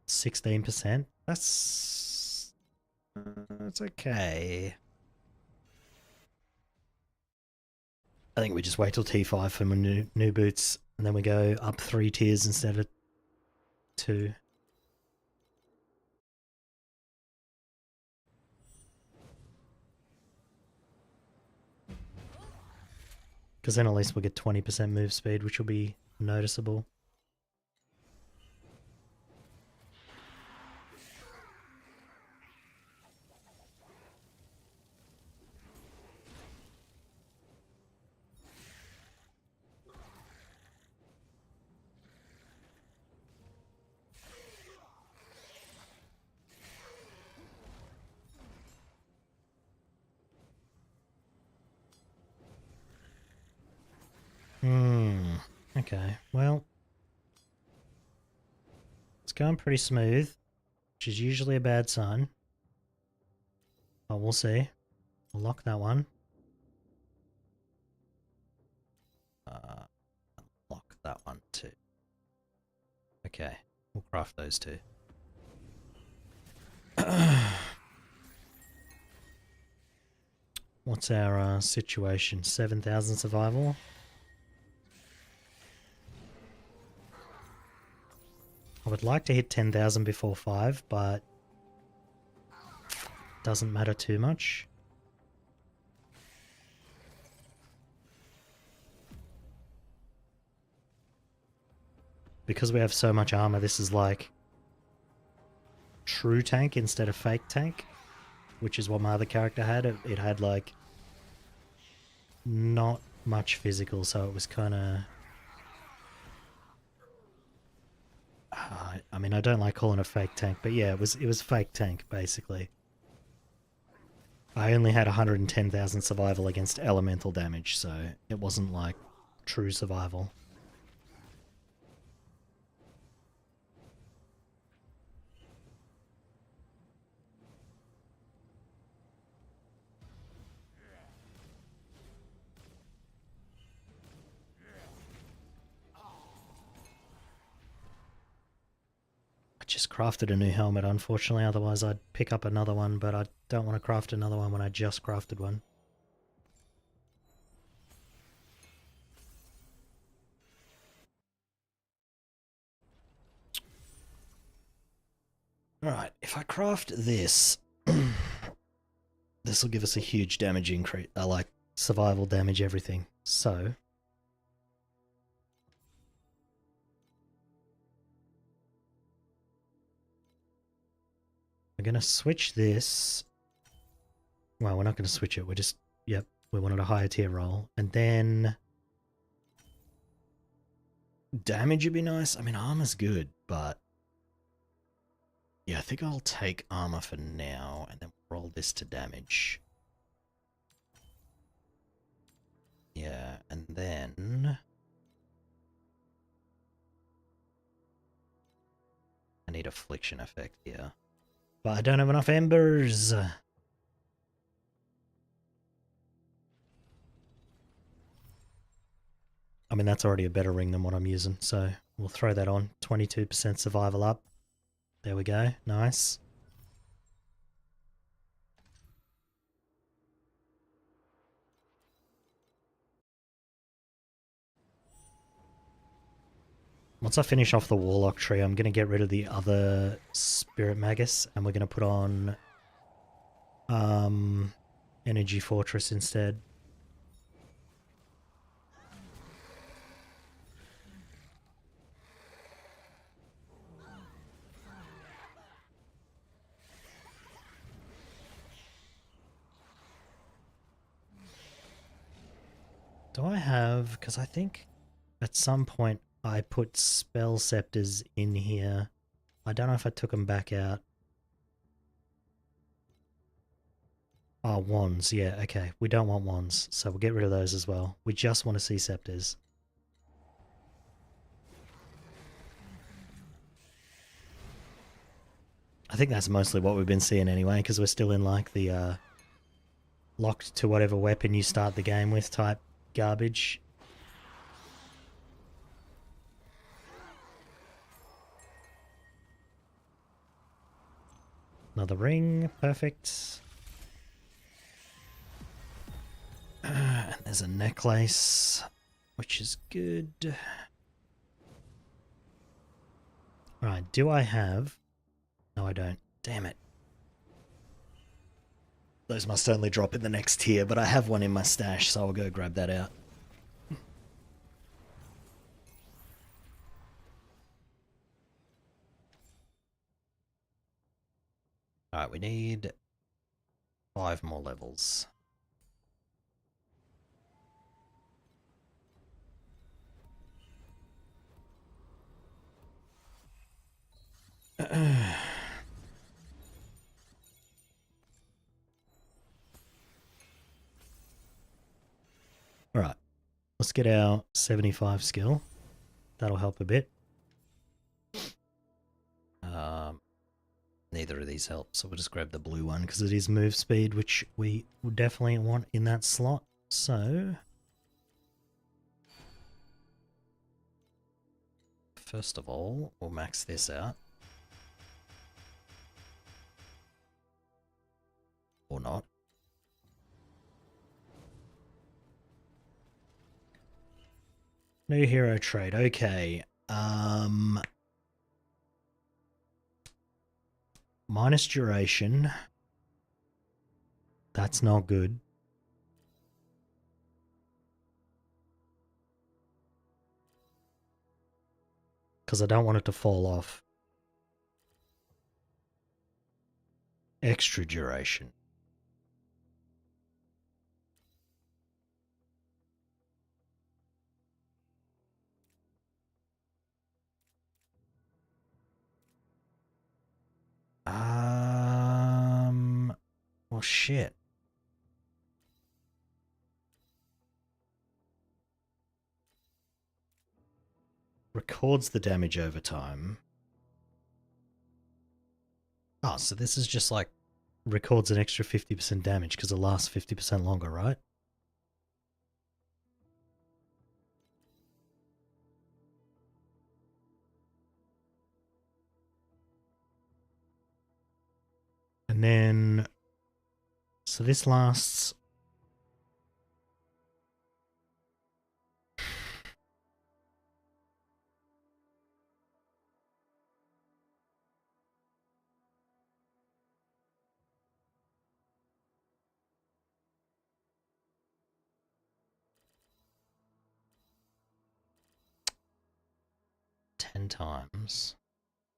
16%. That's okay. I think we just wait till T5 for my new boots, and then we go up 3 tiers instead of 2. Because then at least we'll get 20% move speed, which will be noticeable. Okay, well, it's going pretty smooth, which is usually a bad sign. But we'll see. We'll lock that one. Lock that one too. Okay, we'll craft those two. What's our situation? 7,000 survival. I would like to hit 10,000 before 5, but doesn't matter too much. Because we have so much armor, this is like true tank instead of fake tank, which is what my other character had. It had like not much physical, so it was kind of... I mean, I don't like calling it fake tank, but yeah, it was fake tank, basically. I only had 110,000 survival against elemental damage, so it wasn't like true survival. I just crafted a new helmet, unfortunately, otherwise I'd pick up another one, but I don't want to craft another one when I just crafted one. Alright, if I craft this, this will give us a huge damage increase, like survival damage, everything. So, we're going to switch this. Well, we're not going to switch it. We're just, yep, we wanted a higher tier roll. And then damage would be nice. I mean, armor's good, but yeah, I think I'll take armor for now and then roll this to damage. Yeah, and then I need affliction effect here. But I don't have enough embers. I mean, that's already a better ring than what I'm using, so we'll throw that on. 22% survival up. There we go. Nice. Once I finish off the Warlock tree, I'm going to get rid of the other Spirit Magus, and we're going to put on Energy Fortress instead. Do I have... Because I think at some point I put spell scepters in here. I don't know if I took them back out. Oh, wands. Yeah, okay. We don't want wands, so we'll get rid of those as well. We just want to see scepters. I think that's mostly what we've been seeing anyway, because we're still in like the locked to whatever weapon you start the game with type garbage. Another ring, perfect. And there's a necklace, which is good. Right, do I have... No, I don't. Damn it. Those must only drop in the next tier, but I have one in my stash, so I'll go grab that out. Alright, we need 5 more levels. Alright, let's get our 75 skill. That'll help a bit. Neither of these help, so we'll just grab the blue one because it is move speed, which we would definitely want in that slot. So, first of all, we'll max this out. Or not. New hero trait, okay. Minus duration. That's not good. Because I don't want it to fall off. Extra duration. Well, shit. Records the damage over time. Oh, so this is just like records an extra 50% damage because it lasts 50% longer, right? And then, so this lasts... times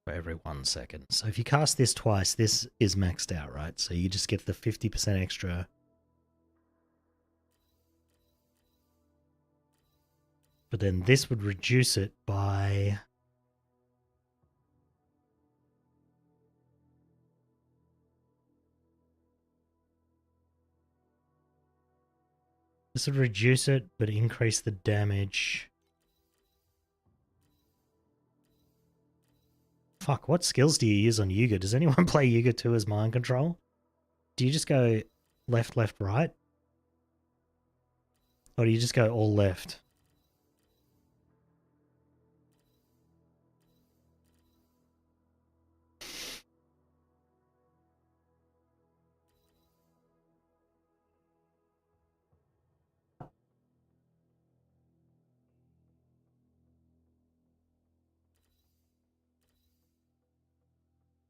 for every 1 second. So if you cast this twice, this is maxed out, right? So you just get the 50% extra. But then this would reduce it by... This would reduce it, but increase the damage. Fuck, what skills do you use on Youga? Does anyone play Youga2 as mind control? Do you just go left, left, right? Or do you just go all left?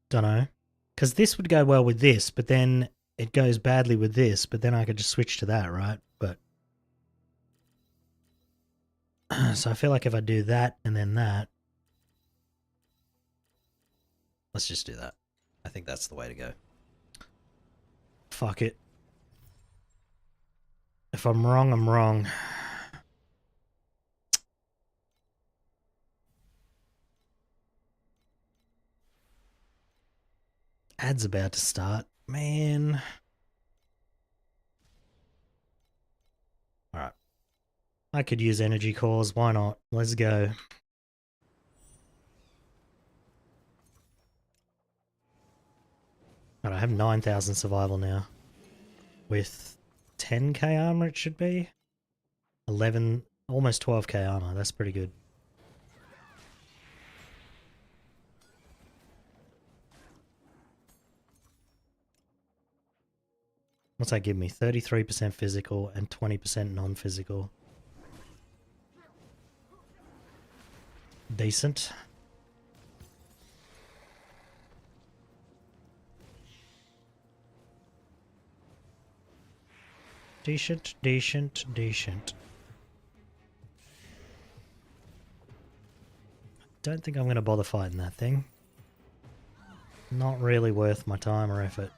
Dunno. Because this would go well with this, but then it goes badly with this, but then I could just switch to that, right? But... So I feel like if I do that and then that... Let's just do that. I think that's the way to go. Fuck it. If I'm wrong, I'm wrong. Ad's about to start. Man. Alright. I could use energy cores. Why not? Let's go. Alright, I have 9,000 survival now. With 10k armor it should be. 11, almost 12k armor. That's pretty good. What's that give me? 33% physical and 20% non-physical. Decent. Decent, decent, decent. Don't think I'm going to bother fighting that thing. Not really worth my time or effort.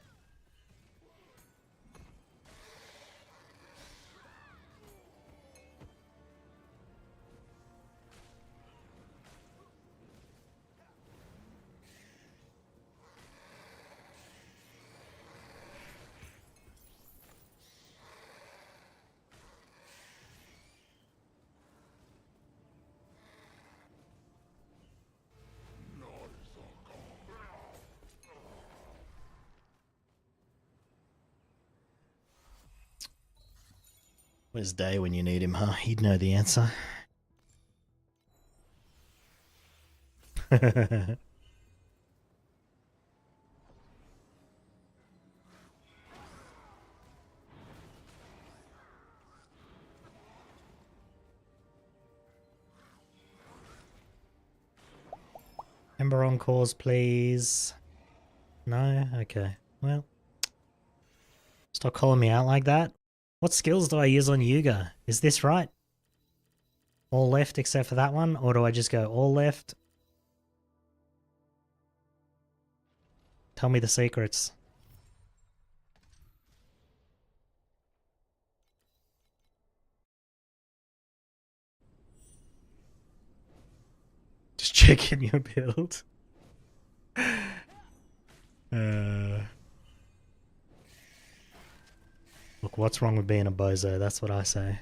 Where's Day when you need him, huh? He'd know the answer. Ember on cause, please. No? Okay. Well. Stop calling me out like that. What skills do I use on Youga? Is this right? All left except for that one? Or do I just go all left? Tell me the secrets. Just checking your build. Look, what's wrong with being a bozo? That's what I say.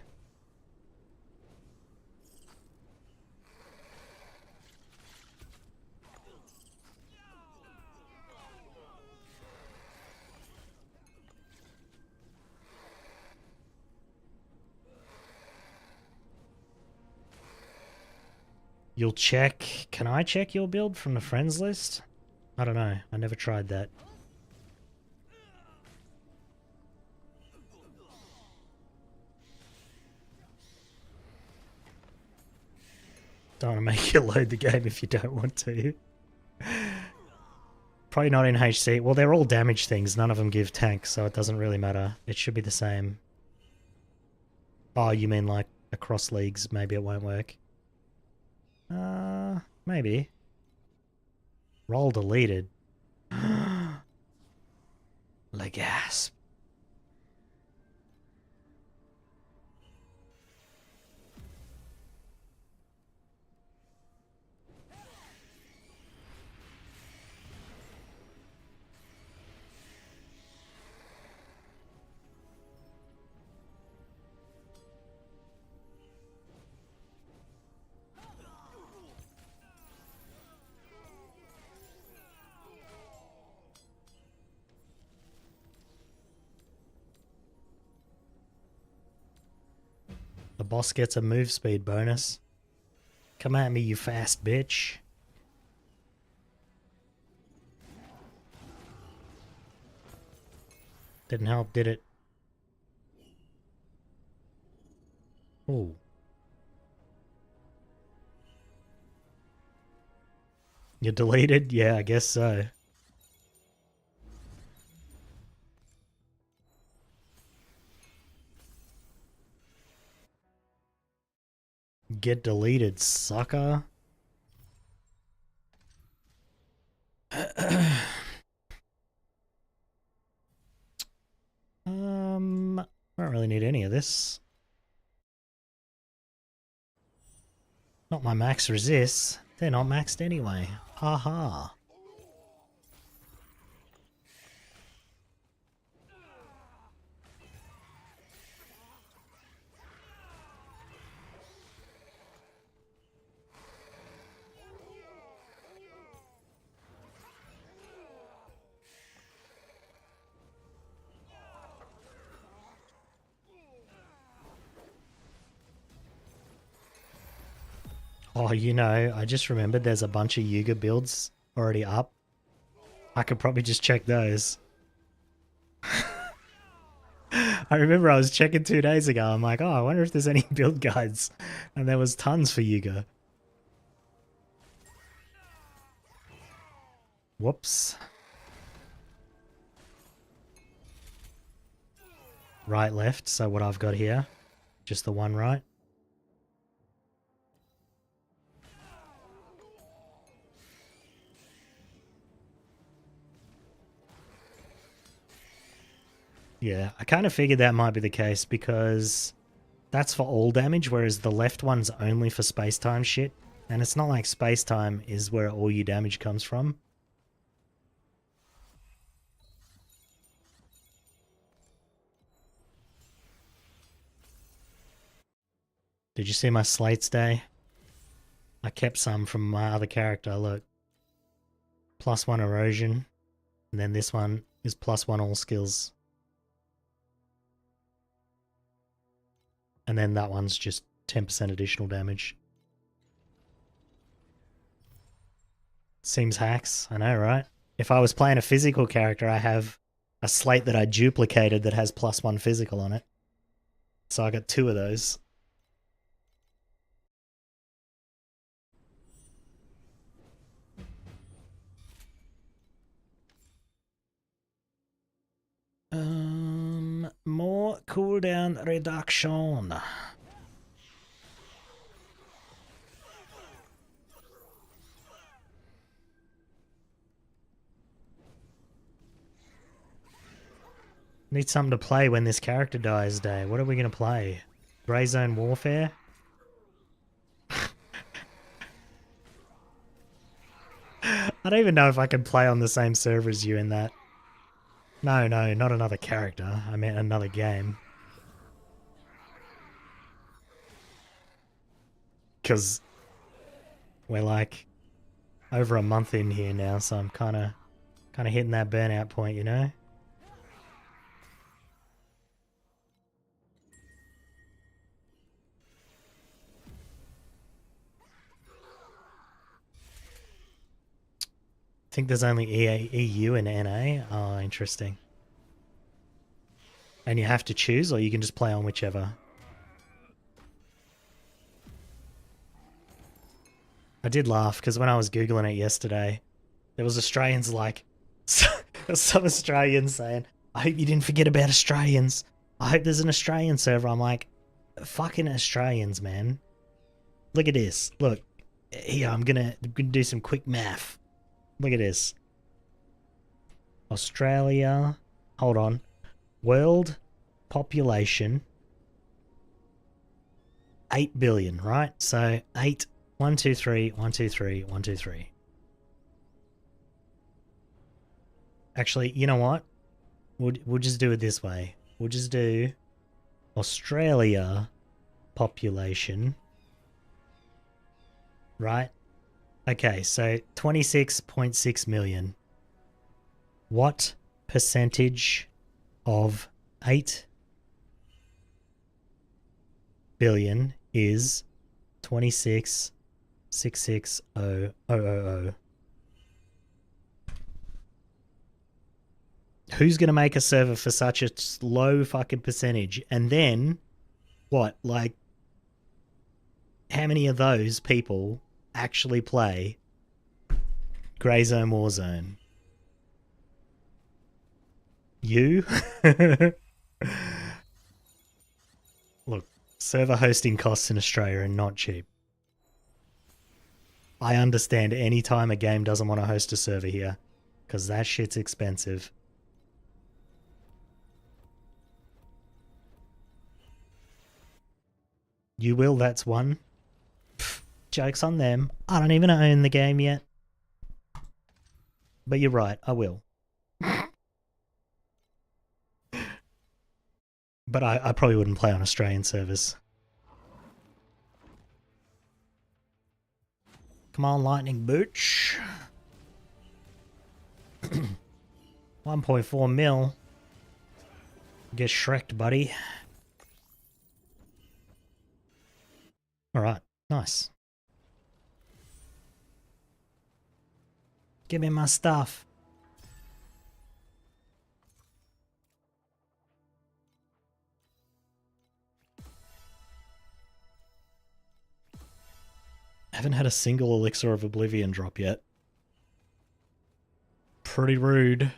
You'll check... Can I check your build from the friends list? I don't know. I never tried that. Don't want to make you load the game if you don't want to. Probably not in HC. Well, they're all damage things. None of them give tanks, so it doesn't really matter. It should be the same. Oh, you mean like across leagues? Maybe it won't work. Maybe. Roll deleted. Legasp. The boss gets a move speed bonus. Come at me, you fast bitch. Didn't help, did it? Ooh. You deleted? Yeah, I guess so. Get deleted, sucker. I don't really need any of this. Not my max resists. They're not maxed anyway. Haha. Oh, you know, I just remembered there's a bunch of Yuga builds already up. I could probably just check those. I remember I was checking 2 days ago. I'm like, oh, I wonder if there's any build guides. And there was tons for Yuga. Whoops. Right, left. So what I've got here, just the one right. Yeah, I kind of figured that might be the case because that's for all damage, whereas the left one's only for space-time shit. And it's not like space-time is where all your damage comes from. Did you see my slates day? I kept some from my other character, look. +1 erosion. And then this one is +1 all skills. And then that one's just 10% additional damage. Seems hacks, I know, right? If I was playing a physical character, I have a slate that I duplicated that has +1 physical on it. So I got 2 of those. More cooldown reduction. Need something to play when this character dies day. What are we going to play? Grey Zone Warfare? I don't even know if I can play on the same server as you in that. No, not another character. I meant another game. Because we're like over a month in here now, so I'm kind of hitting that burnout point, you know? I think there's only EU and NA. Oh, interesting. And you have to choose, or you can just play on whichever. I did laugh because when I was Googling it yesterday, there was Australians like, some Australians saying, I hope you didn't forget about Australians. I hope there's an Australian server. I'm like, fucking Australians, man. Look at this. Look, here, I'm gonna do some quick math. Look at this. Australia, hold on. World population, 8 billion, right? So 8, 1, 2, 3, 1, 2, 3, 1, 2, 3. Actually, you know what? We'll just do it this way. We'll just do Australia population, right? Okay, so 26.6 million. What percentage of 8 billion is 26,660,000? Who's going to make a server for such a low fucking percentage? And then, what, like, how many of those people actually play Grey Zone Warzone? You? Look, server hosting costs in Australia are not cheap. I understand any time a game doesn't want to host a server here, because that shit's expensive. You will, that's one. Pfft, joke's on them. I don't even own the game yet. But you're right, I will. But I probably wouldn't play on Australian servers. Come on, Lightning Booch. 1.4 mil. Get Shrek'd, buddy. Alright, nice. Give me my stuff. I haven't had a single Elixir of Oblivion drop yet. Pretty rude.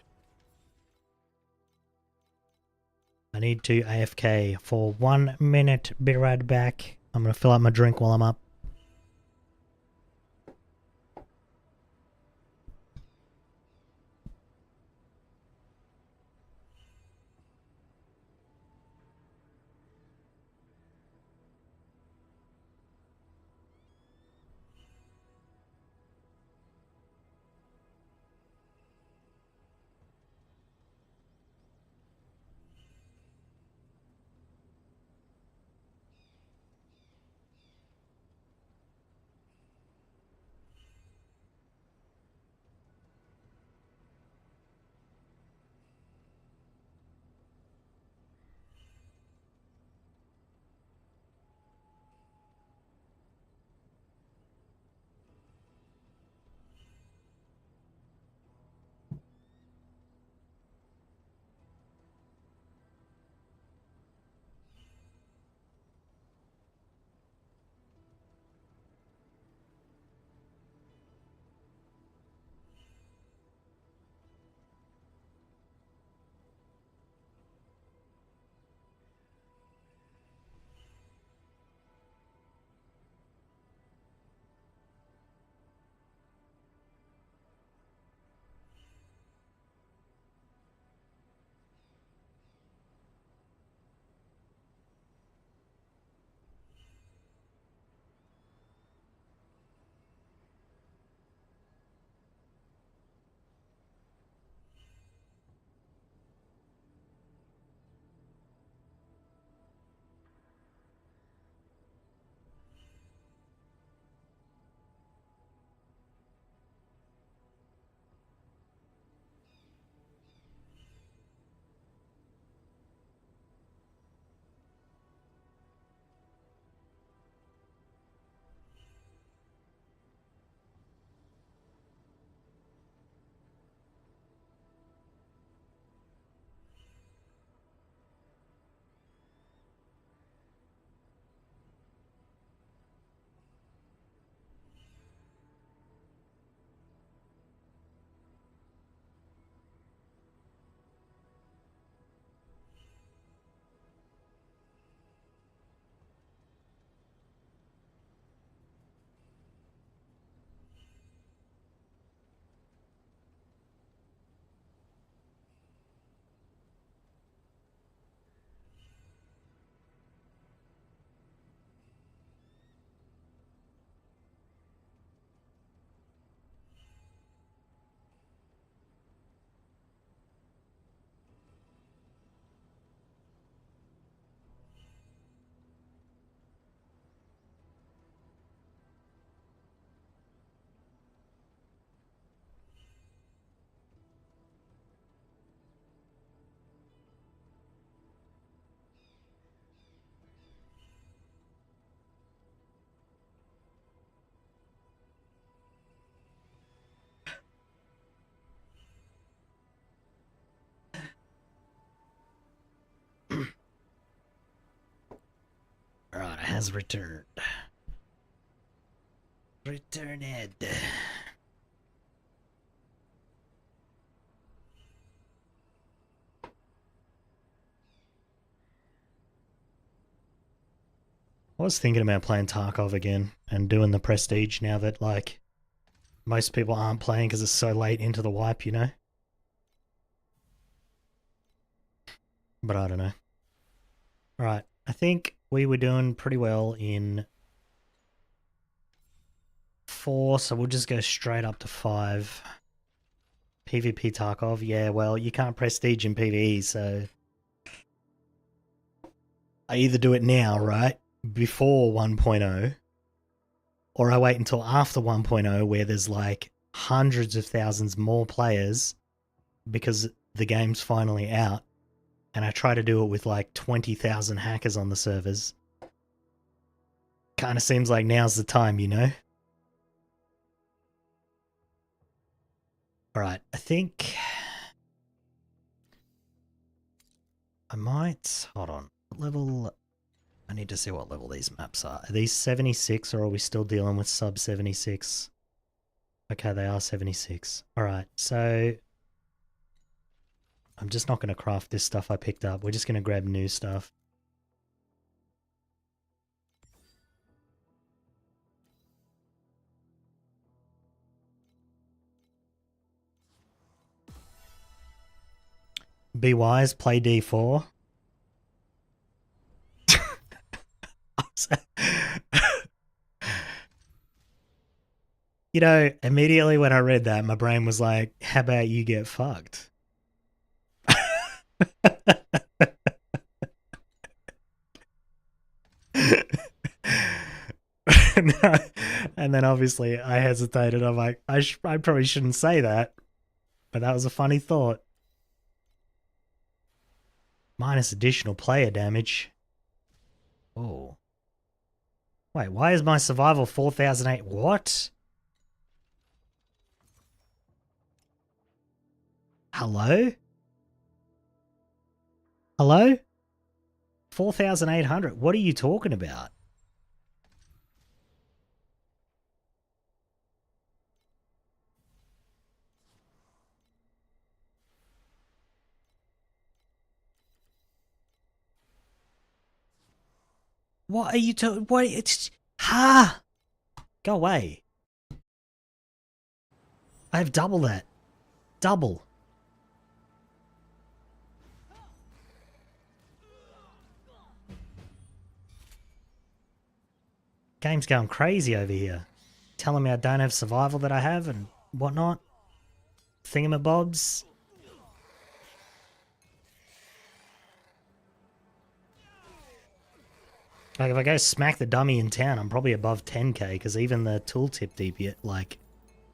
I need to AFK for 1 minute. Be right back. I'm gonna fill up my drink while I'm up. Alright, it has returned. Return it. I was thinking about playing Tarkov again and doing the Prestige now that, like, most people aren't playing because it's so late into the wipe, you know? But I don't know. Alright, I think we were doing pretty well in 4, so we'll just go straight up to 5. PvP Tarkov, yeah, well, you can't Prestige in PvE, so I either do it now, right, before 1.0, or I wait until after 1.0 where there's like hundreds of thousands more players because the game's finally out, and I try to do it with like 20,000 hackers on the servers. Kind of seems like now's the time, you know? Alright, I think I might, hold on, what level, I need to see what level these maps are. Are these 76 or are we still dealing with sub 76? Okay, they are 76. Alright, so I'm just not going to craft this stuff I picked up. We're just going to grab new stuff. Be wise, play D4. You know, immediately when I read that, my brain was like, how about you get fucked? And then obviously I hesitated. I'm like, I probably shouldn't say that. But that was a funny thought. Minus additional player damage. Oh. Wait, why is my survival 4008? What? Hello? Hello? 4,800. What are you talking about? What are you talking? What? It's ha! Go away. I have double that. Double. Game's going crazy over here. Telling me I don't have survival that I have and whatnot. Thingamabobs. Like if I go smack the dummy in town, I'm probably above 10k because even the tooltip DP like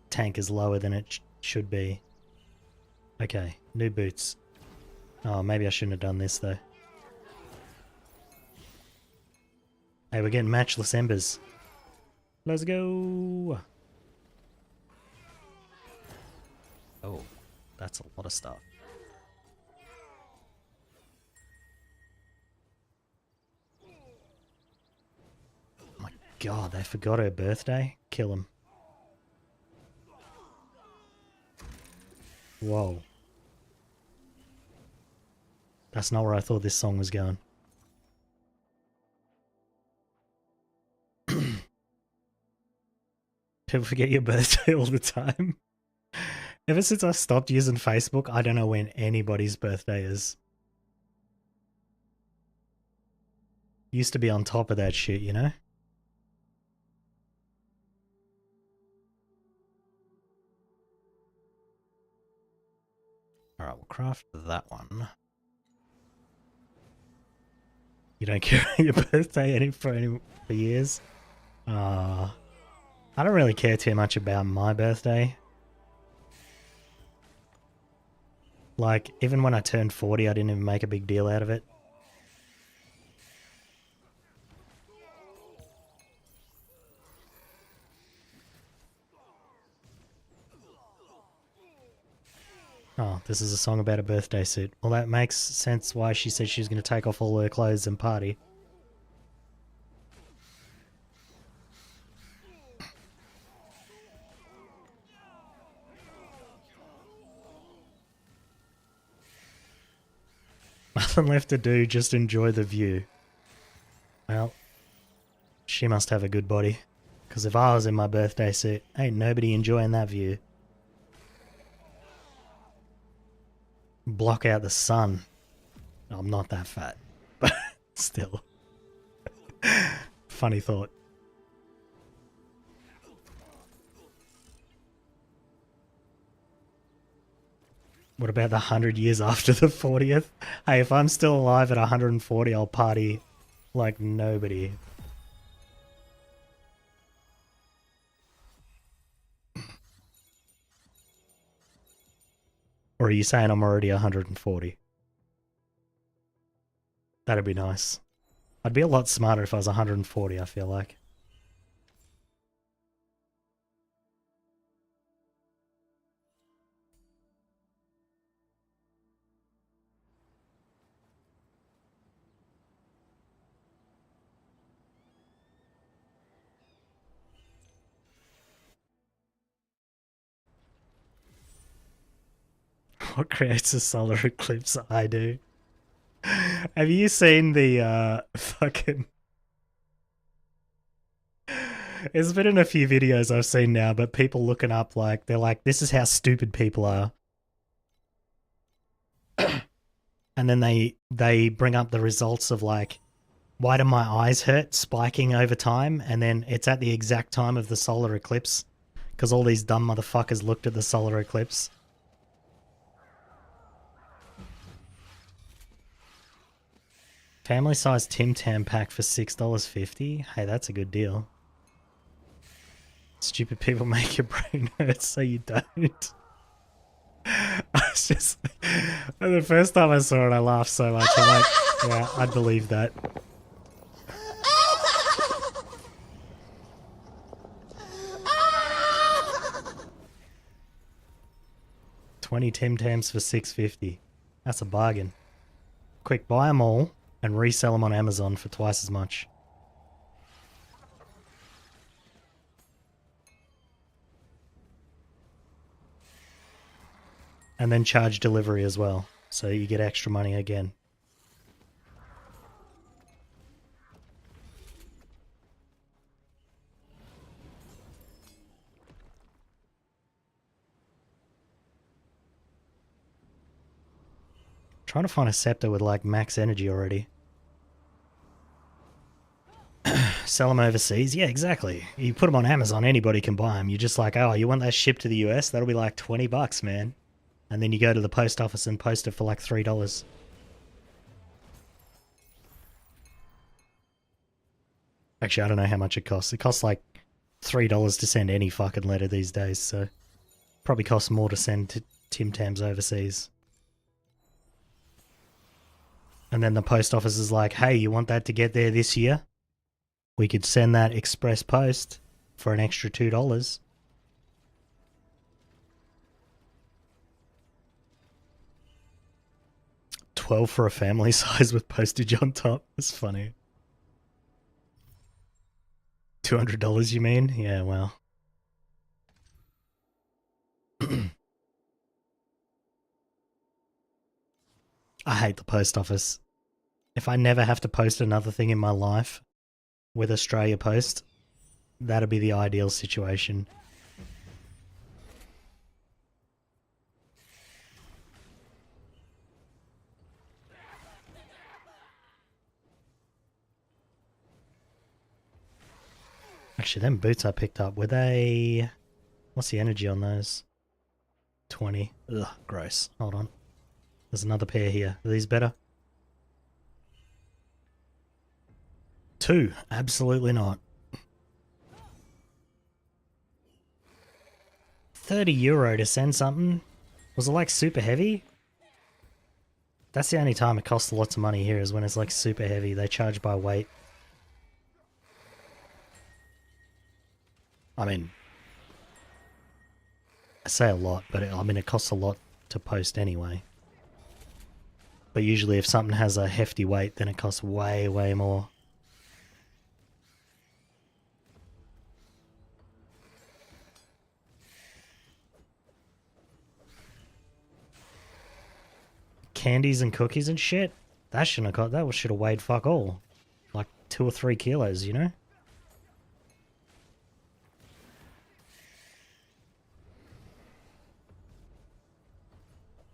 tank is lower than it should be. Okay, new boots. Oh, maybe I shouldn't have done this though. Hey, we're getting matchless embers. Let's go. Oh, that's a lot of stuff. Oh my god, they forgot her birthday? Kill him. Whoa. That's not where I thought this song was going. People forget your birthday all the time. Ever since I stopped using Facebook, I don't know when anybody's birthday is. Used to be on top of that shit, you know? Alright, we'll craft that one. You don't care about your birthday for years? I don't really care too much about my birthday. Like, even when I turned 40, I didn't even make a big deal out of it. Oh, this is a song about a birthday suit. Well, that makes sense why she said she was going to take off all her clothes and party. Nothing left to do, just enjoy the view. Well, she must have a good body. Because if I was in my birthday suit, ain't nobody enjoying that view. Block out the sun. I'm not that fat, but still. Funny thought. What about the 100 years after the 40th? Hey, if I'm still alive at 140, I'll party like nobody. Or are you saying I'm already 140? That'd be nice. I'd be a lot smarter if I was 140, I feel like. What creates a solar eclipse? I do. Have you seen the fucking... It's been in a few videos I've seen now, but people looking up like, they're like, this is how stupid people are. And then they bring up the results of like, why do my eyes hurt spiking over time? And then it's at the exact time of the solar eclipse because all these dumb motherfuckers looked at the solar eclipse. Family size Tim Tam pack for $6.50. Hey, that's a good deal. Stupid people make your brain hurt so you don't. I was just... The first time I saw it, I laughed so much. I'm like, yeah, I'd believe that. $20 Tim Tams for $6.50. That's a bargain. Quick, buy them all and resell them on Amazon for twice as much. And then charge delivery as well, so you get extra money again. Trying to find a scepter with like max energy already. Sell them overseas? Yeah, exactly. You put them on Amazon, anybody can buy them. You're just like, oh, you want that shipped to the US? That'll be like $20, man. And then you go to the post office and post it for like $3. Actually, I don't know how much it costs. It costs like $3 to send any fucking letter these days, so probably costs more to send Tim Tams overseas. And then the post office is like, hey, you want that to get there this year? We could send that express post for an extra $2. $12 for a family size with postage on top. That's funny. $200 you mean? Yeah, well. I hate the post office. If I never have to post another thing in my life with Australia Post, that'd be the ideal situation. Actually, them boots I picked up, were they... What's the energy on those? 20. Ugh, gross. Hold on. There's another pair here. Are these better? 2. Absolutely not. €30 to send something? Was it like super heavy? That's the only time it costs lots of money here, is when it's like super heavy. They charge by weight. I mean, I say a lot, but it costs a lot to post anyway. But usually if something has a hefty weight, then it costs way, way more. Candies and cookies and shit? That shouldn't have that should have weighed fuck all. Like 2 or 3 kilos, you know?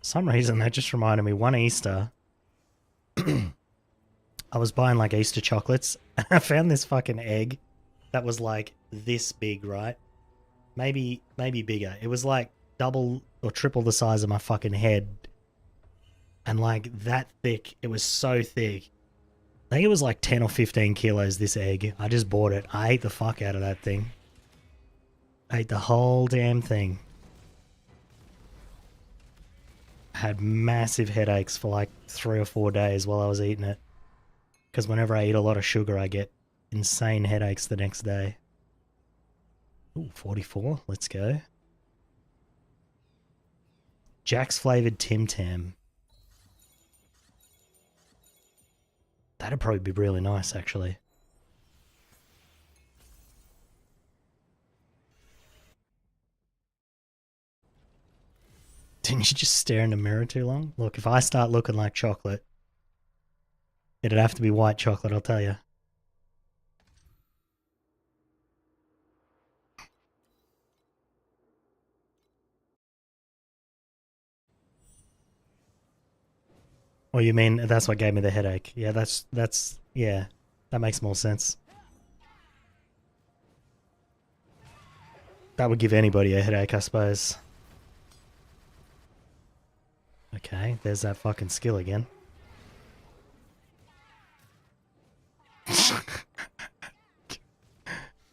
Some reason that just reminded me, one Easter, I was buying like Easter chocolates and I found this fucking egg that was like this big, right? Maybe bigger. It was like double or triple the size of my fucking head. And like that thick. It was so thick. I think it was like 10 or 15 kilos, this egg. I just bought it. I ate the fuck out of that thing. I ate the whole damn thing. I had massive headaches for like 3 or 4 days while I was eating it. Because whenever I eat a lot of sugar, I get insane headaches the next day. Ooh, 44. Let's go. Jack's flavored Tim Tam. That'd probably be really nice, actually. Didn't you just stare in the mirror too long? Look, if I start looking like chocolate, it'd have to be white chocolate, I'll tell you. Oh, you mean that's what gave me the headache? Yeah, yeah, that makes more sense. That would give anybody a headache, I suppose. Okay, there's that fucking skill again.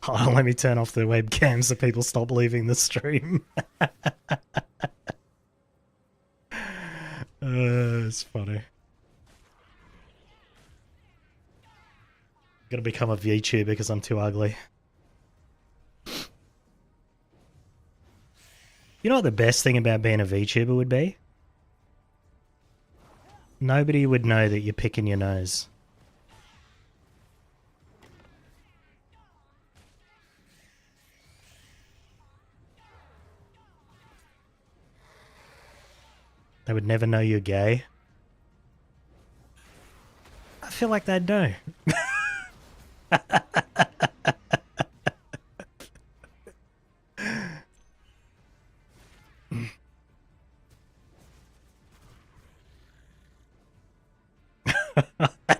Hold on, let me turn off the webcam so people stop leaving the stream. It's funny. Gonna become a VTuber because I'm too ugly. You know what the best thing about being a VTuber would be? Nobody would know that you're picking your nose. They would never know you're gay. I feel like they'd know.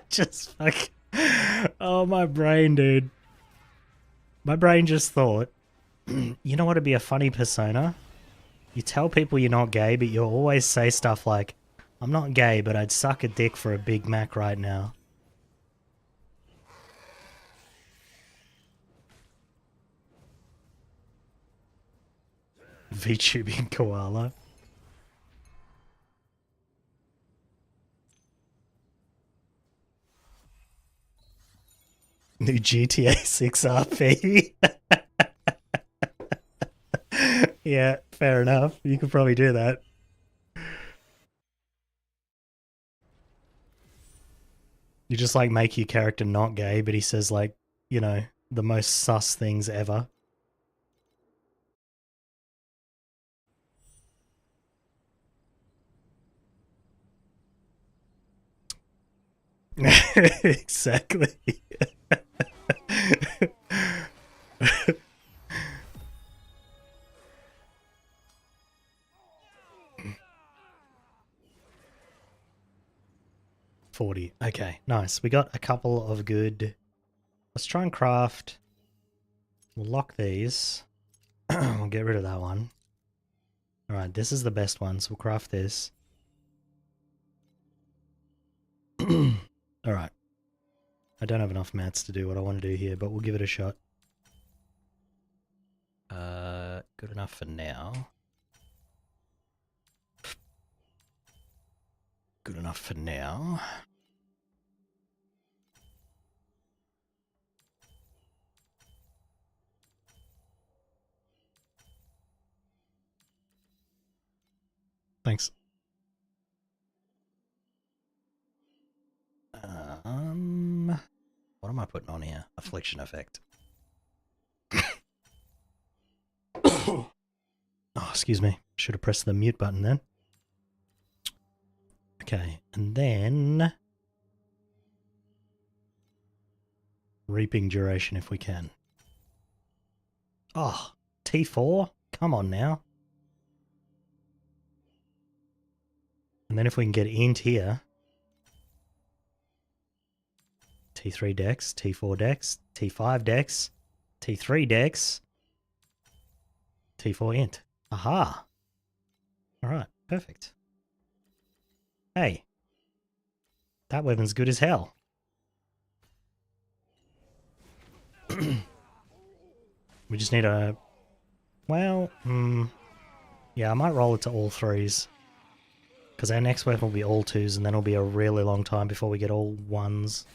Just fuck. Oh, my brain, dude. My brain just thought, you know what would be a funny persona? You tell people you're not gay, but you always say stuff like, I'm not gay, but I'd suck a dick for a Big Mac right now. VTubing koala. New GTA 6 RP. Yeah, fair enough. You could probably do that. You just like make your character not gay, but he says like, you know, the most sus things ever. Exactly. 40. Okay, nice. We got a couple of good... Let's try and craft... We'll lock these. We'll get rid of that one. Alright, this is the best one, so we'll craft this. Alright. I don't have enough mats to do what I want to do here, but we'll give it a shot. Good enough for now. Good enough for now. Thanks. What am I putting on here? Affliction effect. Oh, excuse me. Should have pressed the mute button then. Okay, and then... Reaping duration if we can. Oh, T4? Come on now. And then if we can get int here... T3 dex, T4 dex, T5 dex, T3 dex, T4 int. Aha! Alright, perfect. Hey. That weapon's good as hell. We just need a... Well, yeah, I might roll it to all threes. Because our next weapon will be all twos, and then it'll be a really long time before we get all ones.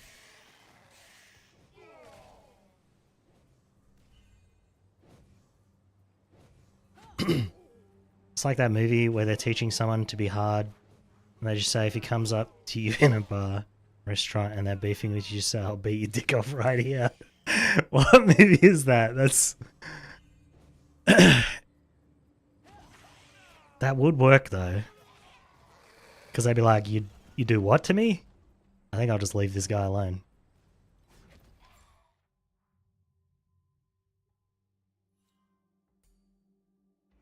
It's like that movie where they're teaching someone to be hard, and they just say if he comes up to you in a bar, restaurant, and they're beefing with you, just say, I'll beat your dick off right here. What movie is that? That's That would work though. Because they'd be like, you do what to me? I think I'll just leave this guy alone.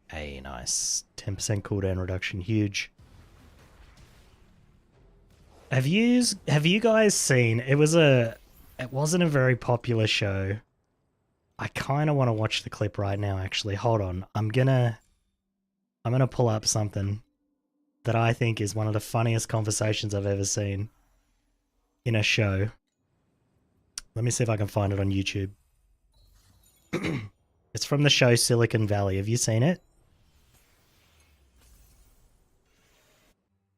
Hey, nice. 10% cooldown reduction, huge. Have you guys seen, it wasn't a very popular show. I kind of want to watch the clip right now, actually. Hold on. I'm gonna pull up something that I think is one of the funniest conversations I've ever seen in a show. Let me see if I can find it on YouTube. It's from the show Silicon Valley. Have you seen it?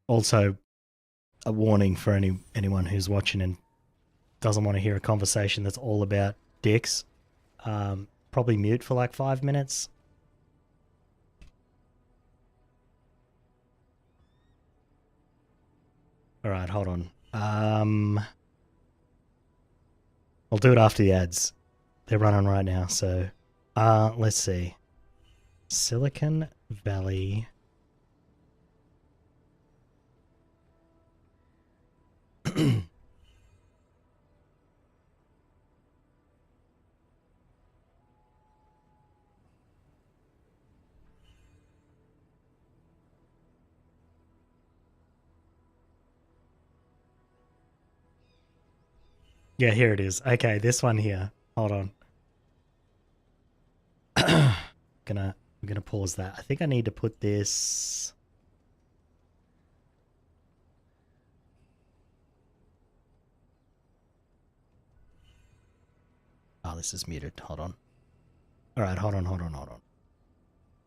Also, a warning for anyone who's watching and doesn't want to hear a conversation that's all about dicks. Probably mute for like 5 minutes. Alright, hold on. I'll do it after the ads. They're running right now, so let's see. Silicon Valley. Yeah, here it is. Okay, this one here. Hold on. I'm gonna pause that. I think I need to put this. Oh, this is muted. Hold on. All right, hold on.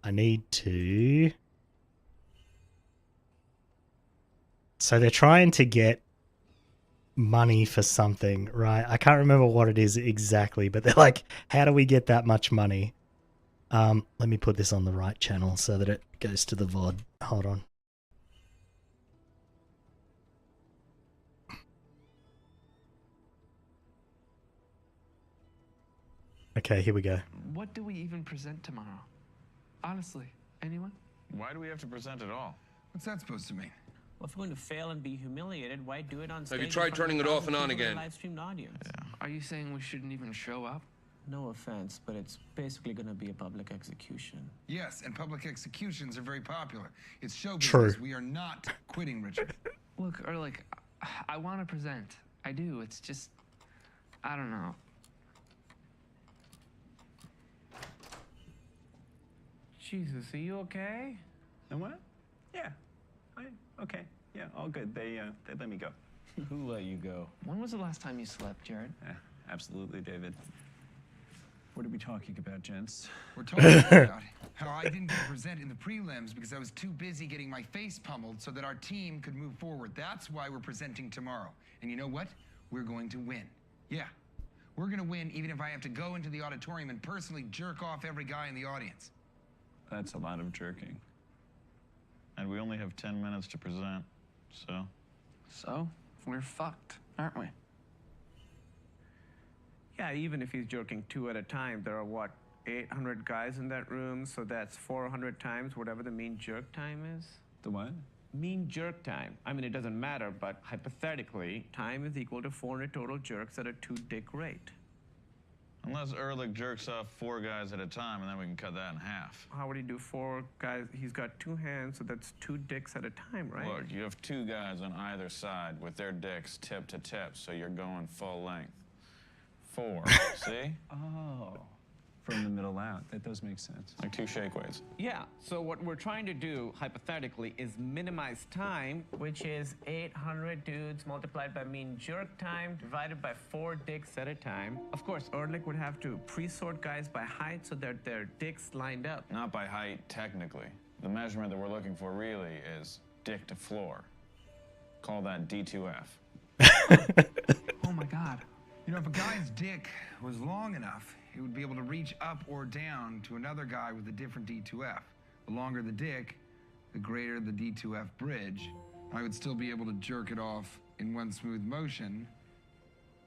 I need to. So they're trying to get money for something, right? I can't remember what it is exactly, but they're like, how do we get that much money? Let me put this on the right channel so that it goes to the VOD. Hold on. Okay, here we go. What do we even present tomorrow? Honestly, anyone? Why do we have to present at all? What's that supposed to mean? Well, if we're going to fail and be humiliated, why do it on stage? Have you tried turning it off and on again? Live streamed audience. Yeah. Are you saying we shouldn't even show up? No offense, but it's basically going to be a public execution. Yes, and public executions are very popular. It's show True. business. We are not quitting, Richard. Look, or like, I want to present. I do. It's just, I don't know. Jesus, are you okay? And what? Yeah. Okay. Yeah, all good. They let me go. Who let you go? When was the last time you slept, Jared? Yeah, absolutely, David. What are we talking about, gents? We're talking about how I didn't get to present in the prelims because I was too busy getting my face pummeled so that our team could move forward. That's why we're presenting tomorrow. And you know what? We're going to win. Yeah. We're going to win even if I have to go into the auditorium and personally jerk off every guy in the audience. That's a lot of jerking. And we only have 10 minutes to present, so... So, we're fucked, aren't we? Yeah, even if he's jerking 2 at a time, there are what, 800 guys in that room, so that's 400 times whatever the mean jerk time is. The what? Mean jerk time. I mean, it doesn't matter, but hypothetically, time is equal to 400 total jerks at a 2-dick rate. Unless Ehrlich jerks off 4 guys at a time, and then we can cut that in half. How would he do 4 guys? He's got 2 hands, so that's 2 dicks at a time, right? Look, you have 2 guys on either side with their dicks tip to tip, so you're going full length. 4, see? Oh, from the middle out. That does make sense. Like 2 shake weights. Yeah, so what we're trying to do, hypothetically, is minimize time, which is 800 dudes multiplied by mean jerk time divided by 4 dicks at a time. Of course, Ehrlich would have to pre-sort guys by height so that their dicks lined up. Not by height, technically. The measurement that we're looking for really is dick to floor. Call that D2F. Oh my God. You know, if a guy's dick was long enough, he would be able to reach up or down to another guy with a different D2F. The longer the dick, the greater the D2F bridge. I would still be able to jerk it off in one smooth motion,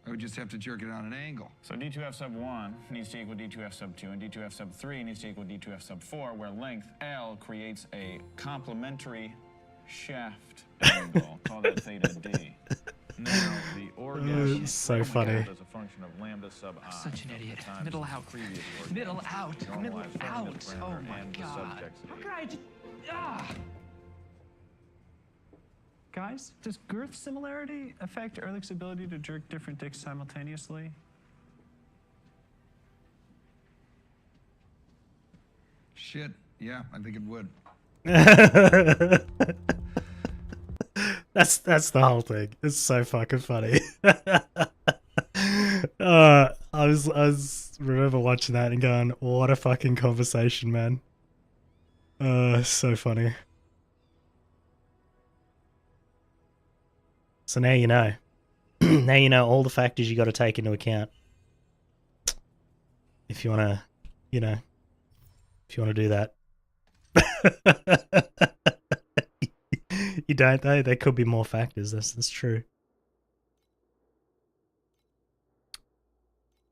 I would just have to jerk it on an angle. So D2F sub 1 needs to equal D2F sub 2, and D2F sub 3 needs to equal D2F sub 4, where length L creates a complementary shaft angle. Call that theta D. Now, the orgasm so funny. as a function of lambda sub I. Such an idiot. times Middle the out. previous Middle orgasm. out. Middle Normalized out. lambda Oh parameter my and the god. subject's How age. could I just. Ah! Guys, does girth similarity affect Ehrlich's ability to jerk different dicks simultaneously? Shit. Yeah, I think it would. That's the whole thing. It's so fucking funny. I was remember watching that and going, what a fucking conversation, man. So funny. So now you know. Now you know all the factors you got to take into account. If you want to, you know, if you want to do that. You don't though. There could be more factors. That's true.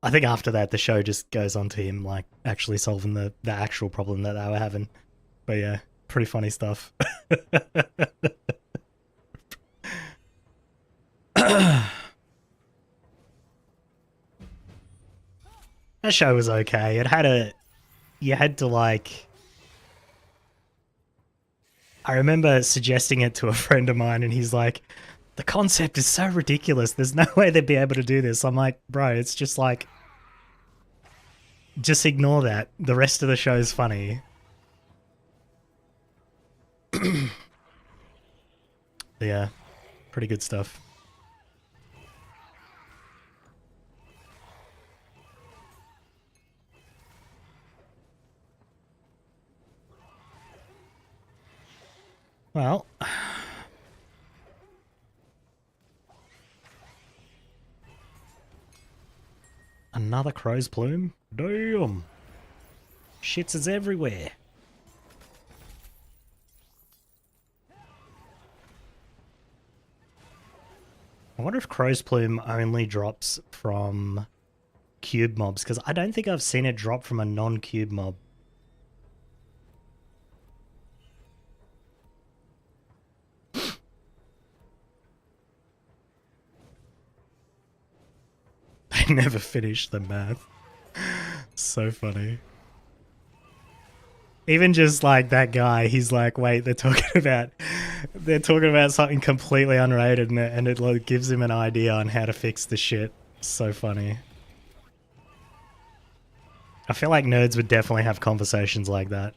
I think after that, the show just goes on to him like actually solving the actual problem that they were having. But yeah, pretty funny stuff. That show was okay. It had you had to like. I remember suggesting it to a friend of mine, and he's like, "The concept is so ridiculous. There's no way they'd be able to do this." I'm like, "Bro, it's just like, just ignore that. The rest of the show's funny." Yeah, pretty good stuff. Well, another crow's plume? Damn! Shits is everywhere. I wonder if crow's plume only drops from cube mobs, because I don't think I've seen it drop from a non-cube mob. They never finished the math. So funny. Even just like that guy, he's like, wait, they're talking about something completely unrelated, and it like gives him an idea on how to fix the shit. So funny. I feel like nerds would definitely have conversations like that.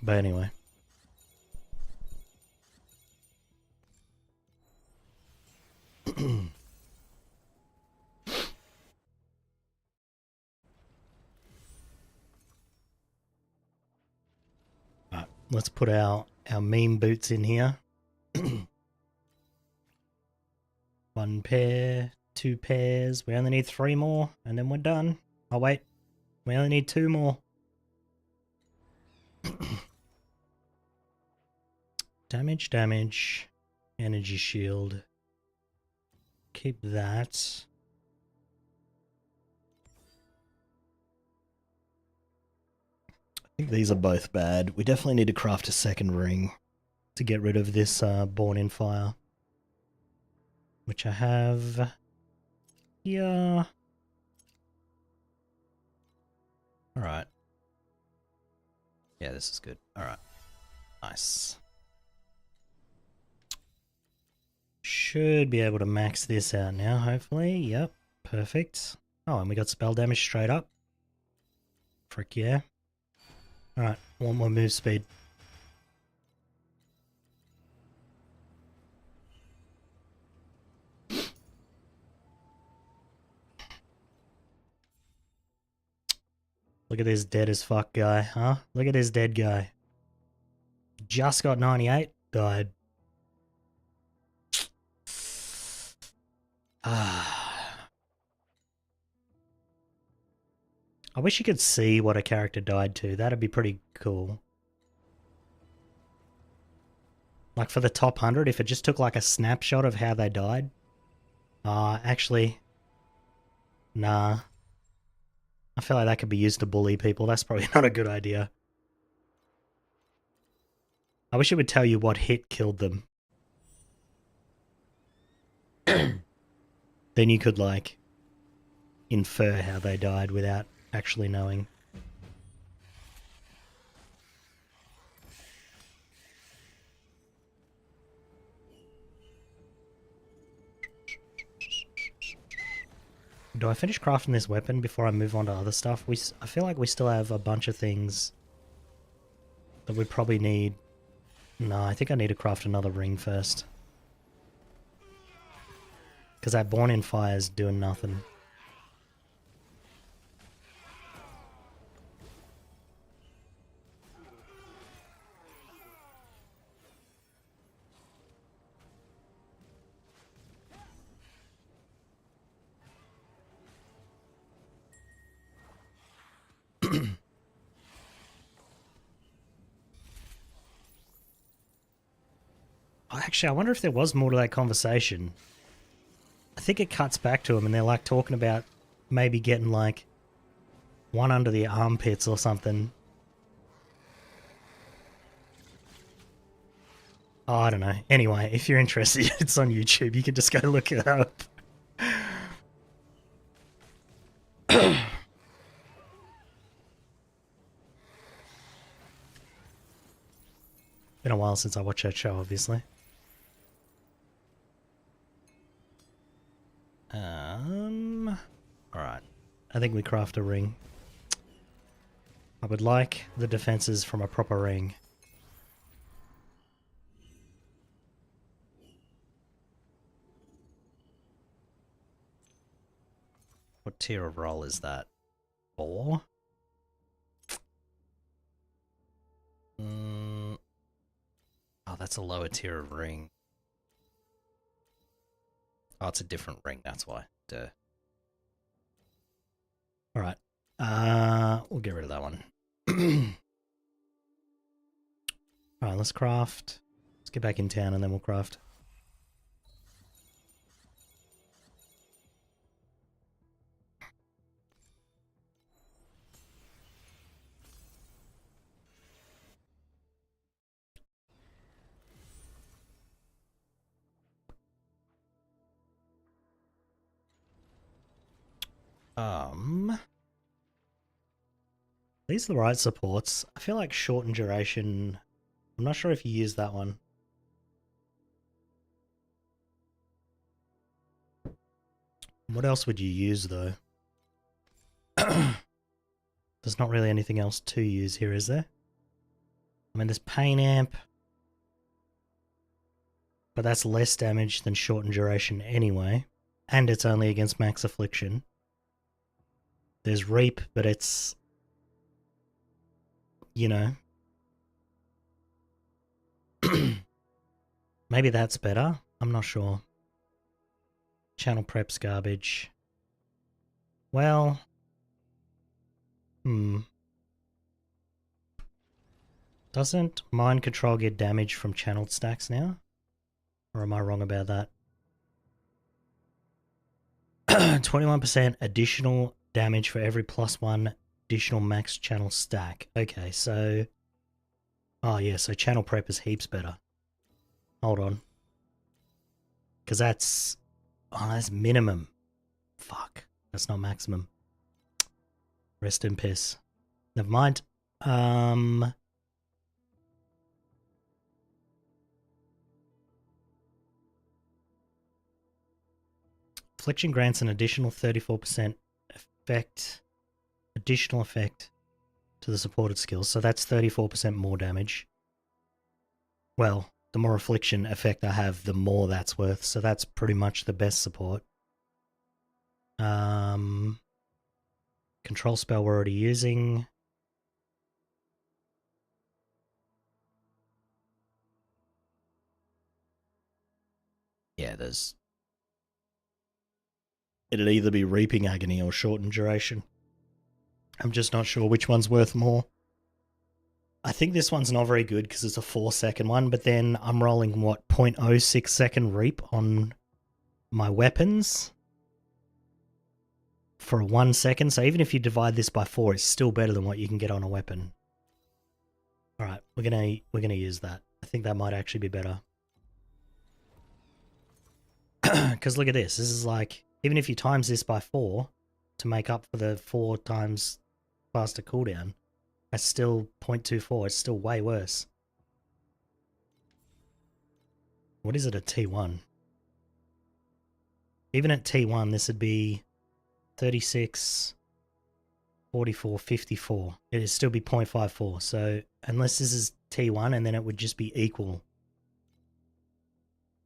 But anyway. Alright, let's put our meme boots in here. 1 pair, 2 pairs. We only need 3 more, and then we're done. Oh wait, we only need 2 more. Damage, energy shield. Keep that. I think these are both bad. We definitely need to craft a second ring to get rid of this Born in Fire, which I have here. Alright. Yeah, this is good. Alright. Nice. Should be able to max this out now, hopefully. Yep, perfect. Oh, and we got spell damage straight up. Frick yeah. Alright, 1 more move speed. Look at this dead as fuck guy, huh? Look at this dead guy. Just got 98, died. Ah. I wish you could see what a character died to. That'd be pretty cool. Like for the top 100, if it just took like a snapshot of how they died. Actually, nah. I feel like that could be used to bully people. That's probably not a good idea. I wish it would tell you what hit killed them. Then you could, like, infer how they died without actually knowing. Do I finish crafting this weapon before I move on to other stuff? I feel like we still have a bunch of things that we probably need. No, I think I need to craft another ring first. Because that Born in Fire is doing nothing. Actually, I wonder if there was more to that conversation. I think it cuts back to them and they're like talking about maybe getting like one under the armpits or something. Oh, I don't know. Anyway, if you're interested, it's on YouTube. You can just go look it up. Been a while since I watched that show, obviously. Alright. I think we craft a ring. I would like the defenses from a proper ring. What tier of roll is that? 4? Oh, that's a lower tier of ring. Oh, it's a different ring, that's why. Duh. Alright. We'll get rid of that one. Alright, let's craft. Let's get back in town and then we'll craft. These are the right supports. I feel like shortened duration. I'm not sure if you use that one. What else would you use though? There's not really anything else to use here, is there? I mean, there's Pain Amp. But that's less damage than shortened duration anyway. And it's only against max affliction. There's Reap, but it's... you know. Maybe that's better. I'm not sure. Channel Prep's garbage. Well... Doesn't Mind Control get damage from channeled stacks now? Or am I wrong about that? 21% additional damage for every +1 additional max channel stack. Okay, so... oh yeah, so channel prep is heaps better. Hold on. Because that's... oh, that's minimum. Fuck. That's not maximum. Rest in piss. Never mind. Affliction grants an additional 34% effect, additional effect to the supported skills, so that's 34% more damage. Well, the more affliction effect I have, the more that's worth, so that's pretty much the best support. Control spell we're already using. Yeah, there's... it'd either be Reaping Agony or Shortened Duration. I'm just not sure which one's worth more. I think this one's not very good because it's a 4-second one, but then I'm rolling, what, 0.06 second reap on my weapons for 1 second. So even if you divide this by 4, it's still better than what you can get on a weapon. Alright, we're gonna use that. I think that might actually be better. Because look at this. This is like, even if you times this by 4 to make up for the 4 times faster cooldown, that's still 0.24. It's still way worse. What is it at T1? Even at T1, this would be 36, 44, 54. It'd still be 0.54. So unless this is T1, and then it would just be equal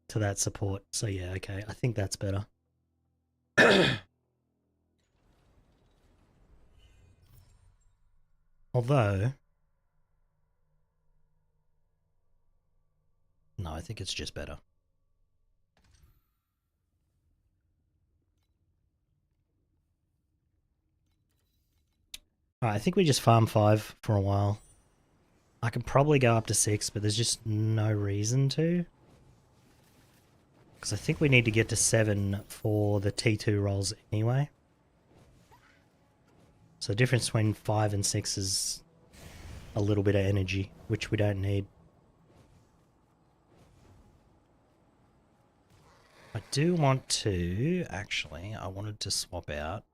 to that support. So yeah, okay. I think that's better. Although, no, I think it's just better. Alright, I think we just farm 5 for a while. I can probably go up to 6, but there's just no reason to. Because I think we need to get to 7 for the T2 rolls anyway. So the difference between 5 and 6 is a little bit of energy, which we don't need. I do want to, actually, I wanted to swap out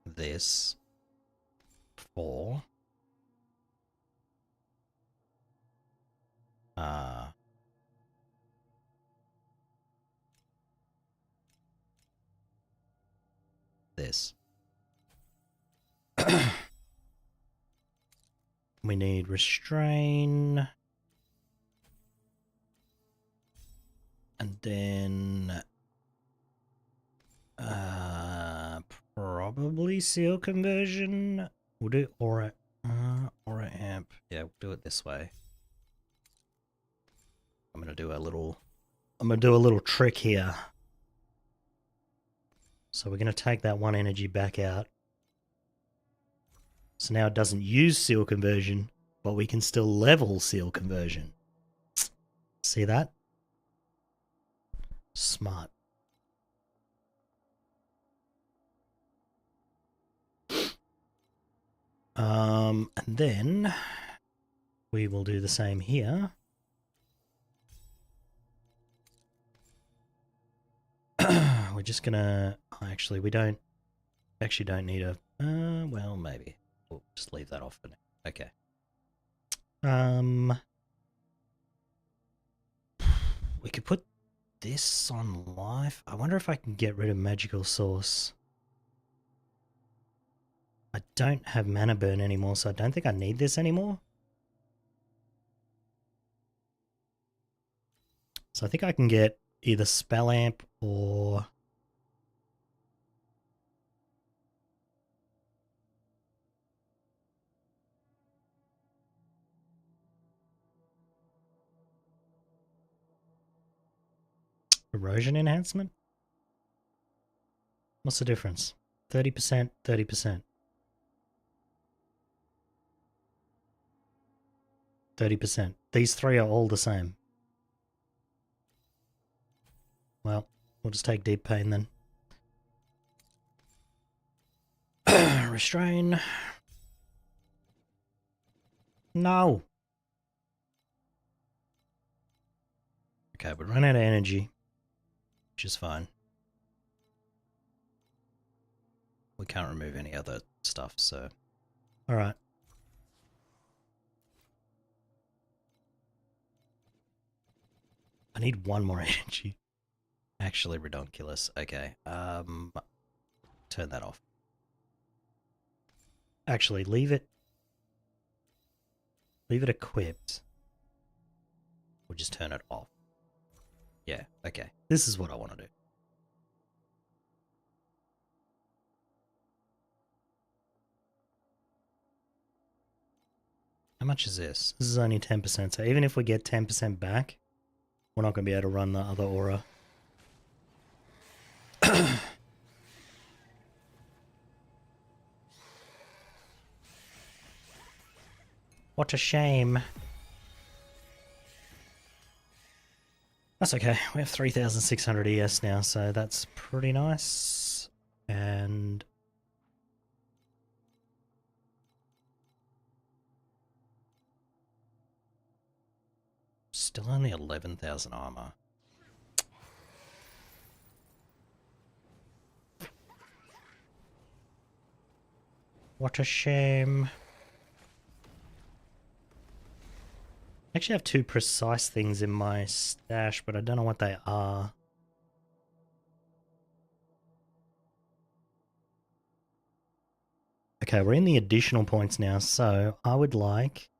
this for this. We need restrain. And then probably seal conversion. We'll do aura amp. Yeah, we'll do it this way. I'm gonna do a little trick here. So we're gonna take that 1 energy back out. So now it doesn't use seal conversion, but we can still level seal conversion. See that? Smart. And then we will do the same here. We're just gonna, actually we don't need a, well maybe. We'll just leave that off for now. Okay. We could put this on life. I wonder if I can get rid of magical source. I don't have mana burn anymore, so I don't think I need this anymore. So I think I can get either spell amp or erosion enhancement? What's the difference? 30%, 30%. 30%. These three are all the same. Well, we'll just take deep pain then. Restrain. No. Okay, we run out of energy, which is fine. We can't remove any other stuff, so... Alright. I need 1 more energy. Actually, redonkulous. Okay, turn that off. Actually, leave it equipped. We'll just turn it off. Yeah, okay. This is what I want to do. How much is this? This is only 10%, so even if we get 10% back, we're not going to be able to run the other aura. What a shame. That's okay. We have 3,600 ES now, so that's pretty nice. And still only 11,000 armor. What a shame. I actually have 2 precise things in my stash, but I don't know what they are. Okay, we're in the additional points now, so I would like...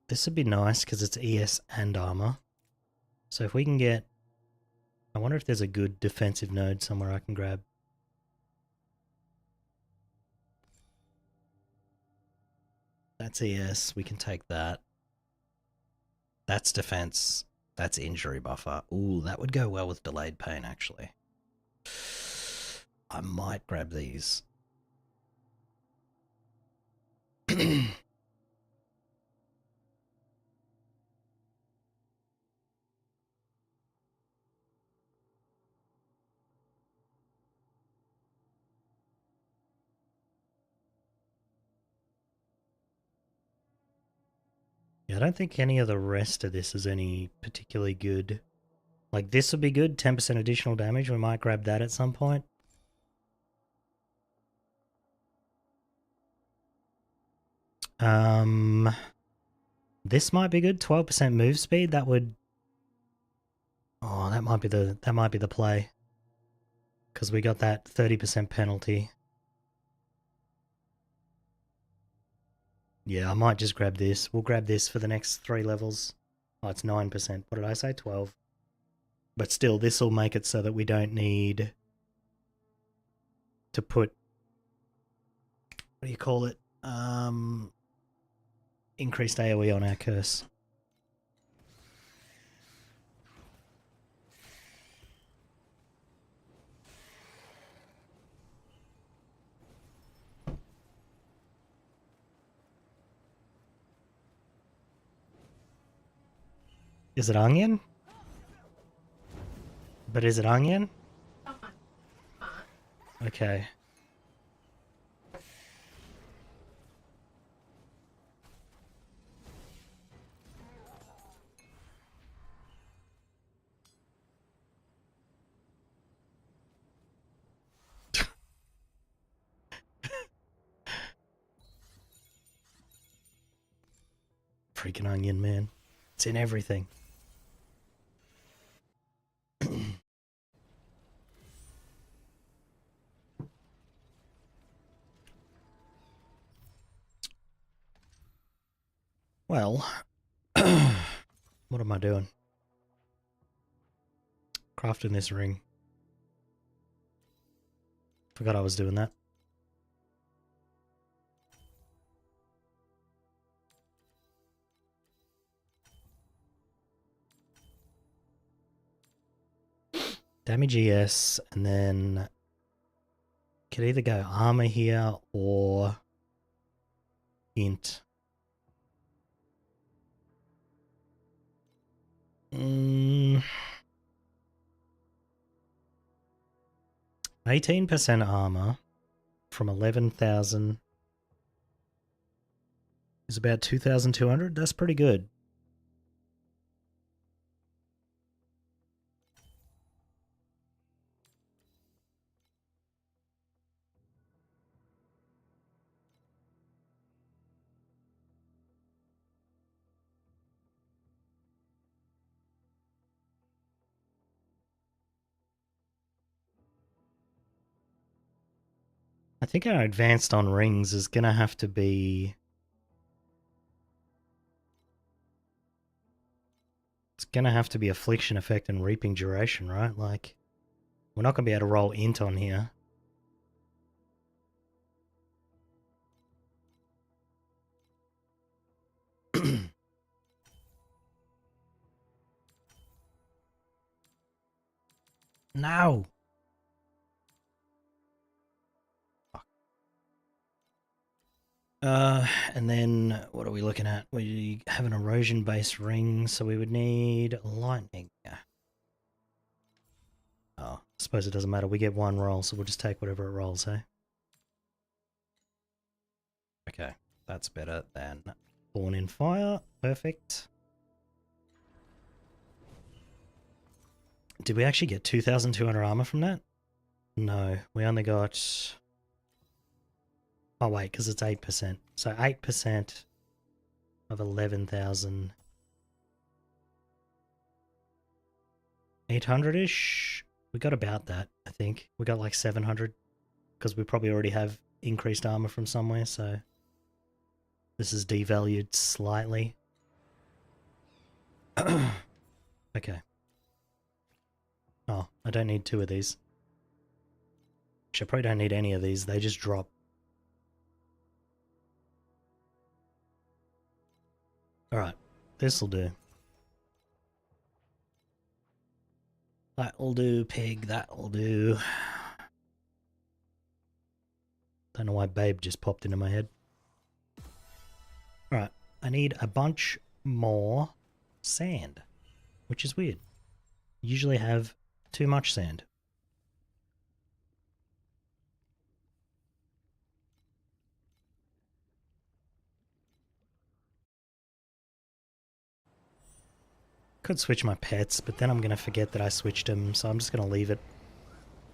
This would be nice because it's ES and armor. So if we can get... I wonder if there's a good defensive node somewhere I can grab. That's ES, we can take that. That's defense. That's injury buffer. Ooh, that would go well with delayed pain, actually. I might grab these. Yeah, I don't think any of the rest of this is any particularly good. Like, this would be good, 10% additional damage. We might grab that at some point. This might be good, 12% move speed. That would... Oh, that might be the play. Because we got that 30% penalty. Yeah, I might just grab this. We'll grab this for the next 3 levels. Oh, it's 9%. What did I say? 12. But still, this will make it so that we don't need to put... What do you call it? Increased AoE on our curse. Is it onion? But is it onion? Okay. Freaking onion, man. It's in everything. Well, what am I doing? Crafting this ring. Forgot I was doing that. Damage ES, and then could either go armor here or int. 18% armor from 11,000 is about 2,200. That's pretty good. I think our advanced on rings is going to have to be... It's going to have to be affliction effect and reaping duration, right? Like, we're not going to be able to roll int on here. No! And then what are we looking at? We have an erosion-based ring, so we would need lightning. Oh, I suppose it doesn't matter. We get one roll, so we'll just take whatever it rolls, hey? Okay, that's better than Born in Fire. Perfect. Did we actually get 2,200 armor from that? No, we only got... Oh wait, because it's 8%. So 8% of 11,800-ish? We got about that, I think. We got like 700, because we probably already have increased armor from somewhere, so... This is devalued slightly. Okay. Oh, I don't need 2 of these. Actually, I probably don't need any of these. They just drop. Alright, this'll do. That'll do, pig, that'll do. Don't know why Babe just popped into my head. Alright, I need a bunch more sand, which is weird. Usually have too much sand. Could switch my pets, but then I'm going to forget that I switched them, so I'm just going to leave it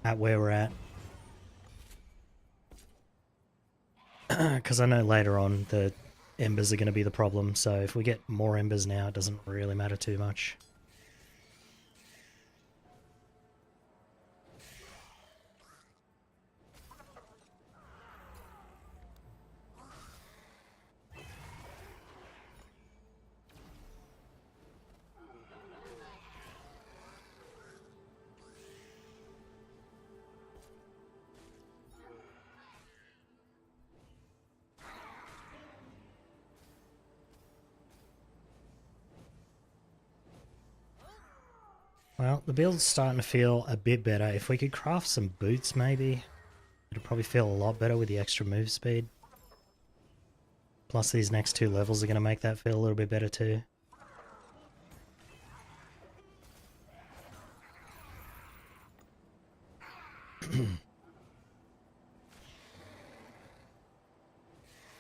at where we're at. Because I know later on the embers are going to be the problem, so if we get more embers now, it doesn't really matter too much. Well, the build's starting to feel a bit better. If we could craft some boots, maybe, it'd probably feel a lot better with the extra move speed. Plus these next 2 levels are going to make that feel a little bit better too.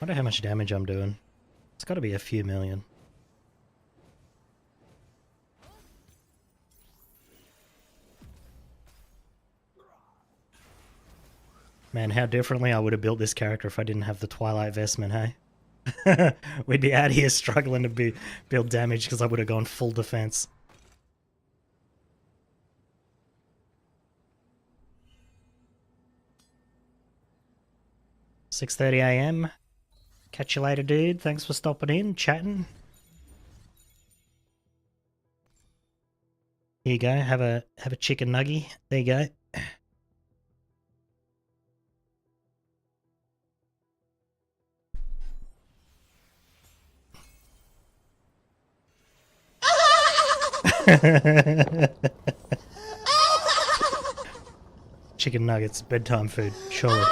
Wonder how much damage I'm doing. It's got to be a few million. Man, how differently I would have built this character if I didn't have the Twilight Vestment, hey? We'd be out here struggling to build damage because I would have gone full defense. $6:30 AM. Catch you later, dude. Thanks for stopping in, chatting. Here you go. Have a chicken nugget. There you go. Chicken nuggets, bedtime food, surely.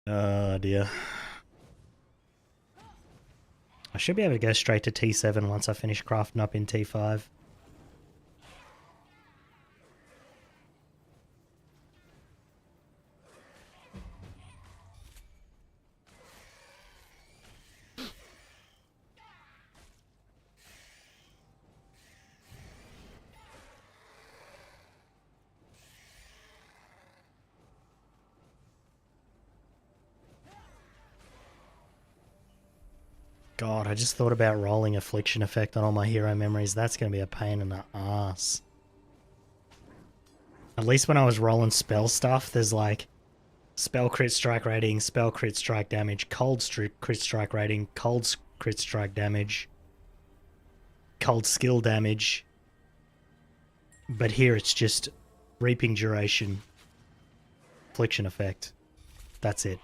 Oh dear. I should be able to go straight to T7 once I finish crafting up in T5. God, I just thought about rolling Affliction Effect on all my hero memories. That's going to be a pain in the ass. At least when I was rolling spell stuff, there's like spell crit strike rating, spell crit strike damage, cold crit strike rating, cold crit strike damage, cold skill damage. But here it's just reaping duration, Affliction Effect. That's it.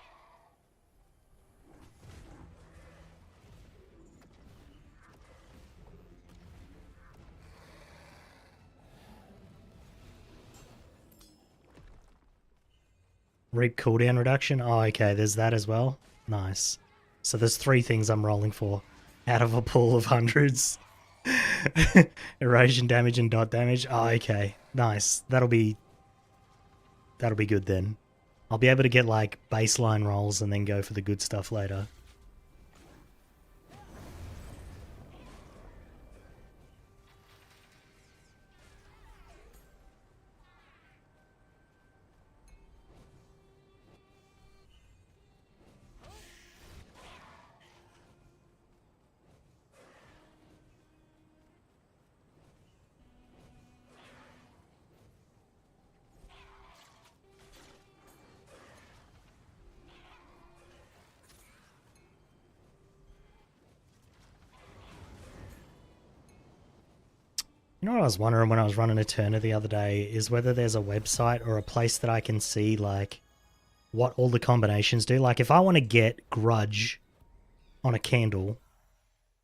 Reap cooldown reduction. Oh, okay, there's that as well. Nice. So there's 3 things I'm rolling for out of a pool of hundreds. Erosion damage and dot damage. Oh, okay. Nice. That'll be good then. I'll be able to get like baseline rolls and then go for the good stuff later. You know what I was wondering when I was running Eterna the other day is whether there's a website or a place that I can see like what all the combinations do. Like if I want to get Grudge on a candle,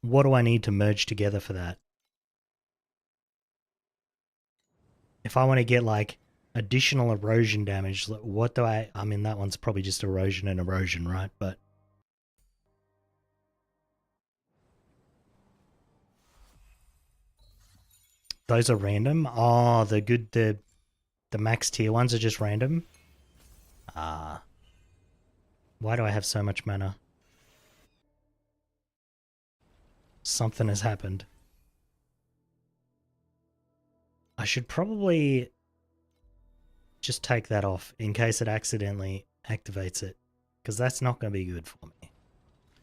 what do I need to merge together for that? If I want to get like additional erosion damage, what do I mean that one's probably just erosion and erosion, right? But those are random. Oh, the max tier ones are just random. Ah. Why do I have so much mana? Something has happened. I should probably just take that off in case it accidentally activates it, because that's not going to be good for me.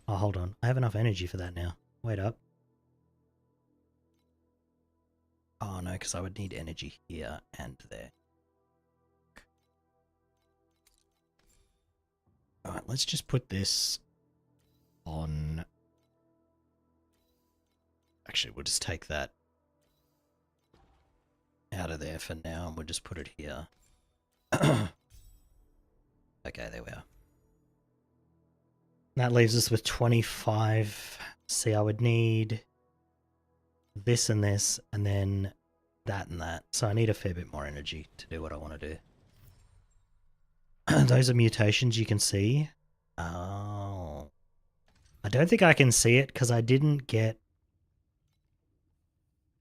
Oh, hold on. I have enough energy for that now. Wait up. Oh, no, because I would need energy here and there. Alright, let's just put this on... Actually, we'll just take that out of there for now, and we'll just put it here. Okay, there we are. That leaves us with 25. See, I would need this and this, and then that and that. So I need a fair bit more energy to do what I want to do. Those are mutations you can see. Oh. I don't think I can see it because I didn't get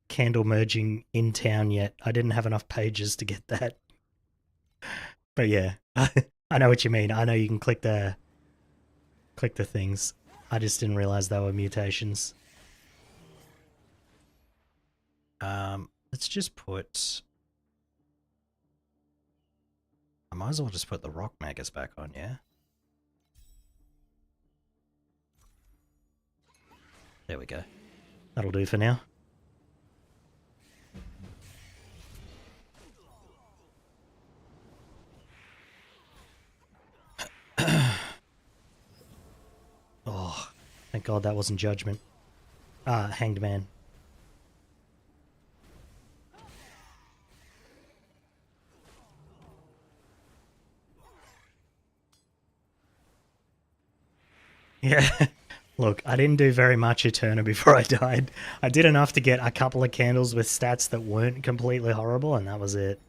candle merging in town yet. I didn't have enough pages to get that. But yeah, I know what you mean. I know you can click the things. I just didn't realize they were mutations. Let's just put... I might as well just put the rock magus back on, yeah? There we go. That'll do for now. Oh, thank God that wasn't Judgment. Hanged Man. Yeah, look, I didn't do very much Eterna before I died. I did enough to get a couple of candles with stats that weren't completely horrible, and that was it.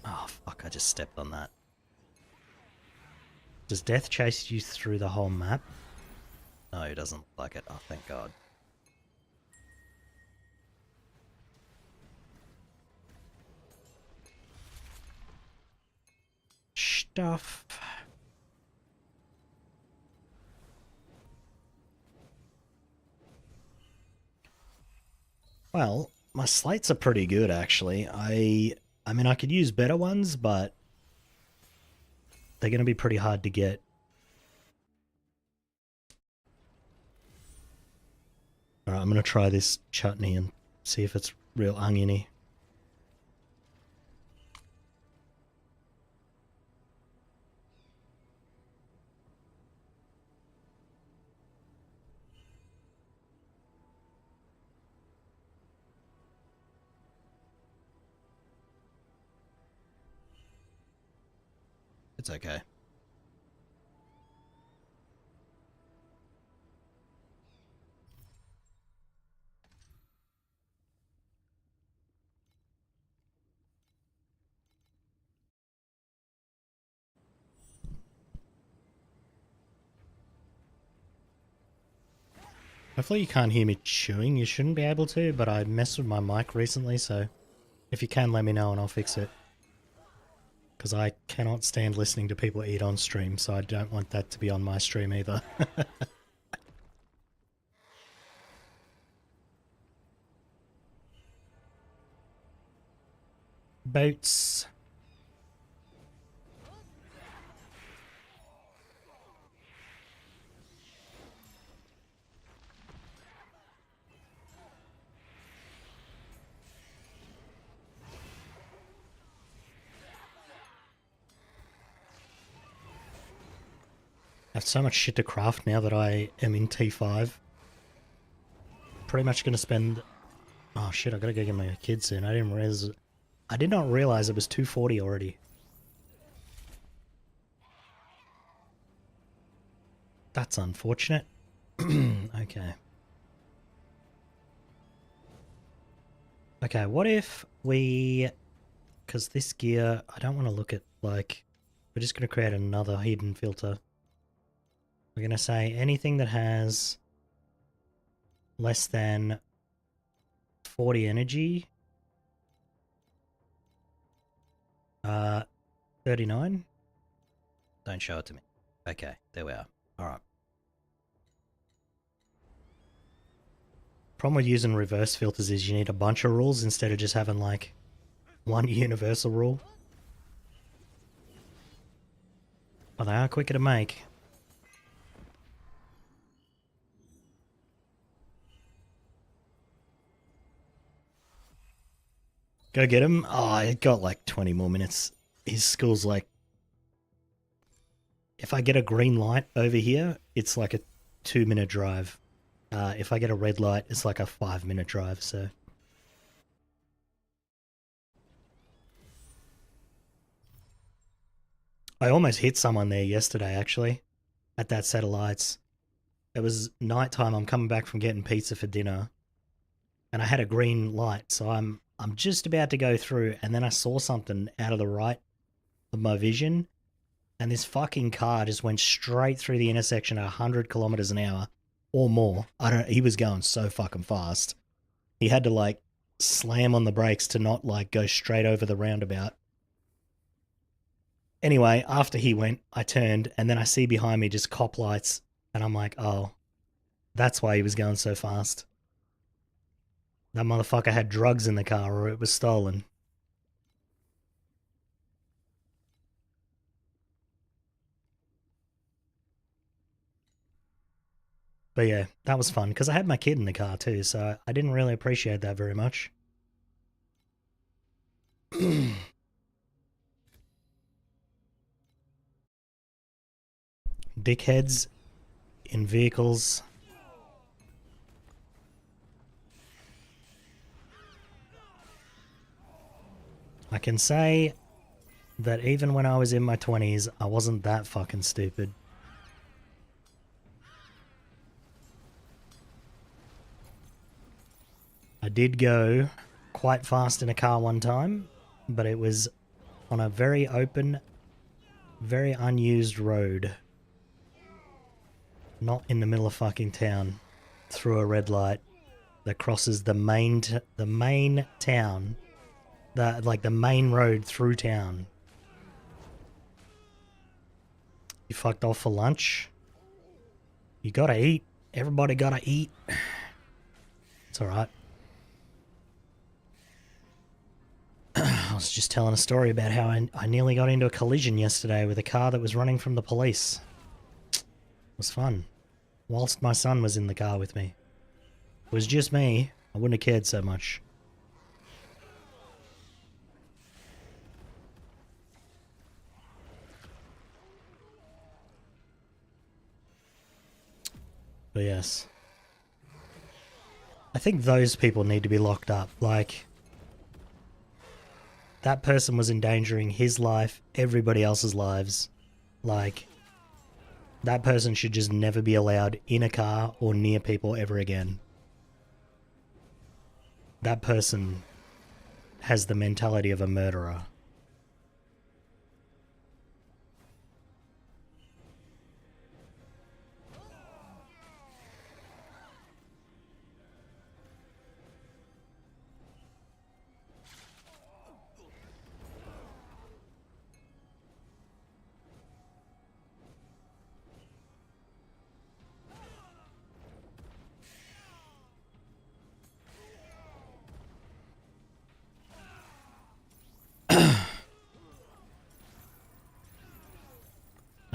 Oh, fuck, I just stepped on that. Does death chase you through the whole map? No, it doesn't look like it. Oh, thank God. Stuff. Well, my slates are pretty good, actually. I mean, I could use better ones, but they're going to be pretty hard to get. Alright, I'm going to try this chutney and see if it's real oniony. It's okay. Hopefully you can't hear me chewing. You shouldn't be able to, but I messed with my mic recently, so if you can, let me know and I'll fix it. Because I cannot stand listening to people eat on stream, so I don't want that to be on my stream either. Boats. I have so much shit to craft now that I am in T5. Pretty much going to spend... Oh shit, I gotta go get my kids soon. I did not realize it was 2:40 already. That's unfortunate. Okay. Okay, what if we... Because this gear, I don't want to look at, like... We're just going to create another hidden filter. We're going to say anything that has less than 40 energy. 39? Don't show it to me. Okay, there we are. Alright. Problem with using reverse filters is you need a bunch of rules instead of just having like one universal rule. But they are quicker to make. Go get him. Oh, I got like 20 more minutes. His school's like... If I get a green light over here, it's like a 2-minute drive. If I get a red light, it's like a 5-minute drive, so... I almost hit someone there yesterday, actually. At that set of lights. It was nighttime, I'm coming back from getting pizza for dinner. And I had a green light, so I'm just about to go through, and then I saw something out of the right of my vision, and this fucking car just went straight through the intersection at 100 kilometers an hour or more. He was going so fucking fast. He had to like slam on the brakes to not like go straight over the roundabout. Anyway, after he went, I turned, and then I see behind me just cop lights, and I'm like, oh, that's why he was going so fast. That motherfucker had drugs in the car or it was stolen. But yeah, that was fun because I had my kid in the car too, so I didn't really appreciate that very much. Dickheads in vehicles. I can say that even when I was in my 20s, I wasn't that fucking stupid. I did go quite fast in a car one time, but it was on a very open, very unused road. Not in the middle of fucking town, through a red light that crosses the main town, the main road through town. You fucked off for lunch. You gotta eat. Everybody gotta eat. It's alright. I was just telling a story about how I nearly got into a collision yesterday with a car that was running from the police. It was fun. Whilst my son was in the car with me. If it was just me, I wouldn't have cared so much. But yes. I think those people need to be locked up. Like, that person was endangering his life, everybody else's lives. Like, that person should just never be allowed in a car or near people ever again. That person has the mentality of a murderer.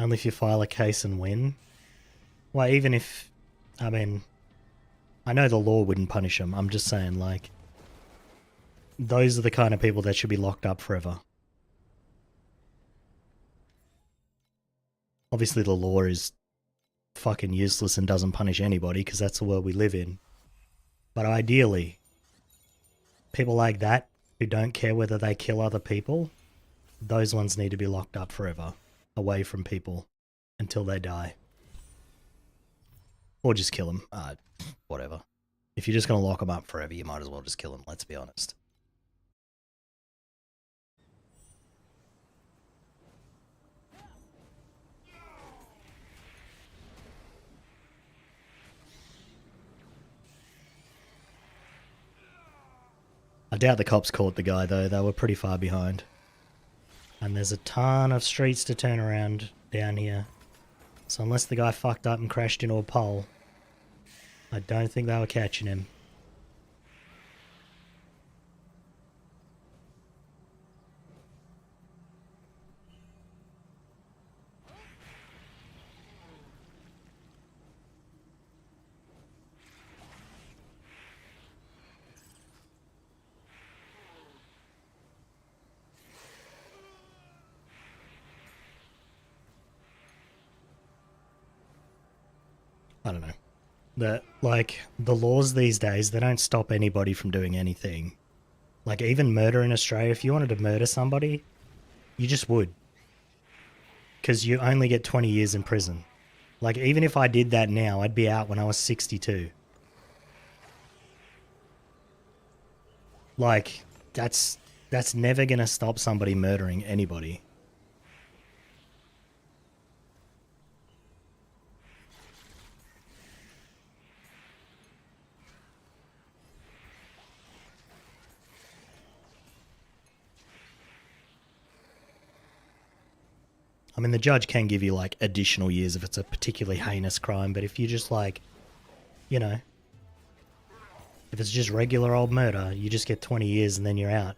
Only if you file a case and win. Well, even if, I mean, I know the law wouldn't punish them. I'm just saying, like, those are the kind of people that should be locked up forever. Obviously, the law is fucking useless and doesn't punish anybody because that's the world we live in. But ideally, people like that who don't care whether they kill other people, those ones need to be locked up forever, away from people until they die. Or just kill them. Whatever. If you're just going to lock them up forever, you might as well just kill them, let's be honest. I doubt the cops caught the guy, though. They were pretty far behind. And there's a ton of streets to turn around down here. So unless the guy fucked up and crashed into a pole, I don't think they were catching him. I don't know. The laws these days, they don't stop anybody from doing anything. Like, even murder in Australia, if you wanted to murder somebody, you just would. Because you only get 20 years in prison. Like, even if I did that now, I'd be out when I was 62. Like, that's never gonna stop somebody murdering anybody. I mean, the judge can give you, like, additional years if it's a particularly heinous crime, but if you just, like, you know, if it's just regular old murder, you just get 20 years and then you're out.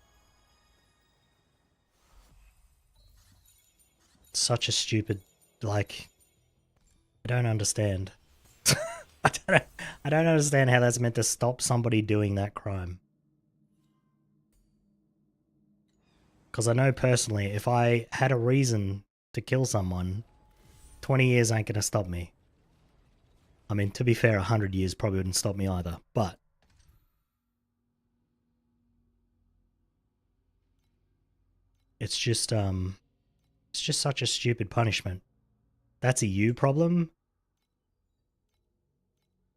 It's such a stupid, like, I don't understand. I don't understand how that's meant to stop somebody doing that crime. Because I know personally, if I had a reason to kill someone, 20 years ain't gonna stop me. I mean, to be fair, 100 years probably wouldn't stop me either, but it's just such a stupid punishment. That's a you problem.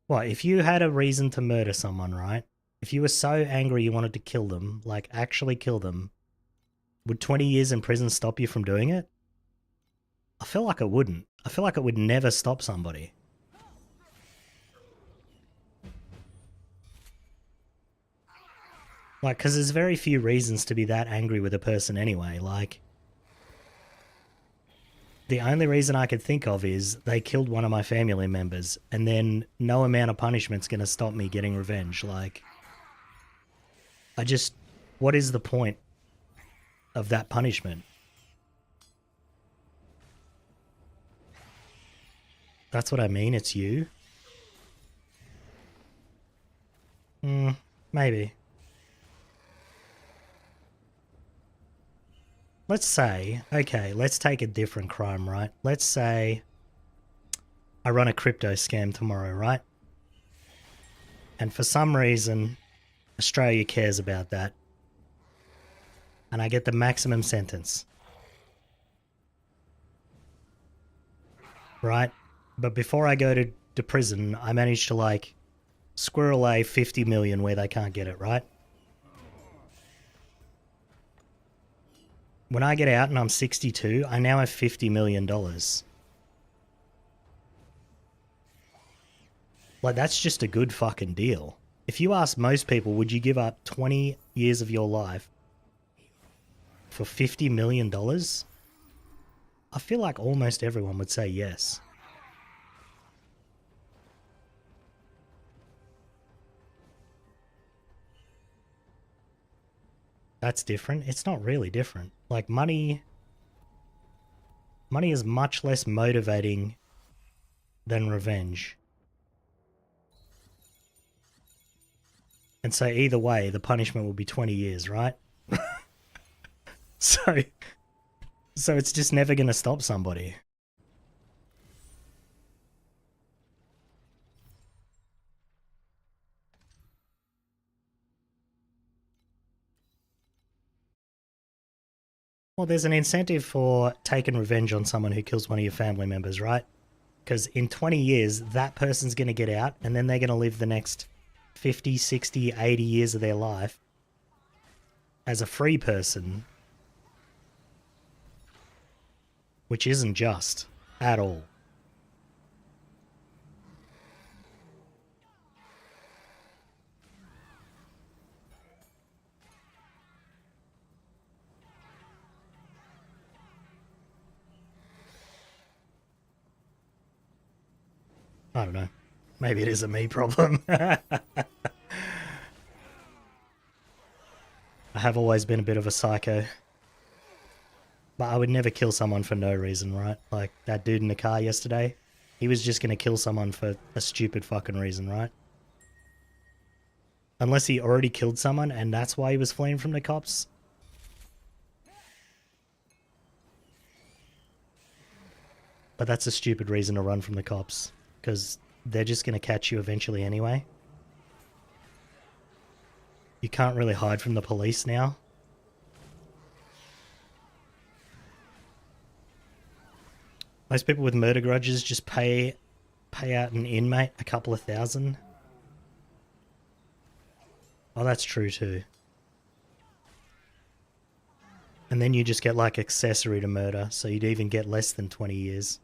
What, if you had a reason to murder someone, right? If you were so angry you wanted to kill them, like actually kill them, would 20 years in prison stop you from doing it? I feel like it wouldn't. I feel like it would never stop somebody. Like, because there's very few reasons to be that angry with a person anyway. Like, the only reason I could think of is they killed one of my family members, and then no amount of punishment's going to stop me getting revenge. Like, what is the point of that punishment? That's what I mean, it's you? Maybe. Let's say, okay, let's take a different crime, right? Let's say I run a crypto scam tomorrow, right? And for some reason, Australia cares about that. And I get the maximum sentence. Right? But before I go to prison, I manage to, like, squirrel away 50 million where they can't get it, right? When I get out and I'm 62, I now have $50 million. Like, that's just a good fucking deal. If you ask most people, would you give up 20 years of your life for $50 million? I feel like almost everyone would say yes. That's different. It's not really different. Like, money Money is much less motivating than revenge. And so either way, the punishment will be 20 years, right? So it's just never going to stop somebody. Well, there's an incentive for taking revenge on someone who kills one of your family members, right? Because in 20 years, that person's going to get out, and then they're going to live the next 50, 60, 80 years of their life as a free person, which isn't just at all. I don't know. Maybe it is a me problem. I have always been a bit of a psycho. But I would never kill someone for no reason, right? Like that dude in the car yesterday. He was just going to kill someone for a stupid fucking reason, right? Unless he already killed someone and that's why he was fleeing from the cops. But that's a stupid reason to run from the cops. Because they're just going to catch you eventually anyway. You can't really hide from the police now. Most people with murder grudges just pay out an inmate a couple of $1,000. Oh, that's true too. And then you just get like accessory to murder, so you'd even get less than 20 years.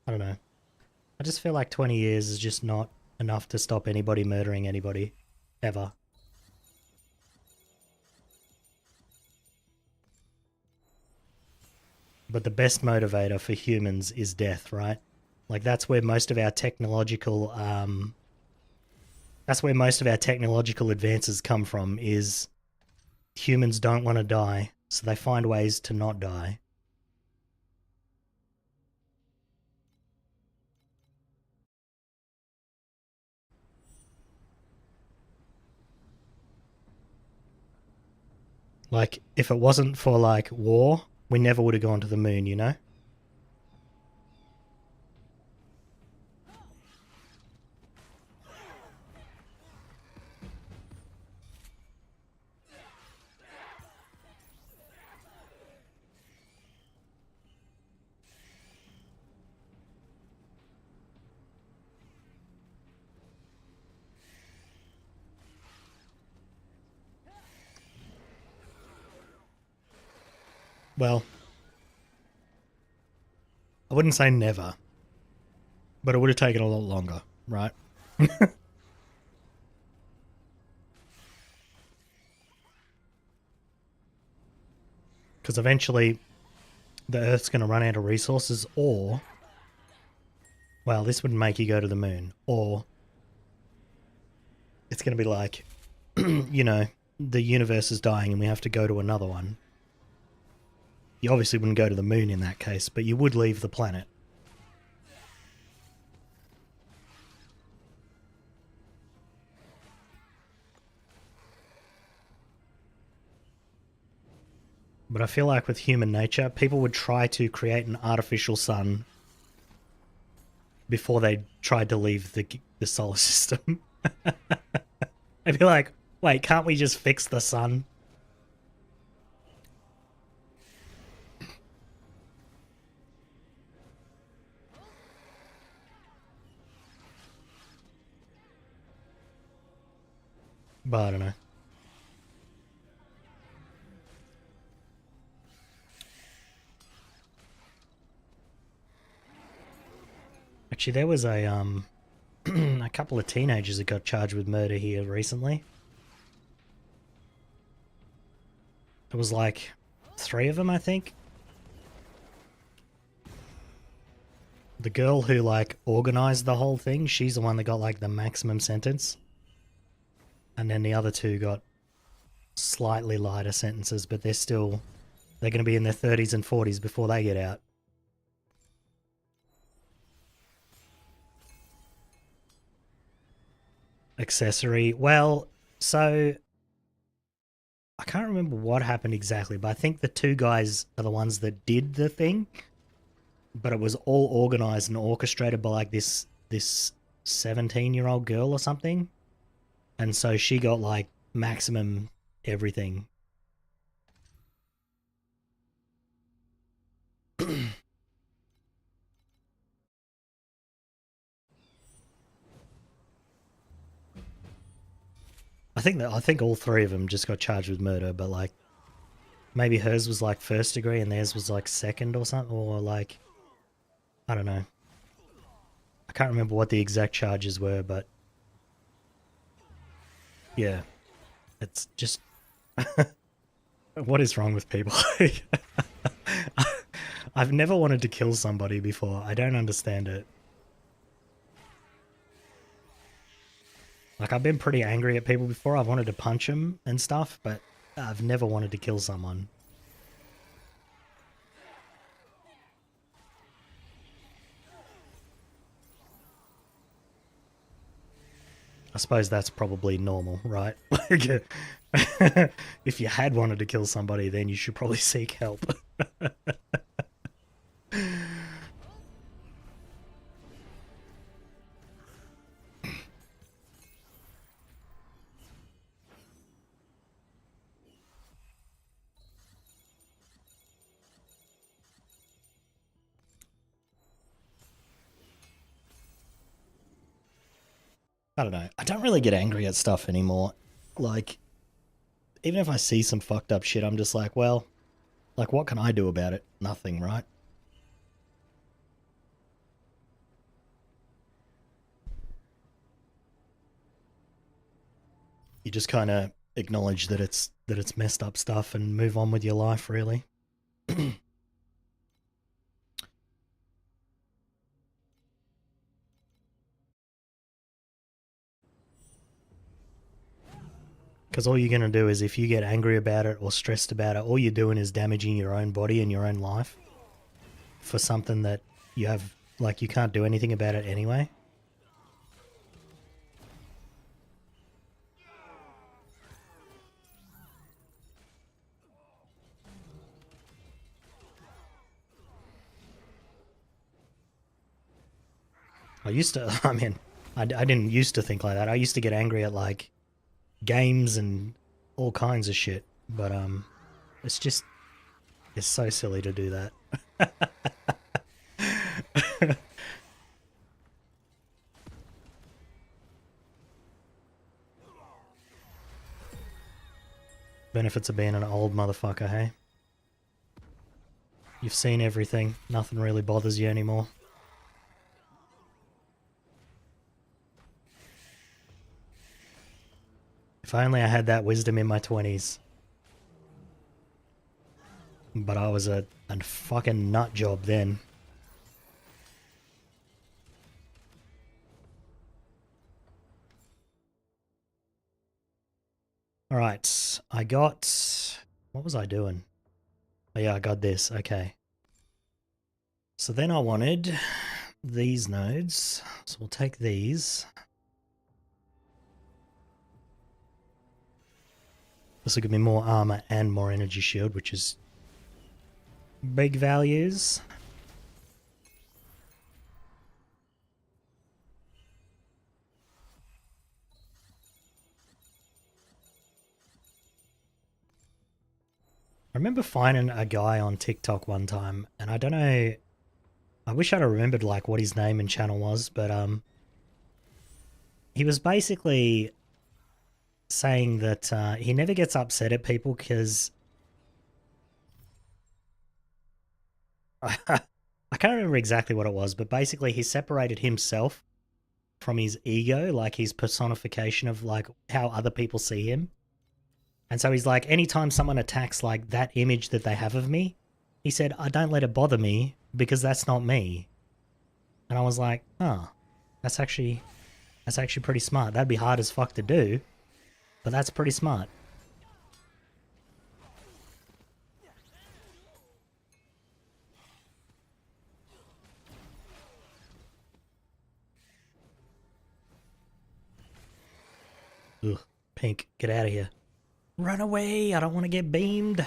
I don't know. I just feel like 20 years is just not enough to stop anybody murdering anybody. Ever. But the best motivator for humans is death, right? Like that's where most of our technological advances come from, is humans don't want to die, so they find ways to not die. Like, if it wasn't for, like, war, we never would have gone to the moon, you know? Well, I wouldn't say never, but it would have taken a lot longer, right? Because eventually the Earth's going to run out of resources, or, well, this would make you go to the moon, or it's going to be like, you know, the universe is dying and we have to go to another one. You obviously wouldn't go to the moon in that case, but you would leave the planet. But I feel like with human nature, people would try to create an artificial sun before they tried to leave the solar system. I'd be like, wait, can't we just fix the sun? But I don't know. Actually, there was a a couple of teenagers that got charged with murder here recently. It was like 3 of them, I think. the girl who like organized the whole thing, she's the one that got like the maximum sentence. And then the other two got slightly lighter sentences, but they're going to be in their 30s and 40s before they get out. Accessory. Well, so I can't remember what happened exactly, but I think the two guys are the ones that did the thing, but it was all organized and orchestrated by like this 17-year-old girl or something. And so she got like maximum everything. I think all three of them just got charged with murder, but like maybe hers was like first degree and theirs was like second or something, or like I don't know. I can't remember what the exact charges were, but yeah, it's just what is wrong with people? I've never wanted to kill somebody before. I don't understand it. Like, I've been pretty angry at people before. I've wanted to punch them and stuff, but I've never wanted to kill someone. I suppose that's probably normal, right? Like, if you had wanted to kill somebody, then you should probably seek help. I don't know. I don't really get angry at stuff anymore. Like, even if I see some fucked up shit, I'm just like, well, like, what can I do about it? Nothing, right? You just kind of acknowledge that it's messed up stuff and move on with your life, really. Because all you're going to do is, if you get angry about it or stressed about it, all you're doing is damaging your own body and your own life for something that you have, like, you can't do anything about it anyway. I used to, I mean, I didn't used to think like that. I used to get angry at, like, games and all kinds of shit, but it's just, it's so silly to do that. Benefits of being an old motherfucker, hey? You've seen everything. Nothing really bothers you anymore. If only I had that wisdom in my 20s. But I was a fucking nut job then. Alright, I got... What was I doing? Oh yeah, I got this, okay. So then I wanted these nodes. So we'll take these. This will give me more armor and more energy shield, which is big values. I remember finding a guy on TikTok one time, and I don't know, I wish I'd have remembered like what his name and channel was, but he was basically saying that he never gets upset at people because I can't remember exactly what it was, but basically he separated himself from his ego, like his personification of like how other people see him. And so he's like, anytime someone attacks like that image that they have of me, he said, I don't let it bother me because that's not me. And I was like, oh, that's actually pretty smart. That'd be hard as fuck to do, but that's pretty smart. Ugh, Pink, get out of here. Run away, I don't want to get beamed.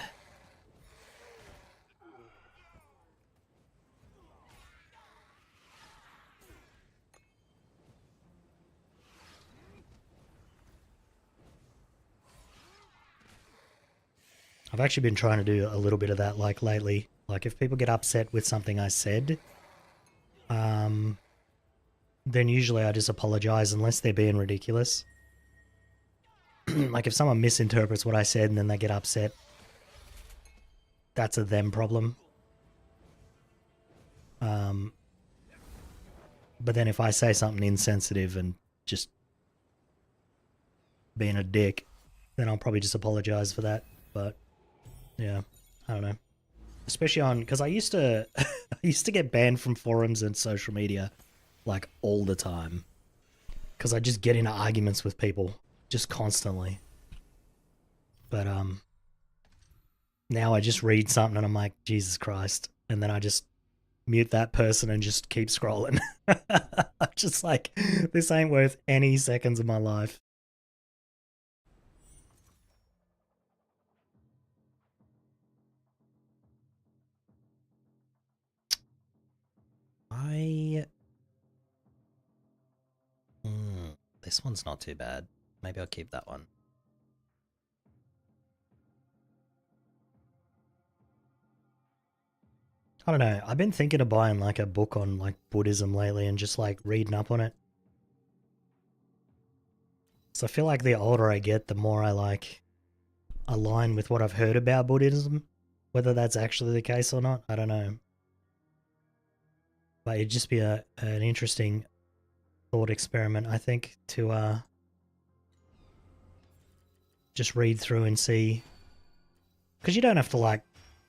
I've actually been trying to do a little bit of that like lately. Like if people get upset with something I said, then usually I just apologize unless they're being ridiculous. Like if someone misinterprets what I said and then they get upset, that's a them problem. But then if I say something insensitive and just being a dick, then I'll probably just apologize for that. But yeah, I don't know. Especially on, because I used to I used to get banned from forums and social media like all the time, because I just get into arguments with people just constantly. But now I just read something and I'm like, Jesus Christ, and then I just mute that person and just keep scrolling. I'm just like, this ain't worth any seconds of my life. This one's not too bad. Maybe I'll keep that one. I don't know. I've been thinking of buying like a book on like Buddhism lately and just like reading up on it. So I feel like the older I get, the more I like align with what I've heard about Buddhism. Whether that's actually the case or not, I don't know. But it'd just be an interesting thought experiment, I think, to just read through and see. Because you don't have to like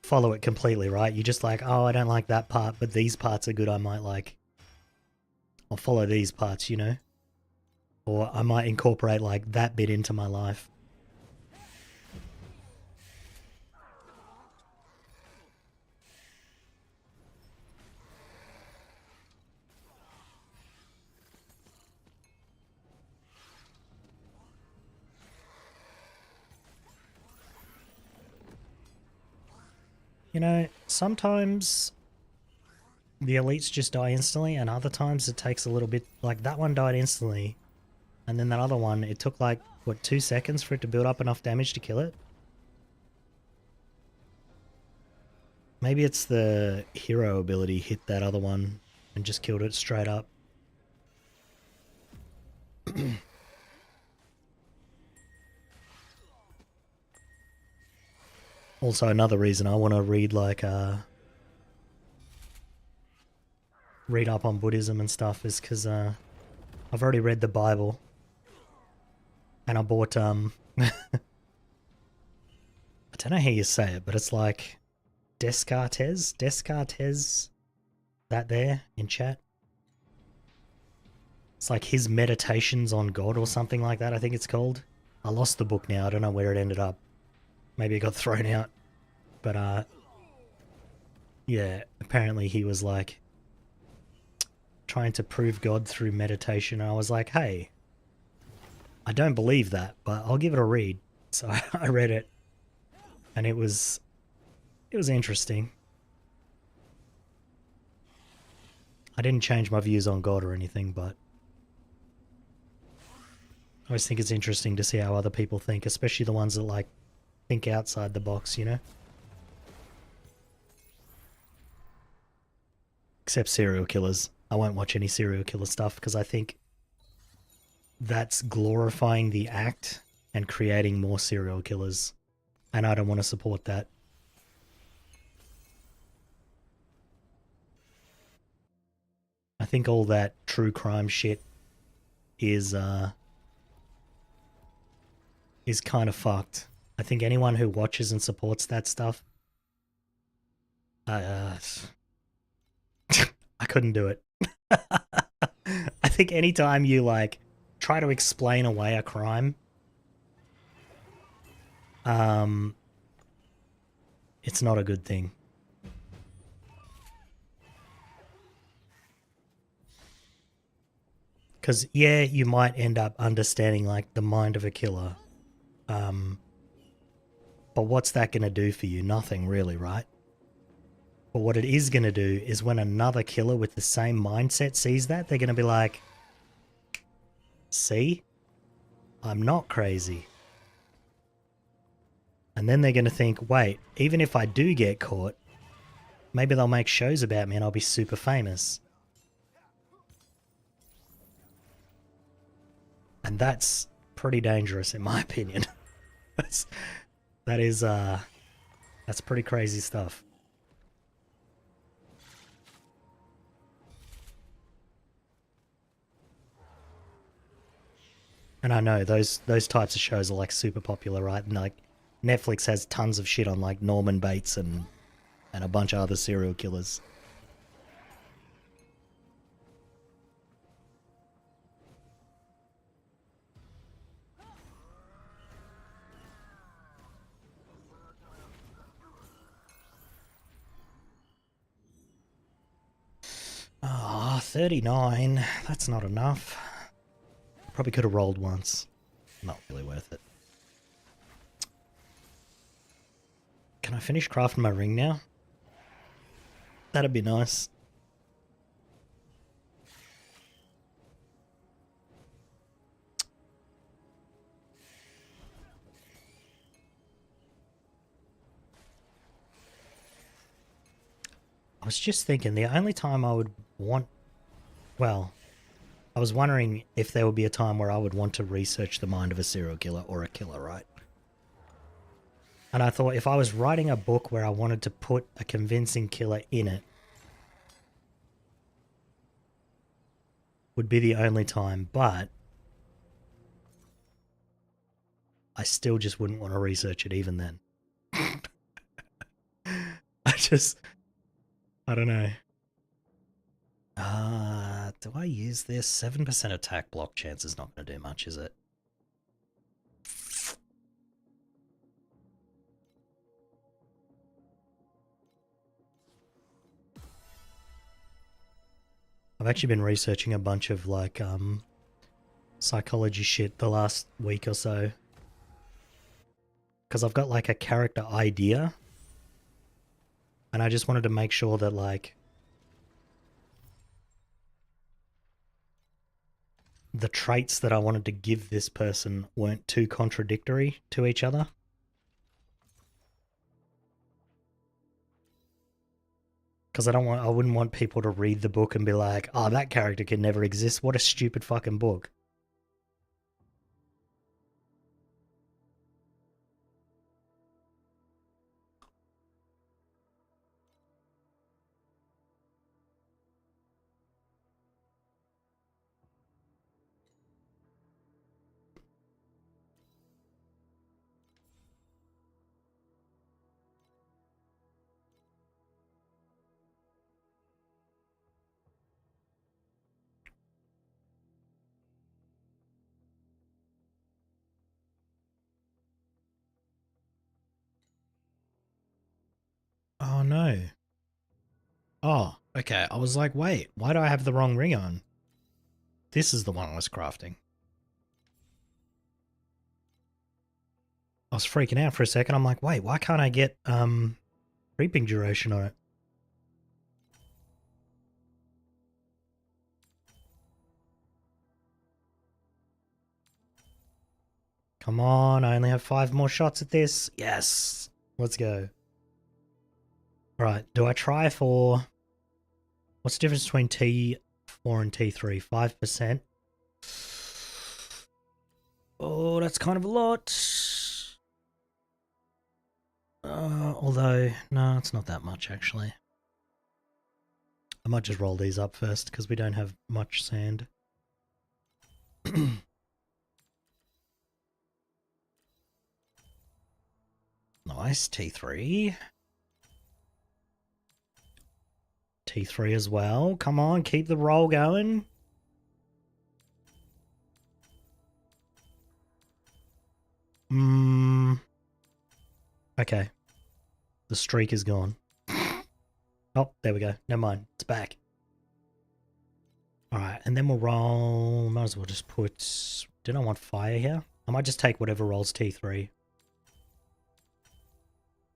follow it completely, right? You just like, oh, I don't like that part, but these parts are good, I might like. I'll follow these parts, you know? Or I might incorporate like that bit into my life. You know, sometimes the elites just die instantly, and other times it takes a little bit. Like that one died instantly, and then that other one, it took like, what, 2 seconds for it to build up enough damage to kill it? Maybe it's the hero ability hit that other one and just killed it straight up. Also, another reason I want to read like read up on Buddhism and stuff is because I've already read the Bible, and I bought I don't know how you say it, but it's like Descartes, that there in chat. It's like his meditations on God or something like that, I think it's called. I lost the book now, I don't know where it ended up. Maybe it got thrown out. But, yeah, apparently he was, like, trying to prove God through meditation. And I was like, hey, I don't believe that, but I'll give it a read. So I read it. And it was interesting. I didn't change my views on God or anything, but I always think it's interesting to see how other people think, especially the ones that, like, think outside the box, you know? Except serial killers. I won't watch any serial killer stuff because I think that's glorifying the act and creating more serial killers. And I don't want to support that. I think all that true crime shit is kind of fucked. I think anyone who watches and supports that stuff, I couldn't do it. I think anytime you like try to explain away a crime, it's not a good thing. Because, yeah, you might end up understanding, like, the mind of a killer. But what's that going to do for you? Nothing, really, right? But what it is going to do is when another killer with the same mindset sees that, they're going to be like, see? I'm not crazy. And then they're going to think, wait, even if I do get caught, maybe they'll make shows about me and I'll be super famous. And that's pretty dangerous in my opinion. that's pretty crazy stuff. And I know those types of shows are like super popular, right? And like Netflix has tons of shit on like Norman Bates and a bunch of other serial killers. Ah, 39. That's not enough. Probably could have rolled once. Not really worth it. Can I finish crafting my ring now? That'd be nice. I was just thinking the only time I would want... Well, I was wondering if there would be a time where I would want to research the mind of a serial killer or a killer, right? And I thought if I was writing a book where I wanted to put a convincing killer in it, would be the only time, but I still just wouldn't want to research it even then. I don't know. Do I use this? 7% attack block chance is not going to do much, is it? I've actually been researching a bunch of like psychology shit the last week or so. Because I've got like a character idea. And I just wanted to make sure that like the traits that I wanted to give this person weren't too contradictory to each other. Because I wouldn't want people to read the book and be like, oh, that character can never exist. What a stupid fucking book. Oh no. Oh, okay. I was like, wait, why do I have the wrong ring on? This is the one I was crafting. I was freaking out for a second. I'm like, wait, why can't I get reaping duration on it? Come on, I only have 5 more shots at this. Yes. Let's go. Right, do I try for... What's the difference between T4 and T3? 5%? Oh, that's kind of a lot. Although, no, it's not that much, actually. I might just roll these up first, because we don't have much sand. Nice, T3. T3 as well. Come on, keep the roll going. Okay. The streak is gone. Oh, there we go. Never mind. It's back. Alright, and then we'll roll... Might as well just put... Did I want fire here? I might just take whatever rolls T3.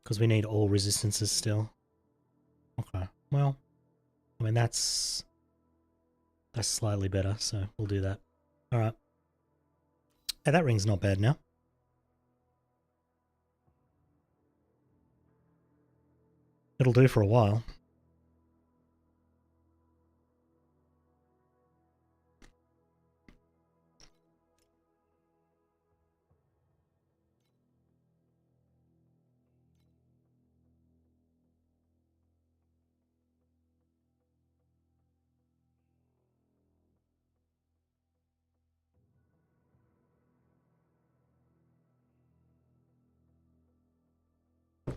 Because we need all resistances still. Okay, well... I mean, that's slightly better, so we'll do that. Alright. Hey, that ring's not bad now. It'll do for a while.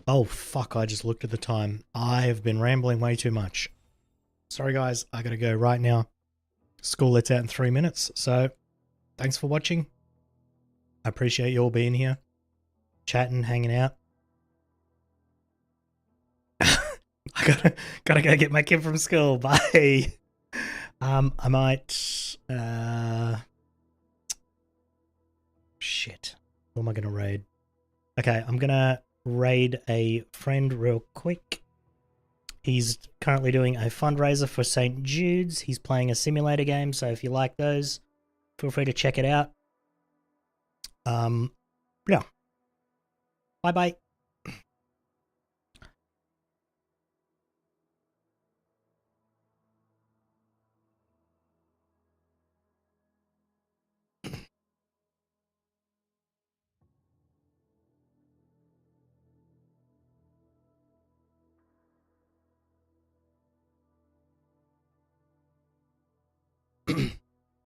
Oh, fuck, I just looked at the time. I have been rambling way too much. Sorry, guys, I gotta go right now. School lets out in 3 minutes, so thanks for watching. I appreciate you all being here, chatting, hanging out. I gotta go get my kid from school. Bye. I might... Shit. Who am I gonna raid? Okay, I'm gonna raid a friend real quick. He's currently doing a fundraiser for St. Jude's. He's playing a simulator game, so if you like those, feel free to check it out. Yeah. Bye-bye.